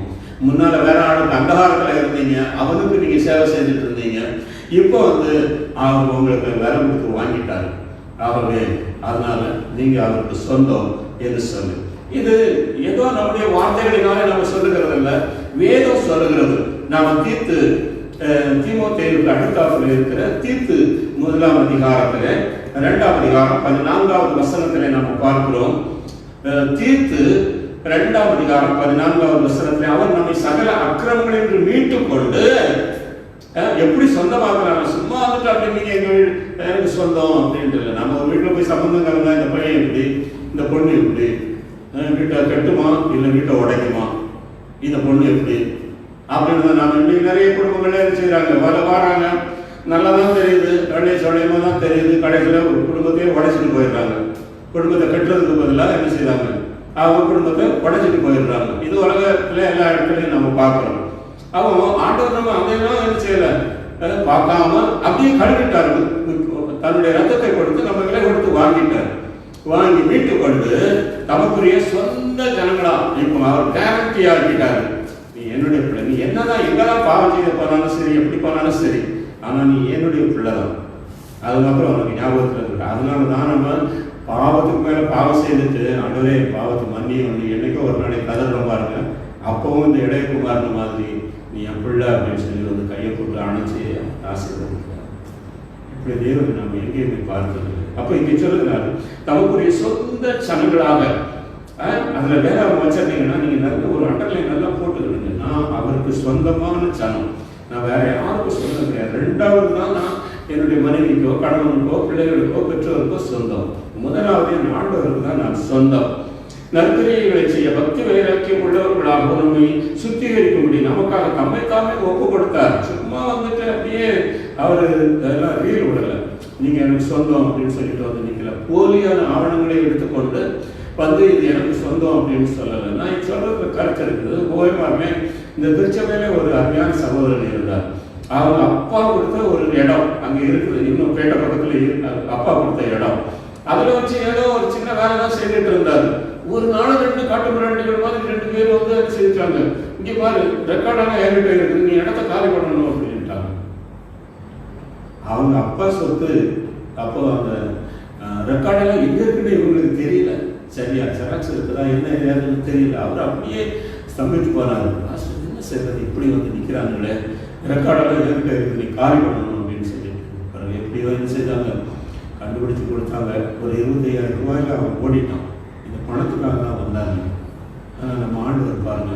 S1: முன்னால வேற ஆளுக்கு அந்தகாரத்தில் இருந்தீங்க, அவனுக்கு நீங்க சேவை செஞ்சுட்டு இருந்தீங்க. இப்போ வந்து அவர் உங்களுக்கு வேலை கொடுத்து வாங்கிட்டாரு. ஆகவே அதனால நீங்க அவருக்கு சொந்தம் என்று சொல்லு. இது ஏதோ நம்முடைய வார்த்தைகளினாலே நம்ம சொல்லுகிறது இல்லை, வேதம் சொல்லுகிறது. நாம தீமோத்தேயுவுக்கு அடுத்தாப்புல இருக்கிற தீத்து 1 அதிகாரத்துல 2 அதிகாரம் 14வது வசனத்திலே நம்ம பார்க்கிறோம். தீத்து 2 அதிகாரம் 14வது வசனத்திலே அவர் நம்மை சகல அக்கிரமங்கள் என்று மீட்டுக் கொண்டு எப்படி சொந்தமாக்குறாங்க. சும்மா வந்துட்டு அப்படி நீங்க எனக்கு சொந்தம் அப்படின்ட்டு இல்லை. நம்ம ஒரு வீட்டில் போய் சம்பந்தங்கிறதா, இந்த பையன் எப்படி, இந்த பொண்ணு எப்படி, வீட்டை கட்டுமா இல்லை வீட்டை உடைக்குமா, இந்த பொண்ணு எப்படி அப்படின்னு நம்ம இன்னைக்கு நிறைய குடும்பங்களே செய்கிறாங்க. வராங்க, நல்லா தான் தெரியுது, கடையை சொடையமாக தான் தெரியுது, கடைசியில் ஒரு குடும்பத்தையே உடைச்சிட்டு போயிடுறாங்க. குடும்பத்தை கட்டுறதுக்கு பதிலாக என்ன செய்கிறாங்க, அவங்க குடும்பத்தை உடைச்சிட்டு போயிடுறாங்க. இது உலகத்தில் எல்லா இடத்துலையும் நம்ம பார்க்குறோம். அவன் ஆண்டவர் நம்ம அதையெல்லாம் என்ன செய்யலை, பார்க்காம அப்படியே கழுவிட்டாரு. தன்னுடைய ரத்தத்தை கொடுத்து நம்ம விலை கொடுத்து வாங்கிட்டார். வாங்கி வீட்டு கொண்டு தமக்குரிய சொந்த ஜனங்களா இப்போ அவர் கேரண்டி ஆக்கிட்டாரு. நீ என்னுடைய பிள்ளை, நீ என்னதான் எங்கெல்லாம் பாவம் செய்ய போனாலும் சரி, எப்படி போனாலும் சரி, ஆனா நீ என்னுடைய பிள்ளை தான். அதுக்கப்புறம் அவனுக்கு ஞாபகத்தில் இருக்கு. அதனால தான் நம்ம பாவத்துக்கு மேல பாவம் செய்துட்டு ஆண்டவரே பாவத்தை மன்னியும் என்னைக்கோ ஒரு நாளைக்கு கதறோம் பாருங்க. அப்பவும் இந்த இடையகுமாரன் மாதிரி நீ என் பிள்ளை அப்படின்னு சொல்லி வந்து கையை போட்டு அணைச்சி ஆசீர்வதிக்கிறார். இப்படி தேவனை நம்ம எங்கேயுமே பார்த்தது. அப்போ இங்கே சொல்லுகிறாரு, தமக்குரிய சொந்த சனங்களாக. அதுல வேற அவங்க வச்சிருந்தீங்கன்னா நீங்க நல்ல ஒரு அண்டர்லைன் நல்லா போட்டுக்கிடுங்க. நான் அவருக்கு சொந்தமான சனம், நான் வேற யாருக்கும் சொந்தம் கிடையாது. 2வது தான் நான் என்னுடைய மனைவிக்கோ கணவனுக்கோ பிள்ளைகளுக்கோ பெற்றோருக்கோ சொந்தம். 1வது என் ஆண்டவருக்கு தான் நான் சொந்தம். நற்கிரியைகளை செய்ய பக்தி வைராக்கியம் உள்ளவர்களாக நம்மை சுத்திகரிக்கும்படி நமக்காக தம்மைத்தாமே ஒப்பு கொடுத்தார். சும்மா வந்துட்டு அப்படியே அவரு அதெல்லாம் ரீல் விடலை, நீங்க எனக்கு சொந்தம் அப்படின்னு சொல்லிட்டு வந்து நிக்கல. போலியான ஆவணங்களை எடுத்துக்கொண்டு வந்து இது எனக்கு சொந்தம் அப்படின்னு சொல்லலை. நான் சொல்றது கருத்து இருக்குது. ஓய்வாமே இந்த திருச்சபையில ஒரு அருமையான சகோதரன் இருந்தார். அவங்க அப்பா கொடுத்த ஒரு இடம் அங்கே இருக்குது, இன்னும் பேட்ட பக்கத்துல அப்பா கொடுத்த இடம். அதுல வச்சு ஏதோ ஒரு சின்ன வேலை தான் செய்துட்டு இருந்தாரு. ஒரு நாள் 2 காட்டு மிராண்டிகள் மாதிரி 2 பேர் வந்து செஞ்சாங்க. இங்க பாரு, ரெக்கார்டெல்லாம் ஏறிட்டு இருக்குது, நீ இடத்த காலி பண்ணணும் அப்படின்ட்டாங்க. அவங்க அப்பா சொத்து. அப்போ அந்த ரெக்கார்டெல்லாம் எங்க இருக்குன்னு இவங்களுக்கு தெரியல. சரியா ஜெராக்ஸ் இருக்குதா என்ன ஏதுன்னு தெரியல. அவர் அப்படியே ஸ்தம்பிச்சு போனாரு. என்ன செய்யறது, இப்படி வந்து நிக்கிறாங்களே, ரெக்கார்டெல்லாம் ஏறிட்டு இருக்குது, நீ காலி பண்ணணும் அப்படின்னு சொல்லிட்டு எப்படியோ என்ன செய்தாங்க, கண்டுபிடிச்சு கொடுத்தாங்க. ஒரு 25,000 ரூபாயில அவன் ஓடிட்டான். இந்த பணத்துக்காக தான் வந்தாங்க. நம்ம ஆண்டவர் பாருங்க,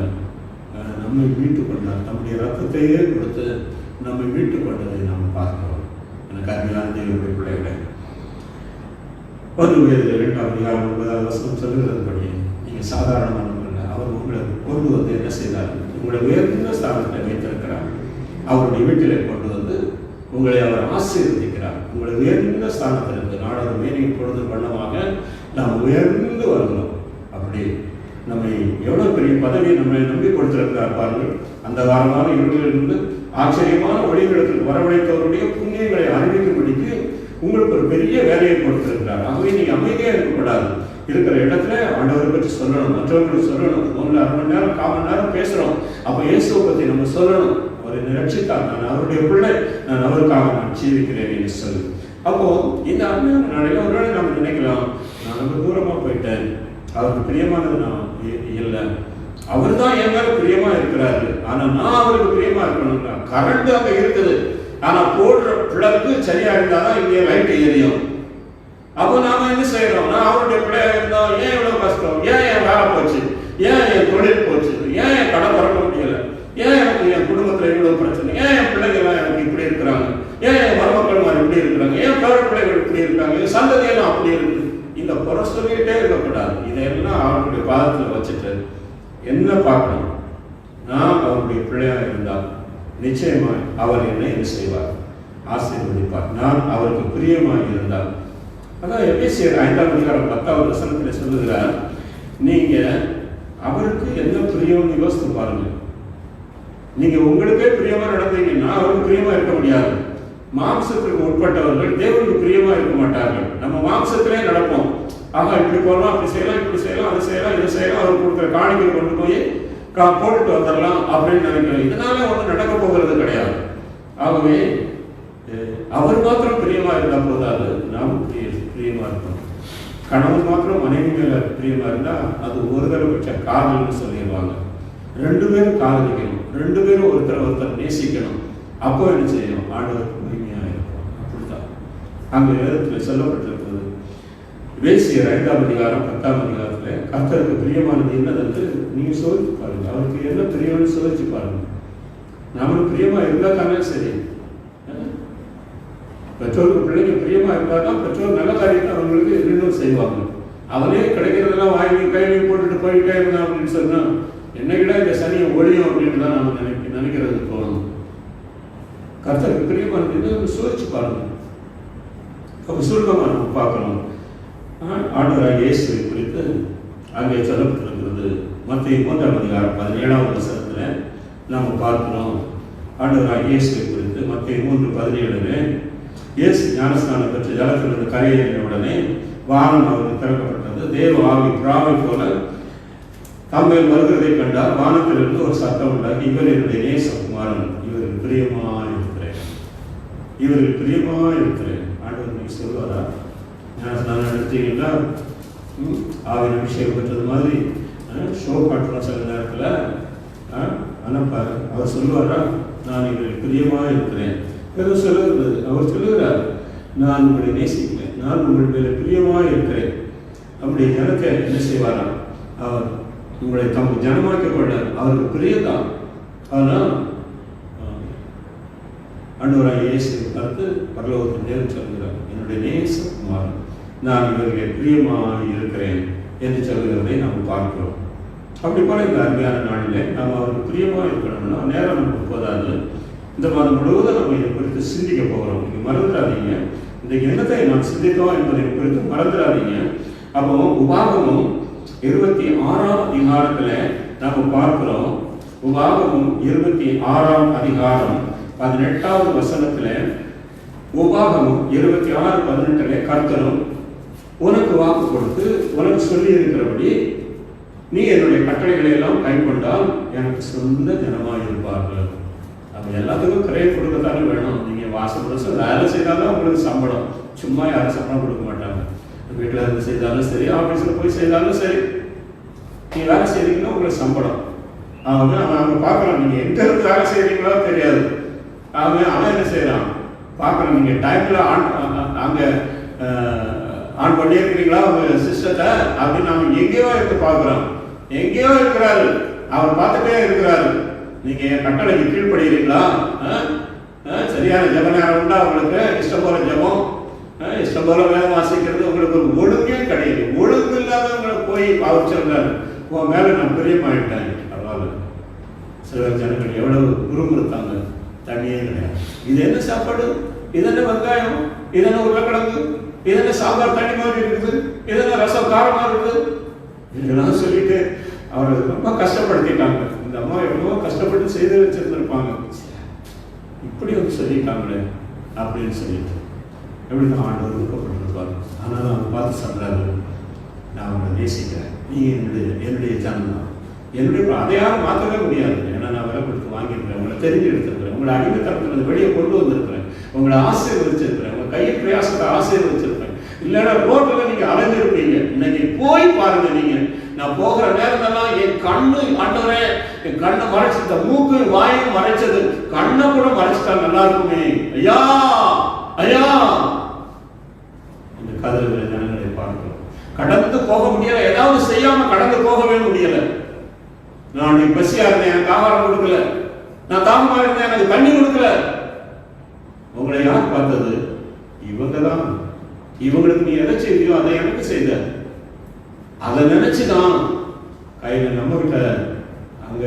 S1: நம்மை மீட்டு கொண்டார். நம்முடைய ரத்தத்தையே கொடுத்து நம்மை மீட்டு கொண்டதை நாம் பார்க்கிறோம். எனக்கு அருமையான தேவனுடைய பிள்ளைகளை 1 வயதில் 2 அதிகாரம் 9வது வசனம் சொல்லுகிறதுபடி நீங்கள் சாதாரணமானவர்கள். அவர் உங்களை கொண்டு வந்து என்ன செய்தார், உங்களை உயர்ந்த ஸ்தானத்தில் வைத்திருக்கிறார். அவருடைய வீட்டிலே கொண்டு வந்து உங்களை அவர் ஆசீர்வதிக்கிறார். உங்களை உயர்ந்த ஸ்தானத்திற்கு நாடகம் மேலே பொழுது வண்ணமாக நாம் உயர்ந்து வருகிறோம். அப்படி நம்மை எவ்வளவு பெரிய பதவியை நம்மை நம்பி கொடுத்திருக்கிறார் பாருங்கள். அந்த காலமான இருளிலிருந்து ஆச்சரியமான ஒளிகளுக்கு வரவழைத்தவருடைய புண்ணியங்களை அறிவிக்கும்படிக்கு உங்களுக்கு ஒரு பெரிய வேலையை கொடுத்திருக்கிறார். ஆகவே நீங்க அமைதியா இருக்கக்கூடாது. இருக்கிற இடத்துல ஆண்டவரை பற்றி சொல்லணும், மற்றவங்களுக்கு சொல்லணும். ஃபோனில் 1/2 மணி நேரம் 1/4 மணி நேரம் பேசுகிறோம். அப்போ இயேசுவை பற்றி நம்ம சொல்லணும். அவர் என்னை ரட்சித்தார், நான் அவருடைய பிள்ளை, நான் அவருக்காக நான் ஜீவிக்கிறேன் என்று சொல்லி. அப்போ இந்த அருமையான நாளையில் ஒரு வேளை நம்ம நினைக்கலாம், நான் ரொம்ப தூரமாக போயிட்டேன், அவருக்கு பிரியமானது நான் இல்லை, அவர் தான் என் மேலே பிரியமா இருக்கிறாரு, ஆனால் நான் அவருக்கு பிரியமா இருக்கணும்னா கரண்ட் அங்கே இருக்குது. ஆனால் போடுற பிளக்கு சரியா இருந்தாதான் இங்கே லைட் எரியும். அப்போ நாம என்ன செய்யறோம்? நான் அவருடைய பிள்ளையா இருந்தோம், ஏன் இவ்வளவு கஷ்டம், ஏன் என் வேலை போச்சு, ஏன் என் தொழில் போச்சு, ஏன் என் கடை திறக்க முடியல, ஏன் எனக்கு என் குடும்பத்தில் இவ்வளவு பிரச்சனை, ஏன் என் பிள்ளைங்கள்லாம் எனக்கு இப்படி இருக்கிறாங்க, ஏன் என் மருமக்கள் மாதிரி இப்படி இருக்கிறாங்க, ஏன் பேர பிள்ளைகள் இப்படி இருக்காங்க, என் சந்ததியெல்லாம் அப்படி இருக்கு. இந்த குறை சொல்லிக்கிட்டே இருக்கக்கூடாது. இதெல்லாம் அவருடைய பாதத்தில் வச்சுட்டு என்ன பார்க்கணும்? நான் அவருடைய பிள்ளையா இருந்தால் நிச்சயமாய் அவர் என்னை என்ன செய்வார்? ஆசீர்வதிப்பார். நான் அவருக்கு பிரியமாக இருந்தால். அதான் எபேசியர் 5:10 சொல்லுகிறார், நீங்க அவருக்கு என்ன பிரியம்னு யோசித்து பாருங்க. நீங்க உங்களுக்கே பிரியமா நடந்தீங்கன்னா அவருக்கு பிரியமா இருக்க முடியாது. மாம்சத்திற்கு உட்பட்டவர்கள் தேவனுக்கு பிரியமா இருக்க மாட்டார்கள். நம்ம மாம்சத்திலே நடப்போம். ஆக இப்படி போகலாம், அப்படி செய்யலாம், இப்படி செய்யலாம், அது செய்யலாம், இதை செய்யலாம், அவர் கொடுக்குற காணிக்கை கொண்டு போய் போட்டுட்டு வந்துடலாம் அப்படின்னு நினைக்கிறோம். இதனால ஒன்றும் நடக்க போகிறது கிடையாது. ஆகவே அவர் மாத்திரம் பிரியமா இருந்தா போதாது, நாம் பிரியமா இருக்கணும். கணவன் மாத்திரம் மனைவி மேல பிரியமா இருந்தா அது ஒரு தடவை காதல்னு சொல்லிடுவாங்க. 2 பேரும் காதலிக்கணும், 2 பேரும் ஒருத்தர் நேசிக்கணும். அப்போ என்ன செய்யணும்? ஆண்டவருக்கு மகிமையா இருக்கும். அப்படித்தான் அங்க வேதத்தில் சொல்லப்பட்டிருக்கிறது. எபேசியர் 5:10 கர்த்தருக்கு பிரியமானது என்னதென்று நீங்க சோதிச்சு பாருங்க. அவருக்கு என்ன பிரியம்னு சோதிச்சு பாருங்க. நம்மளுக்கு பிரியமா இருந்தா தானே சரி. பெற்றோருக்கு பிள்ளைங்க பிரியமா இருந்தாதான் பெற்றோர் நல்ல காரியத்தை அவங்களுக்கு இன்னும் செய்வாங்க. அவனே கிடைக்கிறதெல்லாம் வாங்கி கையிலையும் போட்டுட்டு போயிட்டே இருந்தான் அப்படின்னு சொன்னா என்னைக்கிட்ட இந்த சனியை ஒழியும் அப்படின்னு தான் நம்ம நினைக்கிறது தோணும். கர்த்தருக்கு பிரியமானது சோதிச்சு பாருங்க. அப்ப சுருக்கமா நம்ம பார்க்கணும். ஆண்டவராகிய இயேசுவை குறித்து அங்கே சொல்லப்பட்டிருக்கிறது. மத்தேயு 3:17 நாம் பார்க்கிறோம். ஆண்டவராகிய இயேசுவை குறித்து மத்தேயு 3:17 இயேசு ஞானஸ்நானம் பெற்று ஜலத்திலிருந்து கரையேறின உடனே வானம் அவருக்கு திறக்கப்பட்டது. தேவ ஆவி புறாவை போல தம்மேல் வருகிறதை கண்டார். வானத்திலிருந்து ஒரு சத்தம் உண்டாகி, இவர் என்னுடைய நேசகுமாரன், இவரில் பிரியமாயிருக்கிறேன், இவரில் பிரியமாயிருக்கிறேன். ஆண்டவர் நீ சொல்வாரா? ஞானஸ்நானம் எடுத்தீங்கன்னா ஆவின் அபிஷேகம் பெற்றது மாதிரி ஷோ காட்டுறோம் சில நேரத்தில். ஆனால் அவர் சொல்லுவாரா? நான் இவரில் பிரியமாக இருக்கிறேன். ஏதோ சொல்லுகிறது. அவர் சொல்லுகிறார், நான் உங்களை நேசிக்கிறேன், நான் உங்கள் மேலே பிரியமாக இருக்கிறேன். அப்படி ஜனத்தை என்ன செய்வாரா? அவர் உங்களை தமக்கு ஜனமாக்க கொள்ள அவருக்கு பிரியதான். ஆனால் ஆண்டவராகிய இயேசுவை பார்த்து பரலோகத்தின் தேவன் சொல்கிறார், என்னுடைய நேசகுமாரன், நான் இவர்களை பிரியமாக இருக்கிறேன் என்று சொல்கிறதை நாம் பார்க்கிறோம். அப்படி போல இந்த அருமையான நாளிலே நாம் அவருக்கு பிரியமாக இருக்கணும்னா நேரம் நமக்கு போதாது. இந்த மாதம் முழுவதும் நம்ம இதை குறித்து சிந்திக்க போகிறோம். நீங்கள் மறந்துடாதீங்க, இந்த எண்ணத்தை நாம் சிந்தித்தோம் என்பதை குறித்து மறந்துடாதீங்க. அப்போ உபாகமும் 26ஆம் அதிகாரத்தில் நாம் பார்க்கிறோம். உபாகமும் 26ஆம் அதிகாரம் 18வது வசனத்தில், உபாகமும் 26:18 கர்த்தரும் உனக்கு வாக்கு கொடுத்து உனக்கு சொல்லி இருக்கிறபடி நீ என்னுடைய கட்டளைகளை எல்லாம் கைக்கொண்டால் எனக்கு சொந்த ஜனமாக இருப்பார்கள். அவங்க எல்லாத்துக்கும் கிரயம் கொடுக்கத்தானே வேணும். நீங்கள் வருஷம் வேலை செய்தாலும் உங்களுக்கு சம்பளம், சும்மா யாரும் சம்பளம் கொடுக்க மாட்டாங்க. வீட்டில் இருந்து செய்தாலும் சரி, ஆஃபீஸில் போய் செய்தாலும் சரி, நீங்கள் வேலை செய்கிறீங்கன்னா உங்களுக்கு சம்பளம். அவங்க அவங்க பார்க்கலாம், நீங்கள் எங்கே இருந்து வேலை செய்கிறீங்களோ தெரியாது. அவன் என்ன செய்கிறான் பார்க்கலாம். நீங்கள் டைமில் அங்கே ஆன் பண்ணியே இருக்கிறீங்களா அவங்க சிஸ்டத்தை அப்படின்னு நம்ம எங்கேயோ இருந்து பார்க்குறோம். எங்கேயோ இருக்கிறாரு, அவர் பார்த்துட்டே இருக்கிறாரு. நீங்கள் என் கட்டளைக்கு கீழ்படுகிறீங்களா? சரியான ஜப நேரம் உண்டா உங்களுக்கு? இஷ்டம் போல ஜபம், இஷ்டம் போல வேலை வாசிக்கிறது உங்களுக்கு ஒரு ஒழுங்கே கிடையாது. ஒழுங்கு இல்லாதவங்களை போய் அவர் சொல்றாரு, உன் மேலே நான் பிரியமாயிட்டேன். பரவாயில்ல. சில ஜனங்கள் எவ்வளவு குறுமுறுத்தாங்க, தண்ணியே கிடையாது. இது என்ன சாப்பாடு, இது என்ன வெங்காயம், இது என்ன உருளைக்கிழங்கு, இது என்ன சாம்பார் தண்ணி மாதிரி இருக்குது, இது என்ன ரசம் காரமாக இருக்குது, இதெல்லாம் சொல்லிட்டு அவரை ரொம்ப கஷ்டப்படுத்திட்டாங்க. இந்த அம்மா எவ்வளவோ கஷ்டப்பட்டு செய்து வச்சிருந்திருப்பாங்க, இப்படி வந்து சொல்லிட்டாங்களே அப்படின்னு சொல்லிட்டு எப்படி நான் ஆண்டவர் விருப்பப்பட்டிருப்பாரு. ஆனால் அவங்க பார்த்து சொல்றாரு, நான் உங்களை நேசிக்கிறேன், நீ என்னுடைய ஜனம் தான், என்னுடைய அதை யாரும் மாற்றவே முடியாது. ஏன்னா நான் விலை கொடுத்து வாங்கியிருக்கிறேன், உங்களை தெரிஞ்சு எடுத்துருக்கிறேன், உங்களை அடிமைத்தனத்தில் வெளியே கொண்டு வந்திருக்கிறேன், உங்களை ஆசீர்வதிச்சிருக்கிறேன், உங்கள் கையில் பிரயாசத்தை ஆசீர்வதிச்சிருப்பேன். இல்லைன்னா ரோட்டில் நீங்கள் அலைஞ்சிருப்பீங்க. இன்னைக்கு போய் பாருங்க, நீங்கள் நான் போகிற நேரத்தெல்லாம் என் கண்ணு ஆண்டவரே, என் கண்ணை மறைச்சிட்ட, மூக்கு வாயும் மறைச்சது, கண்ணை கூட மறைச்சிட்டா நல்லா இருக்குமே ஐயா ஐயா. இந்த கதவுகளை ஜனங்களை பார்க்கிறோம், கடந்து போக முடியல, ஏதாவது செய்யாம கடந்து போகவே முடியல. நான் நீ பசியா இருந்தேன், எனக்கு ஆகாரம் கொடுக்கல, நான் தாகமா இருந்தேன், எனக்கு தண்ணி கொடுக்கல. உங்களை யார் பார்த்தது? இவங்க தான். இவங்களுக்கு நீ எதை செய்தியோ அதை எனக்கு செய்த, அதை நினைச்சுதான் கையில நம்ம கிட்ட அங்க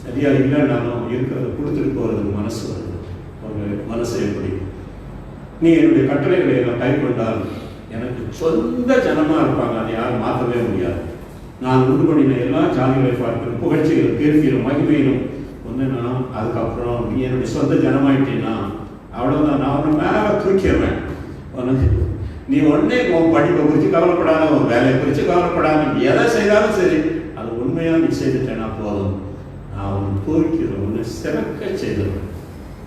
S1: சரியா இல்லைன்னாலும் இருக்கிறத கொடுத்துட்டு போறதுக்கு மனசு வருது. உங்க மனசு எப்படி? நீ என்னுடைய கட்டளைகளை எல்லாம் கை கொண்டால் எனக்கு சொந்த ஜனமா இருப்பாங்க, அதை யாரும் மாற்றவே முடியாது. நான் உண்டு பண்ணின எல்லா ஜாதிகளை பார்க்கிறேன், புகழ்ச்சிகளும் கீர்த்தியிலும் மகிமையிலும் ஒன்றுனா அதுக்கப்புறம் நீ என்னுடைய சொந்த ஜனமாயிட்டீன்னா அவ்வளோதான், நான் உன்னை மேலே தூக்கிடுவேன். உனக்கு நீ உடனே உன் படிப்பை குறித்து கவலைப்படாத, உன் வேலையை குறித்து கவலைப்படாத, எதை செய்தாலும் சரி அது உண்மையாக நீ செய்துட்டேன்னா போதும், நான் உன்னை தூக்கிறேன், உன்னை சிறக்க செய்திருவேன்.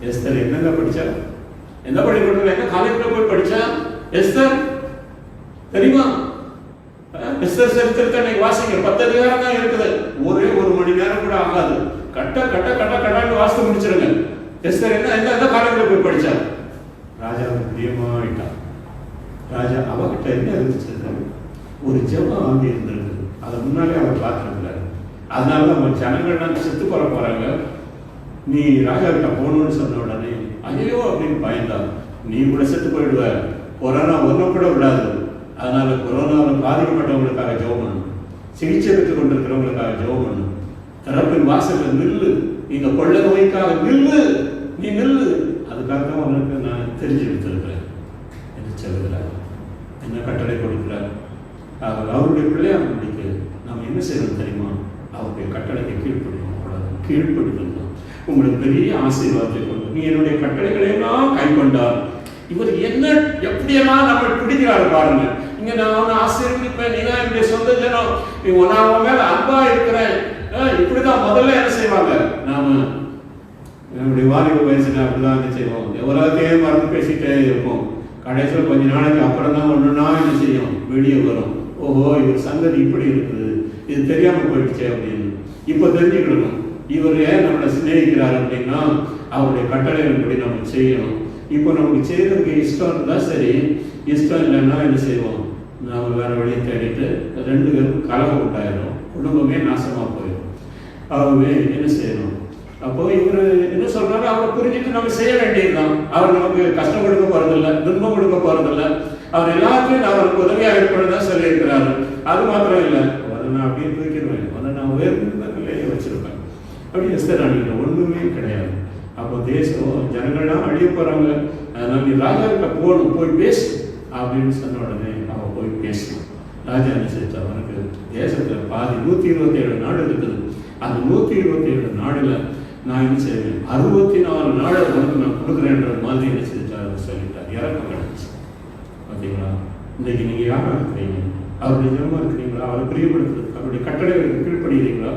S1: எஸ்தர் என்னங்க படித்தா? எந்த பள்ளிக்கூடத்தில் என்ன காலேஜில் போய் படித்தா எஸ்தர் தெரியுமா? எஸ்தர் சரித்திரத்தை இன்னைக்கு வாசிங்க, 10 அதிகாரம் தான் இருக்குது, ஒரே 1 மணி நேரம் கூட ஆகாது. கட்ட கட்ட கட்ட கட்டான்னு வாசித்து முடிச்சிருங்க. எஸ்தர் எந்த காலேஜில் போய் படித்தா? ராஜாவுக்கு பிரியமாயிட்டான். ராஜா அவகிட்ட என்ன இருந்துச்சு? ஒரு ஜெபம் ஆகி இருந்திருக்கு, அதை முன்னாலே அவர் பார்த்துருக்கிறார். அதனால தான் அவங்க ஜனங்கள்லாம் செத்து போறாங்க. நீ ராஜா கிட்ட போகணும்னு சொன்ன உடனே ஐயோ அப்படின்னு பயந்தா. நீ கூட செத்து போயிடுவ, கொரோனா ஒன்றும் கூட விடாது. அதனால கொரோனாவில் பாதிக்கப்பட்டவங்களுக்காக ஜெபம் பண்ணணும், சிகிச்சை எடுத்து கொண்டிருக்கிறவங்களுக்காக ஜெபம் பண்ணணும். திறப்பின் வாசல்ல நில்லு, இந்த கொள்ளை நோய்க்காக நில்லு, நீ நில்லு, அதுக்காக தான் உனக்கு நான் தெரிஞ்சு எடுத்திருக்கிறேன் என்று சொல்லுகிறார். என்ன கட்டளை கொடுக்கிறார்? அவருடைய பிள்ளையாக முடிக்க நாம் என்ன செய்யணும் தெரியுமா? அவருடைய கட்டளைக்கு கீழ்ப்படியும், அவ்வளவு கீழ்ப்படுத்தணும். உங்களுக்கு பெரிய ஆசீர்வாதத்தை கொண்டு நீ என்னுடைய கட்டளைகளையெல்லாம் கை கொண்டால் இவர் என்ன எப்படியெல்லாம் நம்ம பிடிக்கிறாரு பாருங்க. இங்க நான் அவனை ஆசீர்வதிப்பேன், நீ தான் என்னுடைய சொந்த ஜனம், நான் அவன் மேல அன்பா இருக்கிறேன். இப்படிதான் முதல்ல என்ன செய்வாங்க? நாம நம்முடைய வாலிப வயசுல அப்படிதான் என்ன செய்வோம், எவ்வளோத்தையும் மறந்து பேசிட்டே இருப்போம். கடைசியில் கொஞ்ச நாளைக்கு அப்புறம் தான் ஒன்றுனா என்ன செய்யும், வெளியே வரும். ஓஹோ, இவர் சங்கதி இப்படி இருக்குது, இது தெரியாம போயிடுச்சு அப்படின்னு. இப்போ தெரிஞ்சுக்கணும், இவர் ஏன் நம்மளை சிநேகிக்கிறார் அப்படின்னா அவருடைய கட்டளையின்படி நம்ம செய்யணும். இப்போ நமக்கு செய்யறதுக்கு இஷ்டம் இருந்தால் சரி, இஷ்டம் இல்லைன்னா என்ன செய்வோம், நாம் வேற வழியை தேடிட்டு 2 பேரும் கலகம் உண்டாயிடும், குடும்பமே நாசமாக போயிடும். ஆகவே என்ன செய்யணும்? அப்போ இவர் என்ன சொல்றாரு, அவரை புரிஞ்சுட்டு நம்ம செய்ய வேண்டியதுதான். அவர் நமக்கு கஷ்டம் கொடுக்க போறதில்லை, துன்பம் கொடுக்க போறதில்லை, அவர் எல்லாத்துலையும் நான் அவருக்கு உதவியாக இருப்பேன்னு தான் சொல்லியிருக்கிறாரு. அது மாத்திரம் இல்லை, அதை நான் அப்படியே தூக்கிடுவேன், அதை நான் உயர்ந்த நிலையை வச்சிருப்பேன். அப்படி எஸ்தர் ராணிகிட்ட ஒன்றுமே கிடையாது. அப்போ தேசம் ஜனங்கள்லாம் அழிய போறாங்க, அதனால நீ ராஜா கிட்ட போகணும், போய் பேசு அப்படின்னு சொன்ன உடனே அவன் போய் பேசணும். ராஜா என்ன செஞ்சா, அவனுக்கு தேசத்துல பாதி 127 நாடு இருக்குது. அந்த 127 நாடுல நான் என்ன செய்வேன், 64 நாடு உனக்கு நான் கொடுக்குறேன்ற மாதிரி என்ன செஞ்சார் சொல்லிட்டார். இறக்கம் கிடைச்சு. பார்த்தீங்களா? இன்றைக்கு நீங்க யாரா இருக்கிறீங்க? அவருடைய ஜனமா இருக்கிறீங்களா? அவரை பிரியப்படுத்துறதுக்கு அவருடைய கட்டளைகளுக்கு கீழ்ப்படுகிறீங்களா?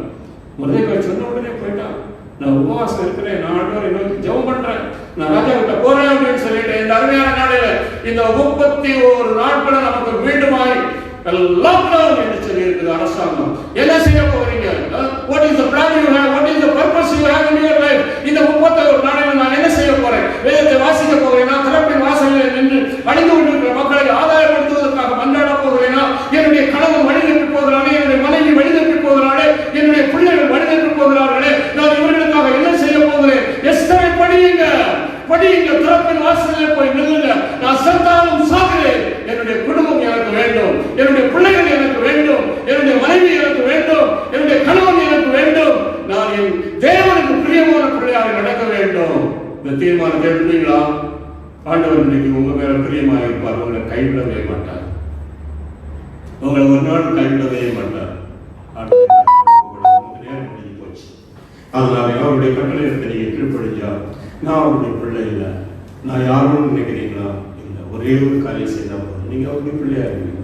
S1: முதல் சொன்ன உடனே போயிட்டான், நான் உபவாசம் இருக்கிறேன், நான் ஆண்டவரை நோக்கி ஜெபம் பண்றேன், நான் ராஜா கிட்ட போறேன் அப்படின்னு சொல்லிட்டேன். இந்த அருமையான நாளில இந்த 31 நாட்களை நமக்கு மீண்டுமாய் லாக்டவுன் என்று சொல்லி இருக்குது அரசாங்கம். என்ன செய்ய போறீங்க? What is the plan you have, what is the purpose you have in your life? இந்த 31 நாளில் நான் என்ன செய்ய போறேன்? வேதத்தை வாசிக்க போகிறேனா? திறப்பின் வாசலில் நின்று அழிந்து கொண்டிருக்கிற மக்களை ஆதாயப்படுத்துவதற்காக மன்றாட போகிறேனா? என்னுடைய கணவன் வழிநடத்தி போகிறானே, என்னுடைய மனைவி வழிநடத்தி போகிறானே, என்னுடைய பிள்ளைகள் வழிநடத்தி போகிறார்களே, நான் இவர்களுக்காக என்ன செய்ய போகிறேன்? எஸ்தரை படியுங்க, படியுங்க, திறப்பின் வாசலில் போய் நில்லுங்க. நான் செத்தாலும் சாகிறேன், என்னுடைய குடும்பம் எனக்கு வேண்டும், என்னுடைய பிள்ளைகள் எனக்கு வேண்டும், என்னுடைய மனைவி எனக்கு வேண்டும், என்னுடைய கணவன் எனக்கு வேண்டும், நான் என் தேவனுக்கு பிரியமான பிள்ளையாக நடக்க வேண்டும். இந்த தீர்மானத்தை எடுப்பீங்களா? ஆண்டவர் இன்னைக்கு உங்க மேல பிரியமாக இருப்பார், உங்களை கைவிடவே மாட்டார், உங்களை ஒரு நாள் கைவிடவே மாட்டார். நேரம் முடிஞ்சு போச்சு. அதனால அவருடைய கட்டளைக்கு நீங்க கீழ்ப்படிஞ்சா நான் அவருடைய பிள்ளை இல்லை. நான் யாரும் நினைக்கிறீங்களா? இல்லை, ஒரே ஒரு காரியம் செய்தால் போதும், நீங்க அவருடைய பிள்ளையா இருக்கீங்க.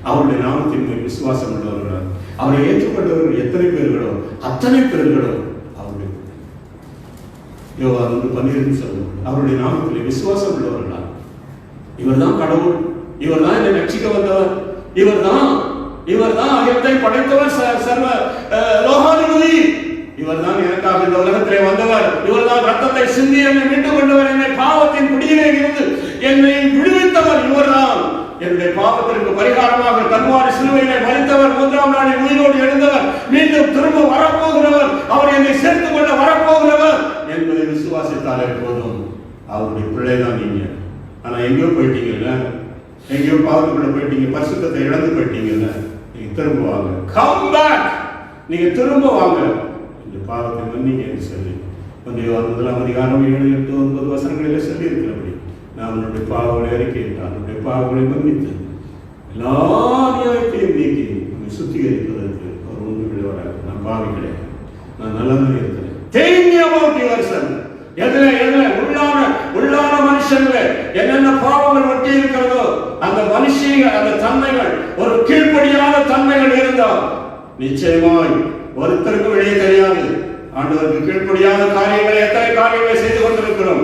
S1: அவருடைய நாமத்தின் மேல் விசுவாசம் உள்ளவர்களோ, அவரை ஏற்றுக்கொண்டவர்கள் எத்தனை பேர்களோ அத்தனை பேர்களோ அவருடைய யோவான் 1:12 சொல்லுவோம், அவருடைய நாமத்தில் விசுவாசம் உள்ளவர்களா. இவர்தான் கடவுள், இவர்தான் என்னை ரட்சிக்க வந்தவர், இவர்தான் அகிலத்தை படைத்தவர், சர்வ லோகாதிபதி, இவர்தான் எனக்காக இந்த உலகத்திலே வந்தவர், இவர்தான் ரத்தத்தை சிந்தி என்னை மீட்டுக் கொண்டவர், என்னை பாவத்தின் பிடியிலே இருந்து என்னை விடுவித்தவர், இவர்தான் என்னுடைய பாவத்திற்கு பரிகாரமாக கல்வாரி சிலுவையிலே மரித்தவர், 3ஆம் நாளில் உயிரோடு எழுந்தவர், மீண்டும் திரும்ப வரப்போகிறவர், அவர் என்னை சேர்த்துக் கொள்ள வரப்போகிறவர் என்பதை விசுவாசித்தாலே போதும். அவருடைய பிள்ளைதான் நீங்க. ஆனா எங்கேயோ போயிட்டீங்கல்ல, எங்கேயோ பாவத்துக்குள்ள போயிட்டீங்க, பரிசுத்தத்தை இழந்து போயிட்டீங்கல்ல, நீங்க திரும்ப வாங்க. கம் பேக், நீங்க திரும்ப வாங்க, இந்த பாவத்தை மன்னிங்க என்று சொல்லி 1 அதிகாரம் 7, 8, 9 வசனங்களிலே சொல்லி இருக்கிறபடி நான் உன்னுடைய பாவங்களை அறிக்கையிட்டான், உன்னுடைய பாவங்களை மன்னித்து எல்லா நியாயத்தையும் நீக்கி நம்மை சுத்திகரிப்பதற்கு அவர் ஒன்று விடுவார். நான் பாவி கிடையாது, நான் நல்லதாக இருக்கிறேன். உள்ளான மனுஷங்கள என்னென்ன பாவங்கள் ஒட்டி இருக்கிறதோ அந்த மனுஷங்க அந்த தன்மைகள், ஒரு கீழ்ப்படியான தன்மைகள் இருந்தால் நிச்சயமாய் ஒருத்தருக்கு வெளியே தெரியாது. ஆண்டவருக்கு கீழ்ப்படியான காரியங்களை எத்தனை காரியங்களை செய்து கொண்டிருக்கிறோம்.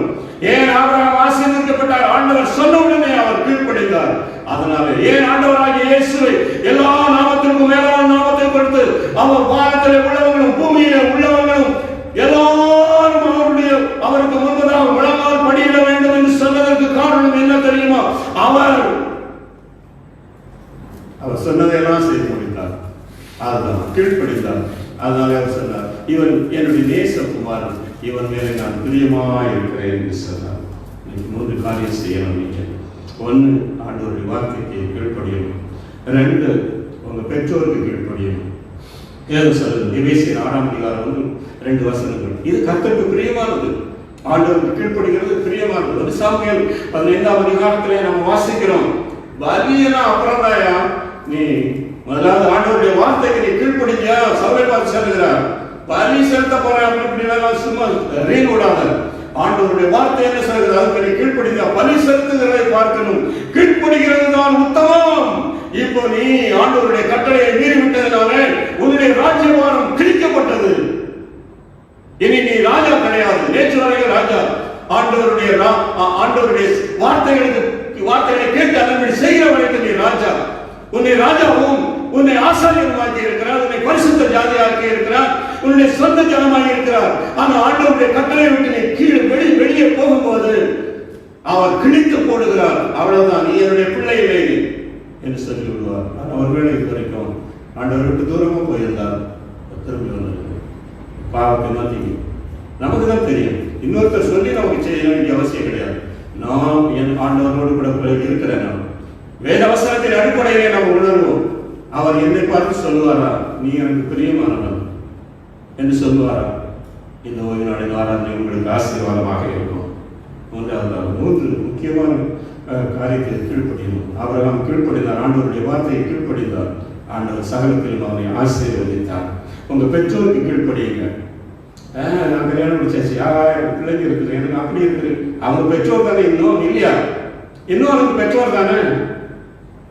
S1: ஏன் ஆபிரகாம் ஆசீர்வதிக்கப்பட்டார்? ஆண்டவர் சொன்ன உடனே அவர் கீழ்ப்படிந்தார். அதனால ஏன் ஆண்டவராகிய இயேசுவை எல்லா நாமத்திற்கும் மேலான நாமத்தை கொடுத்து அவர் வானத்திலே உள்ளவங்களும் பூமியிலே உள்ளவங்களும் எல்லாரும் அவருக்கு முன்பதாக முழங்கால் படியிட வேண்டும் என்று சொன்னதற்கு காரணம் என்ன தெரியுமா? அவர் சொன்னதையெல்லாம் செய்து முடித்தார், அதுதான் கீழ்ப்படித்தார். அதனால அவர் சொன்னார், இவன் என்னுடைய நேசகுமாரன், இவன் மேலே நான் பிரியமாய் இருக்கிறேன் என்று சொன்னார். 3 காரியம் செய்யணும். நீங்க 1, ஆண்டவருடைய வார்த்தைக்கு கீழ்ப்படியணும். 2, உங்க பெற்றோருக்கு கீழ்ப்படியணும். ஏதோ சொல்லுது எபேசியர் 6ஆம் அதிகாரம் 1-2 வசனங்கள். இது கர்த்தருக்கு பிரியமானது, ஆண்டவருக்கு கீழ்ப்படிகிறது பிரியமானது. 1 சாமுவேல் 15ஆம் அதிகாரத்திலே நம்ம வாசிக்கிறோம், பலியனா அப்புறம்தாயா நீ முதலாவது ஆண்டவருடைய வார்த்தைக்கு நீ கீழ்ப்படிஞ்சா. சவுல் பார்த்து சொல்லுகிறார், பலி செலுத்த போறேன் அப்படி சும்மா ரீல் விடாத. ஆண்டவருடைய வார்த்தை என்ன சொல்கிறது? அதுக்கு நீ கீழ்ப்படிஞ்சா. பலி செலுத்துகிறதை பார்க்கணும், கீழ்ப்படிகிறது தான் உத்தமம். இப்போ நீ ஆண்டவருடைய கட்டளையை மீறிவிட்டதுனால உன்னுடைய ராஜ்யபாரம் கிழிக்கப்பட்டது. இனி நீ ராஜா கிடையாது, நேற்று வரைக்கும் ராஜா. ஆண்டவருடைய வார்த்தைகளை கேட்டு அதன்படி செய்கிற வரைக்கும் நீ ராஜா. உன்னை ராஜாவும் உன்னை ஆசாரியமாக்கி இருக்கிறார், உன்னை பரிசுத்த ஜாதியாக்கி இருக்கிறார், உன்னுடைய சொந்த ஜனமாகி இருக்கிறார். ஆனா ஆண்டவருடைய கட்டளை விட்டு நீ கீழே வெளியே போகும்போது அவர் கிழித்து போடுகிறார். அவ்வளவுதான், நீ என்னுடைய பிள்ளை இல்லை என்று சொல்லி விடுவார். அவர் வேலை வரைக்கும் ஆண்டவர் விட்டு தூரமா போயிருந்தார், திரும்பி வந்தார். பாவத்தை மாத்தி நமக்கு தான் தெரியும், இன்னொருத்தர் சொல்லி நமக்கு செய்ய வேண்டிய அவசியம் கிடையாது. நாம் என் ஆண்டவரோடு கூட இருக்கிறேன். நாம் வேத வசனத்தின் அடிப்படையிலே நாம் உணர்வோம். அவர் என்னை பார்த்து சொல்லுவாரா, நீ எனக்கு பிரியமானவன் என்று சொல்லுவாரா? இந்த ஓய்வு நாளின் ஆராதனை உங்களுக்கு ஆசீர்வாதமாக இருக்கும். 3 முக்கியமான காரியத்தை கீழ்ப்படியணும். ஆபிரகாம் கீழ்ப்படிந்தார், ஆண்டவருடைய வார்த்தையை கீழ்ப்படிந்தார், ஆண்டவர் சகலத்திலும் அவனை ஆசீர்வதித்தார். உங்க பெற்றோருக்கு கீழ்ப்படியுங்க. நான் கல்யாணம் முடிச்சாச்சு, பிள்ளைங்க இருக்குது, எனக்கு அப்படி இருக்குது. அவங்க பெற்றோர் தானே, இன்னும் இல்லையா? இன்னும் அவங்க பெற்றோர் தானே.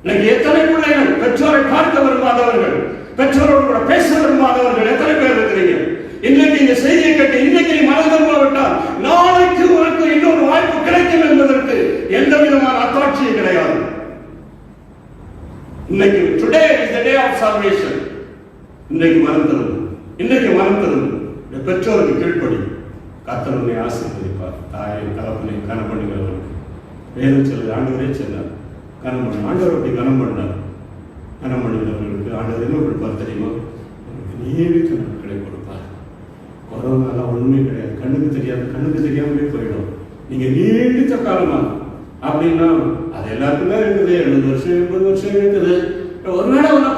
S1: இன்னைக்கு எத்தனை பிள்ளைகள் பெற்றோரை பார்க்க விரும்பாதவர்கள், பெற்றோரோடு கூட பேச விரும்பாதவர்கள் எத்தனை பேர் இருக்கிறீங்க? இன்னைக்கு இந்த செய்தியை கேட்டு இன்னைக்கு நீ மனதில் போய்விட்டால் நாளைக்கு உனக்கு இன்னொரு வாய்ப்பு கிடைக்கும் என்பதற்கு எந்த விதமான அத்தாட்சியும் கிடையாது. இன்னைக்கு today is the day of salvation. இன்னைக்கு மறந்துடும். பெற்றோருக்கு கீழ்ப்படி, கர்த்தர் உன்னை ஆசீர்வதிப்பார். தாயை தகப்பனை கனம் பண்ணுகிறவர்களுக்கு வேதம் சொல்லுது, ஆண்டவரே சொன்னார் கனம் பண்ண. ஆண்டவர் அப்படி கனம் பண்ணார். கனம் பண்ணுகிறவர்களுக்கு ஆண்டவர் என்ன கொடுப்பார் தெரியுமா? நீடித்த நாட்களை கொடுப்பார். கொரோனாலாம் ஒண்ணுமே கிடையாது, கண்ணுக்கு தெரியாமலே போயிடும். நீங்க நீடித்த காலமா அப்படின்னா அது எல்லாருக்கும் தான் இருக்குது. 70 வருஷம் 80 வருஷம் இருக்குது. ஒருவேளை உன்னை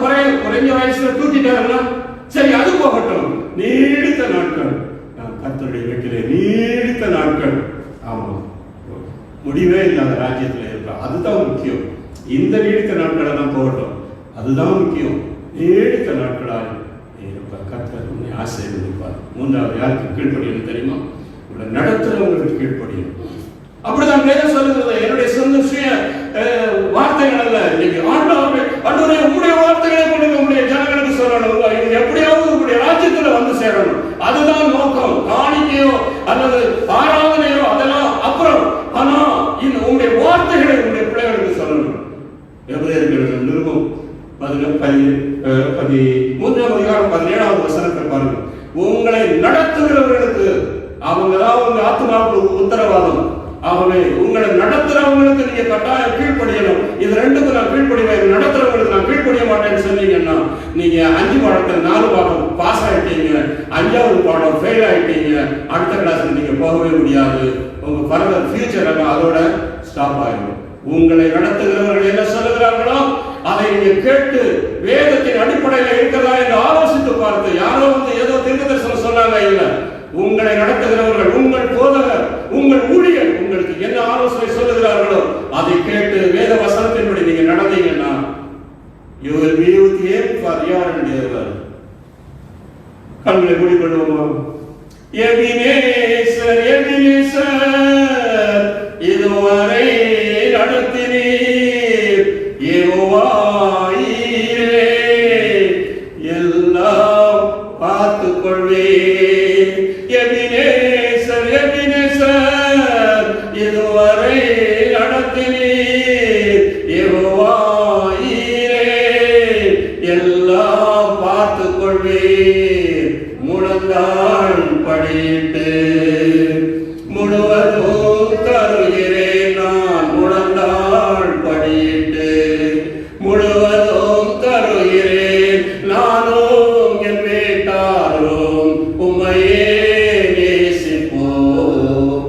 S1: குறைஞ்ச வயசுல தூக்கிட்டாங்கன்னா சரி, அது போகட்டும். நீடித்த நாட்கள் கர்த்தருடைய வீட்டிலே நீடித்த நாட்கள். ஆமா, முடிவே இல்லாத ராஜ்யத்தில் இருக்க, அதுதான் முக்கியம். இந்த நீடித்த நாட்களை தான் போகட்டும், அதுதான் முக்கியம். நீடித்த நாட்களால் இருப்பார் கர்த்தர், உன்னை ஆசீர்வதிப்பார். 3வது யாருக்கு கீழ்ப்படியும் தெரியுமா? உங்களை நடத்துறவங்களுக்கு கீழ்ப்படியும். அப்படிதான் வேதம் சொல்லுகிறது. என்னுடைய சொந்த சுய வார்த்தைகள் அல்ல, இன்னைக்கு ஆண்டவர் ஆண்டவரே உம்முடைய வார்த்தைகளை கொண்டு உம்முடைய ஜனங்களுக்கு சொல்லணும். இது எப்படியாவது உம்முடைய ராஜ்யத்துல வந்து சேரணும். அதுதான் நோக்கம். காணிக்கையோ அல்லது ஆராதனையோ அதெல்லாம் அப்புறம். ஆனா இந்த உம்முடைய வார்த்தைகளை உம்முடைய பிள்ளைகளுக்கு சொல்லணும். எபிரேயர்கள் நிருபம் 13 வசனத்தை பாருங்க. உங்களை நடத்துகிறவர்களுக்கு அவங்கதான் உங்க ஆத்மாவுக்கு உத்தரவாதம். ஆகவே உங்களை நடத்துறவங்களுக்கு நீங்க கட்டாயம் கீழ்ப்படியணும். இது ரெண்டுக்கும் நான் கீழ்ப்படிவேன், நடத்துறவங்களுக்கு நான் கீழ்ப்படிய மாட்டேன்னு சொன்னீங்கன்னா நீங்க 5 பாடத்தில் 4 பாடம் பாஸ் ஆயிட்டீங்க, 5வது பாடம் ஃபெயில் ஆயிட்டீங்க, அடுத்த கிளாஸ்ல நீங்க போகவே முடியாது. உங்க ஃபர்தர் ஃபியூச்சர் அதோட ஸ்டாப் ஆயிடும். உங்களை நடத்துகிறவர்கள் என்ன சொல்லுகிறார்களோ அதை நீங்க கேட்டு வேதத்தின் அடிப்படையில் இருக்கிறதா என்று ஆலோசித்து பார்த்து, யாரோ வந்து ஏதோ தீர்க்கதரிசனம் சொன்னாங்க இல்ல, உங்களை நடத்துகிறவர்கள், உங்கள் போதகர், உங்கள் ஊழியர் உங்களுக்கு என்ன ஆலோசனை சொல்லுகிறார்களோ அதை கேட்டு வேத வசனத்தின்படி நீங்க நடந்தீங்கன்னா you will be with him for your endeavor. கண்களை மூடிக்கொள்வோமா? எபினேசர் எபினேசர் இதுவரை நடத்தினீர், யெகோவா ஈரே எல்லாம் பார்த்துக் கொள்வீர். எபினேசர் எபினேசர் இதுவரை நடத்தினீர், யெகோவா ஈரே எல்லாம் பார்த்துக் கொள்வீர். முழந்தாள் படிட்டு முழுவதும் தருகிறேன் நான், முழந்தாள் படிட்டு முழுவதும் தருகிறேன் நானும் என் வீட்டாரும் உம்மையே நேசிப்போம்,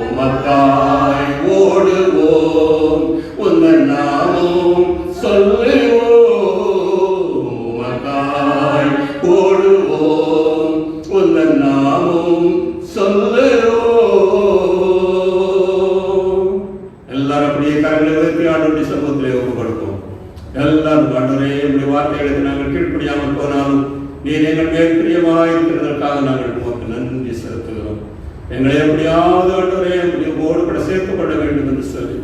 S1: உமக்காய் ஓடுவோம், உந்தன் நாமம் சொல்லுவோம், உமக்காய் ஓடுவோம், உந்தன் நாமம் சொல்லுவோம். எல்லாரும் அப்படியே கரங்களை உயர்த்தி ஆண்டவருடைய சமூகத்திலே ஒப்புக் கொடுப்போம். எல்லாரும் ஆண்டவரே உம்முடைய வார்த்தைகளுக்கு நாங்கள் கீழ்ப்படியாமல் போனாலும் நீர் எங்கள் மேல் பிரியமாக இருக்கிறதற்காக நாங்கள் உமக்கு நன்றி செலுத்துகிறோம். எங்களை எப்படியாவது ஆண்டவரே உம்மோடு கூட சேர்க்கப்பட வேண்டும் என்று சொல்லி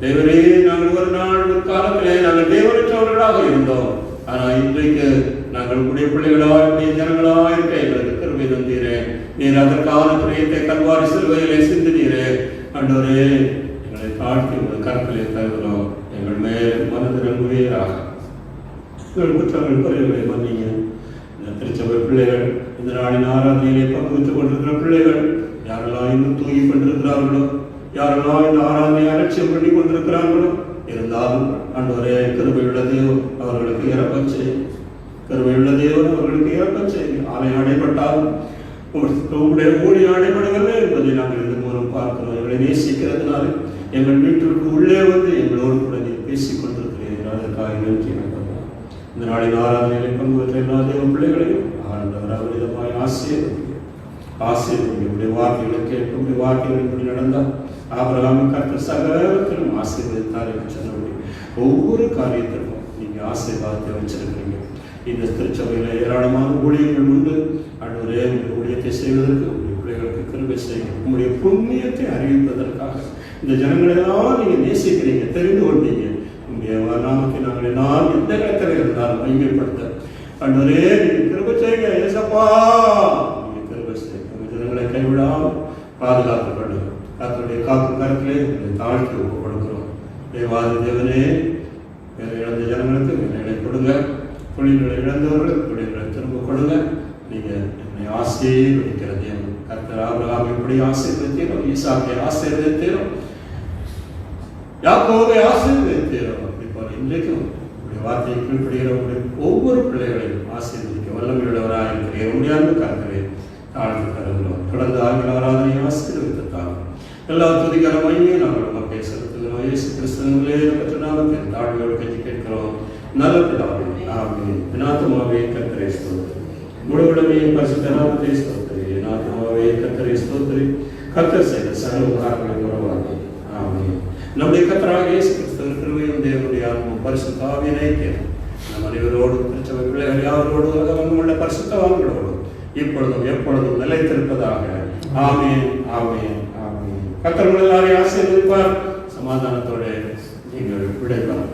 S1: தேவரே, நாங்கள் ஒரு நாள் ஒரு காலத்திலே நாங்கள் தேவனற்றவர்களாக இருந்தோம். ஆனால் இன்றைக்கு நாங்கள் உடைய பிள்ளைகளாக உடைய ஜனங்களாக இருக்க எங்களுக்கு கிருபை தந்தீரே. நீர் அதற்கான பிரியத்தை கல்வாரி சிலுவையிலே சிந்தினீரே. ஆண்டவரே எங்களை தாழ்த்தி உங்கள் கரத்திலே தருகிறோம். எங்கள் மேல் மனது நம்புவீராக. எங்கள் குற்றங்கள் குறைகளை மன்னிங்க. இந்த திருச்சபை பிள்ளைகள், இந்த நாளின் ஆராதனையிலே பங்குவித்துக் கொண்டிருக்கிற பிள்ளைகள், யாரெல்லாம் இன்னும் தூங்கி கொண்டிருக்கிறார்களோ, யாரெல்லாம் இந்த ஆராதனை அலட்சியம் பண்ணி கொண்டிருக்கிறார்களோ, இருந்தாலும் ஆண்டவரே கிருபையுள்ள தேவன் அவர்களுக்கு இரக்கம் செய்யும். கிருபையுள்ள தேவன் அவர்களுக்கு இரக்கம் செய்யும். ஆலயம் அடைபட்டாலும் உங்களுடைய ஊழியம் அடைபடவில்லை என்பதை நாங்கள் இதன் மூலம் பார்க்கிறோம். எங்களை நேசிக்கிறதுனால எங்கள் வீட்டிற்கு உள்ளே வந்து எங்களோடு கூட நீர் பேசிக் கொண்டிருக்கிறீர்கள். அதற்காக நன்றி. இந்த நாளின் ஆராதனைகளை பங்கு பெற்ற எல்லா தேவ பிள்ளைகளையும் ஆண்டவர் அவரிதமாய் ஆசீர்வதிங்க. உடைய வார்த்தைகளை கேட்கும், உடைய வார்த்தைகளின்படி நடந்தால் ஆபிரகாமின் கர்த்தர் சகலத்திலும் ஆசீர்வதித்தார் என்று சொன்னபடி ஒவ்வொரு காரியத்திற்கும் நீங்க ஆசீர்வாதத்தை வச்சிருக்கிறீங்க. இந்த திருச்சபையில ஏராளமான ஊழியர்கள் உண்டு. ஆண்டவரே ஊழியத்தை செய்வதற்கு உங்களுடைய பிள்ளைகளுக்கு கிருபை செய்யும். உங்களுடைய புண்ணியத்தை அறிவிப்பதற்காக இந்த ஜனங்களெல்லாம் நீங்க நேசிக்கிறீங்க, தெரிந்து கொண்டீங்க. உங்களுடைய நாமத்தை நாங்கள் எல்லாம் எந்த இடத்துல இருந்தாலும் மையப்படுத்த ஆண்டவரே நீங்க கிருபை செய்யுங்க. ஏசப்பா நீங்க கிருபை செய்யுங்க. உங்க ஜனங்களை கைவிடாமல் பாதுகாத்துக் கொள்ளுங்க. கர்த்தருடைய காக்கும் கருத்திலே உங்களை தாழ்த்தி ஒப்புக் கொடுக்கிறோம். தேவாதி தேவனே, வேலை இழந்த ஜனங்களுக்கு வேலைகளை கொடுங்க. தொழில்களை இழந்தவர்கள் தொழில்களை திரும்ப கொடுங்க. நீங்க என்னை ஆசீர்வதிக்கிற தேவன். கர்த்தர் ஆபிரகாமை எப்படி ஆசீர்வதித்தீரோ, ஈசாக்கை ஆசீர்வதித்தீரோ, யாக்கோபை ஆசீர்வதித்தீரோ, அப்படி போல இன்றைக்கும் உங்களுடைய வார்த்தையை கீழ்ப்படுகிறவர்களுடைய ஒவ்வொரு பிள்ளைகளையும் ஆசீர்வதிக்க வல்லமையுள்ளவராக இருக்கிற உங்களுடைய அன்பு கருத்தரை தாழ்ந்து தருகிறோம். தொடர்ந்து ஆங்கில ஆராதனையை ஆசீர்வதித்தாங்க. எல்லா துதிகரமையும் நாங்கள் மக்கள் செலுத்துகிறோம். இயேசு கிறிஸ்துவிலே பெற்ற நாமத்தில் தாழ்மையோடு கட்சி கேட்கிறோம். நல்ல பிதாவே, ஆமென். என் ஆத்துமாவே கர்த்தரை ஸ்தோத்திரி, முழுவதுமே பரிசுத்த நாமத்தை ஸ்தோத்திரி. என் ஆத்துமாவே கர்த்தரை ஸ்தோத்திரி, கர்த்தர் செய்த சகல உபகாரங்களை மறவாதே. ஆமென். நம்முடைய கர்த்தராகிய இயேசு கிறிஸ்துவின் கிருபையும் தேவனுடைய ஆத்மாவும் பரிசுத்த ஆவியின் ஐக்கியம் நம் அனைவரோடும் திருச்சபை பிள்ளைகள் யாவரோடும் உள்ள பரிசுத்தவான்களோடும் இப்பொழுதும் எப்பொழுதும் நிலைத்திருப்பதாக. ஆமென், ஆமென், ஆமென். கர்த்தர் எல்லாரையும் ஆசீர்வதிப்பார். சமாதானத்தோடு நீங்கள் விடைபெறலாம்.